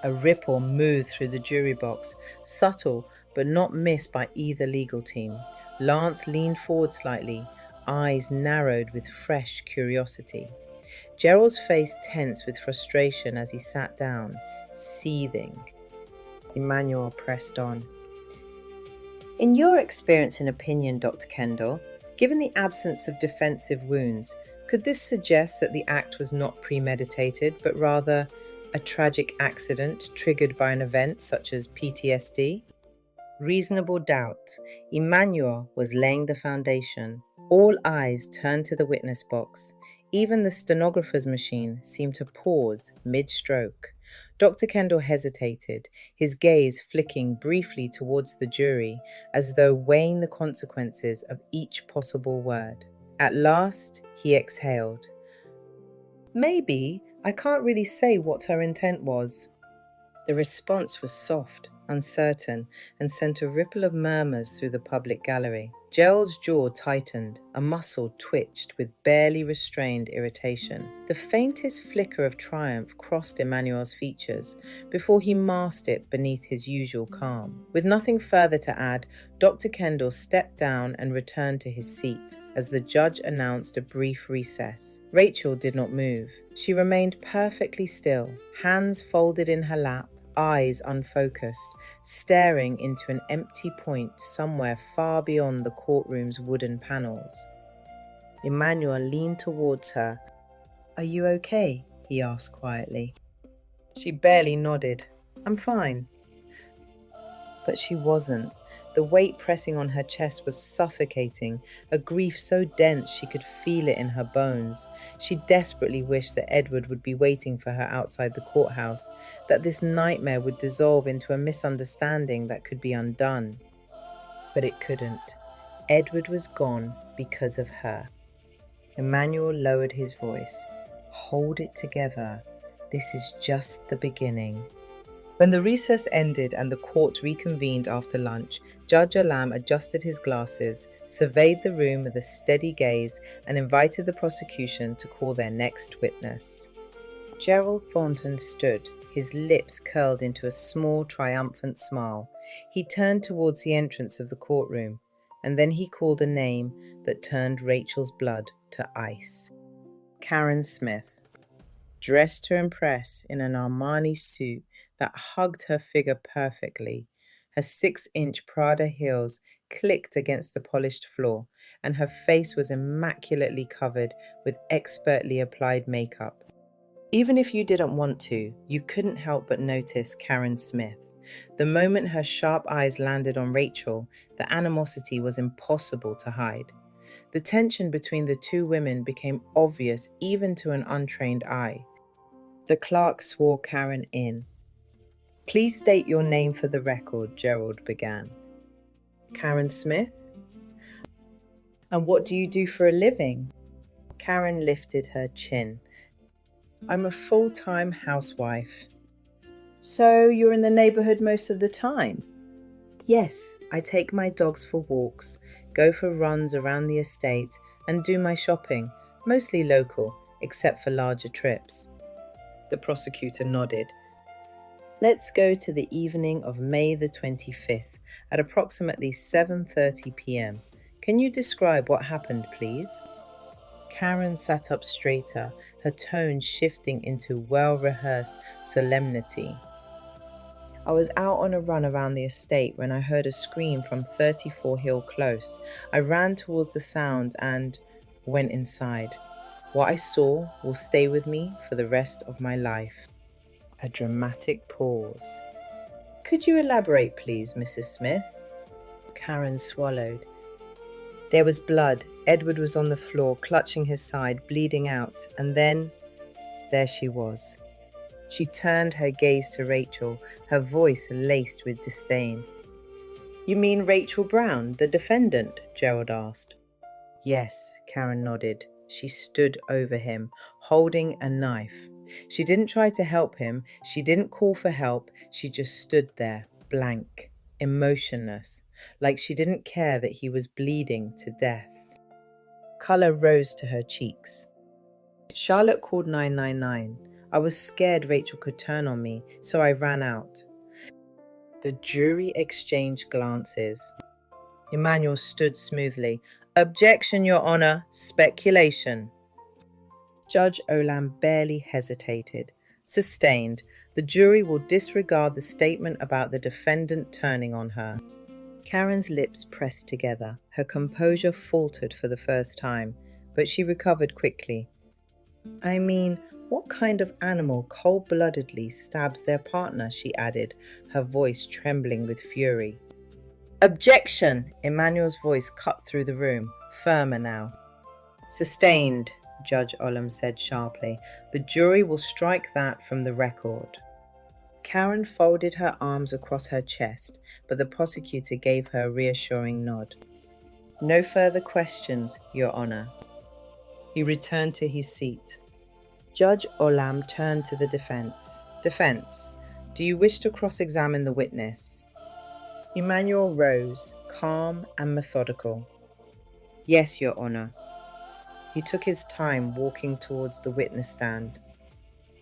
A ripple moved through the jury box, subtle but not missed by either legal team. Lance leaned forward slightly, eyes narrowed with fresh curiosity. Gerald's face tense with frustration as he sat down, seething. Emmanuel pressed on. In your experience and opinion, Dr. Kendall, given the absence of defensive wounds, could this suggest that the act was not premeditated, but rather a tragic accident triggered by an event such as PTSD? Reasonable doubt. Emmanuel was laying the foundation. All eyes turned to the witness box. Even the stenographer's machine seemed to pause mid-stroke. Dr. Kendall hesitated, his gaze flicking briefly towards the jury as though weighing the consequences of each possible word. At last, he exhaled. Maybe. I can't really say what her intent was. The response was soft, uncertain, and sent a ripple of murmurs through the public gallery. Gerald's jaw tightened, a muscle twitched with barely restrained irritation. The faintest flicker of triumph crossed Emmanuel's features before he masked it beneath his usual calm. With nothing further to add, Dr. Kendall stepped down and returned to his seat as the judge announced a brief recess. Rachael did not move. She remained perfectly still, hands folded in her lap, eyes unfocused, staring into an empty point somewhere far beyond the courtroom's wooden panels. Emmanuel leaned towards her. "Are you okay?" he asked quietly. She barely nodded. "I'm fine." But she wasn't. The weight pressing on her chest was suffocating, a grief so dense she could feel it in her bones. She desperately wished that Edward would be waiting for her outside the courthouse, that this nightmare would dissolve into a misunderstanding that could be undone. But it couldn't. Edward was gone because of her. Emmanuel lowered his voice. "Hold it together. This is just the beginning." When the recess ended and the court reconvened after lunch, Judge Alam adjusted his glasses, surveyed the room with a steady gaze, and invited the prosecution to call their next witness. Gerald Thornton stood, his lips curled into a small, triumphant smile. He turned towards the entrance of the courtroom, and then he called a name that turned Rachel's blood to ice. Karen Smith. Dressed to impress in an Armani suit that hugged her figure perfectly. Her 6-inch Prada heels clicked against the polished floor, and her face was immaculately covered with expertly applied makeup. Even if you didn't want to, you couldn't help but notice Karen Smith. The moment her sharp eyes landed on Rachael, the animosity was impossible to hide. The tension between the two women became obvious even to an untrained eye. The clerk swore Karen in. "Please state your name for the record," Gerald began. "Karen Smith." "And what do you do for a living?" Karen lifted her chin. "I'm a full-time housewife." "So you're in the neighborhood most of the time?" "Yes, I take my dogs for walks, go for runs around the estate, and do my shopping, mostly local, except for larger trips." The prosecutor nodded. "Let's go to the evening of May the 25th at approximately 7:30 p.m. Can you describe what happened, please?" Karen sat up straighter, her tone shifting into well-rehearsed solemnity. "I was out on a run around the estate when I heard a scream from 34 Hill Close. I ran towards the sound and went inside. What I saw will stay with me for the rest of my life." A dramatic pause. "Could you elaborate, please, Mrs. Smith?" Karen swallowed. "There was blood. Edward was on the floor, clutching his side, bleeding out. And then, there she was." She turned her gaze to Rachael, her voice laced with disdain. "You mean Rachael Brown, the defendant?" Gerald asked. "Yes," Karen nodded. She stood over him, holding a knife. She didn't try to help him. She didn't call for help. She just stood there, blank, emotionless, like she didn't care that he was bleeding to death. Color rose to her cheeks. "Charlotte called 999. I was scared Rachel could turn on me, so I ran out." The jury exchanged glances. Emmanuel stood smoothly. "Objection, Your Honor. Speculation." Judge Olam barely hesitated. "Sustained. The jury will disregard the statement about the defendant turning on her." Karen's lips pressed together. Her composure faltered for the first time, but she recovered quickly. "I mean, what kind of animal cold-bloodedly stabs their partner?" she added, her voice trembling with fury. "Objection!" Emmanuel's voice cut through the room, firmer now. "Sustained," Judge Olam said sharply. "The jury will strike that from the record." Karen folded her arms across her chest, but the prosecutor gave her a reassuring nod. "No further questions, Your Honor." He returned to his seat. Judge Olam turned to the defense. "Defense, do you wish to cross-examine the witness?" Emmanuel rose, calm and methodical. "Yes, Your Honor." He took his time walking towards the witness stand.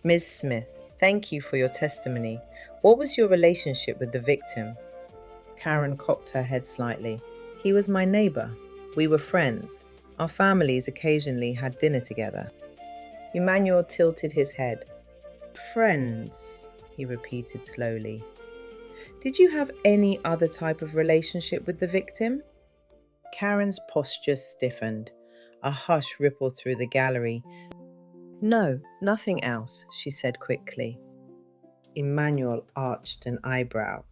"Ms. Smith, thank you for your testimony. What was your relationship with the victim?" Karen cocked her head slightly. "He was my neighbor. We were friends. Our families occasionally had dinner together." Emmanuel tilted his head. "Friends," he repeated slowly. "Did you have any other type of relationship with the victim?" Karen's posture stiffened. A hush rippled through the gallery. "No, nothing else," she said quickly. Emmanuel arched an eyebrow.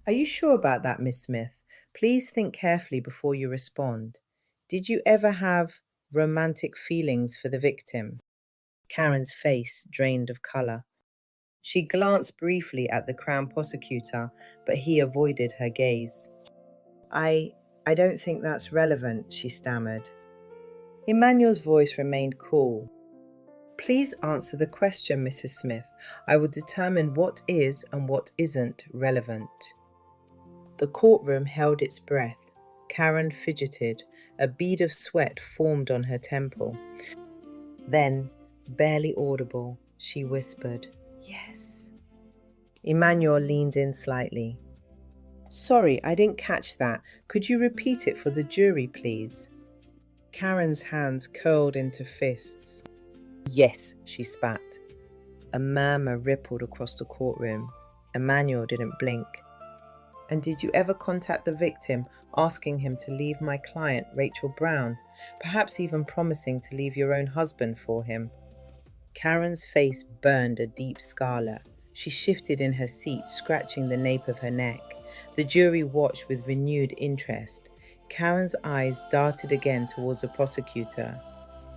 "Are you sure about that, Miss Smith? Please think carefully before you respond. Did you ever have romantic feelings for the victim?" Karen's face drained of color. She glanced briefly at the Crown prosecutor, but he avoided her gaze. I don't think that's relevant," she stammered. Emmanuel's voice remained cool. "Please answer the question, Mrs. Smith. I will determine what is and what isn't relevant." The courtroom held its breath. Karen fidgeted. A bead of sweat formed on her temple. Then, barely audible, she whispered, "Yes." Emmanuel leaned in slightly. "Sorry, I didn't catch that. Could you repeat it for the jury, please?" Karen's hands curled into fists. "Yes," she spat. A murmur rippled across the courtroom. Emmanuel didn't blink. "And did you ever contact the victim, asking him to leave my client, Rachael Brown, perhaps even promising to leave your own husband for him?" Karen's face burned a deep scarlet. She shifted in her seat, scratching the nape of her neck. The jury watched with renewed interest. Karen's eyes darted again towards the prosecutor.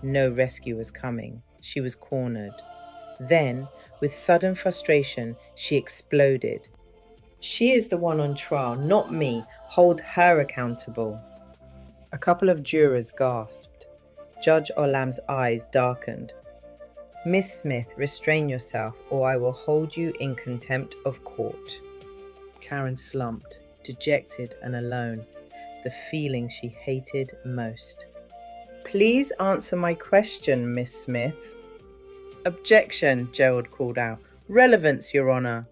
No rescue was coming. She was cornered. Then, with sudden frustration, she exploded. "She is the one on trial, not me. Hold her accountable." A couple of jurors gasped. Judge Olam's eyes darkened. "Miss Smith, restrain yourself, or I will hold you in contempt of court." Karen slumped, dejected and alone, the feeling she hated most. "Please answer my question, Miss Smith." "Objection," Gerald called out. "Relevance, Your Honor."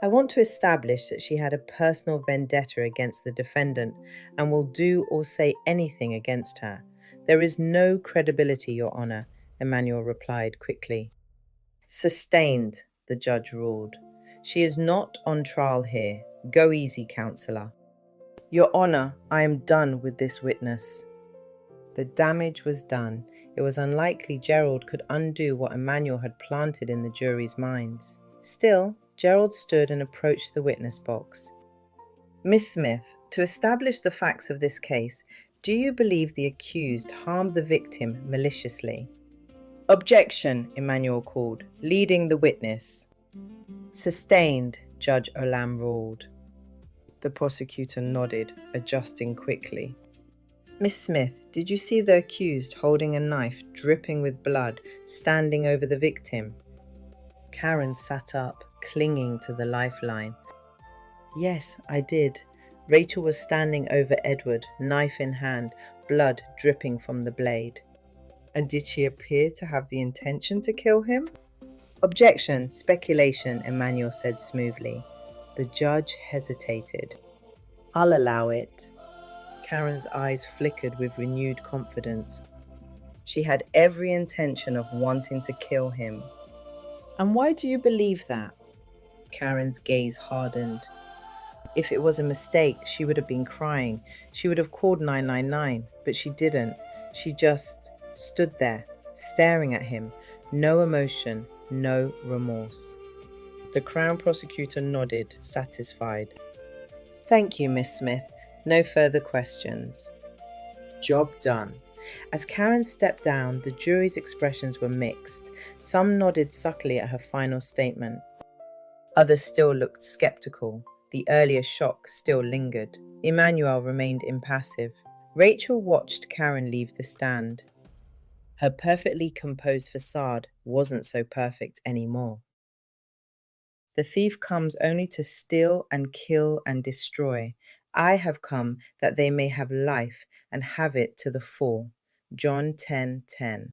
"I want to establish that she had a personal vendetta against the defendant and will do or say anything against her. There is no credibility, Your Honor," Emmanuel replied quickly. "Sustained," the judge ruled. "She is not on trial here. Go easy, counselor." "Your Honor, I am done with this witness." The damage was done. It was unlikely Gerald could undo what Emmanuel had planted in the jury's minds. Still, Gerald stood and approached the witness box. "Miss Smith, to establish the facts of this case, do you believe the accused harmed the victim maliciously?" "Objection," Emmanuel called, leading the witness. "Sustained," Judge Olam ruled. The prosecutor nodded, adjusting quickly. "Miss Smith, did you see the accused holding a knife dripping with blood, standing over the victim?" Karen sat up, clinging to the lifeline. "Yes, I did. Rachel was standing over Edward, knife in hand, blood dripping from the blade." "And did she appear to have the intention to kill him?" Objection, speculation, Emmanuel said smoothly. The judge hesitated. I'll allow it. Karen's eyes flickered with renewed confidence. She had every intention of wanting to kill him. And why do you believe that? Karen's gaze hardened. If it was a mistake, she would have been crying. She would have called 999, but she didn't. She just stood there, staring at him. No emotion, no remorse. The Crown prosecutor nodded, satisfied. Thank you, Miss Smith. No further questions. Job done. As Karen stepped down, the jury's expressions were mixed. Some nodded subtly at her final statement. Others still looked skeptical. The earlier shock still lingered. Emmanuel remained impassive. Rachel watched Karen leave the stand. Her perfectly composed facade wasn't so perfect anymore. The thief comes only to steal and kill and destroy. I have come that they may have life and have it to the full. John 10:10.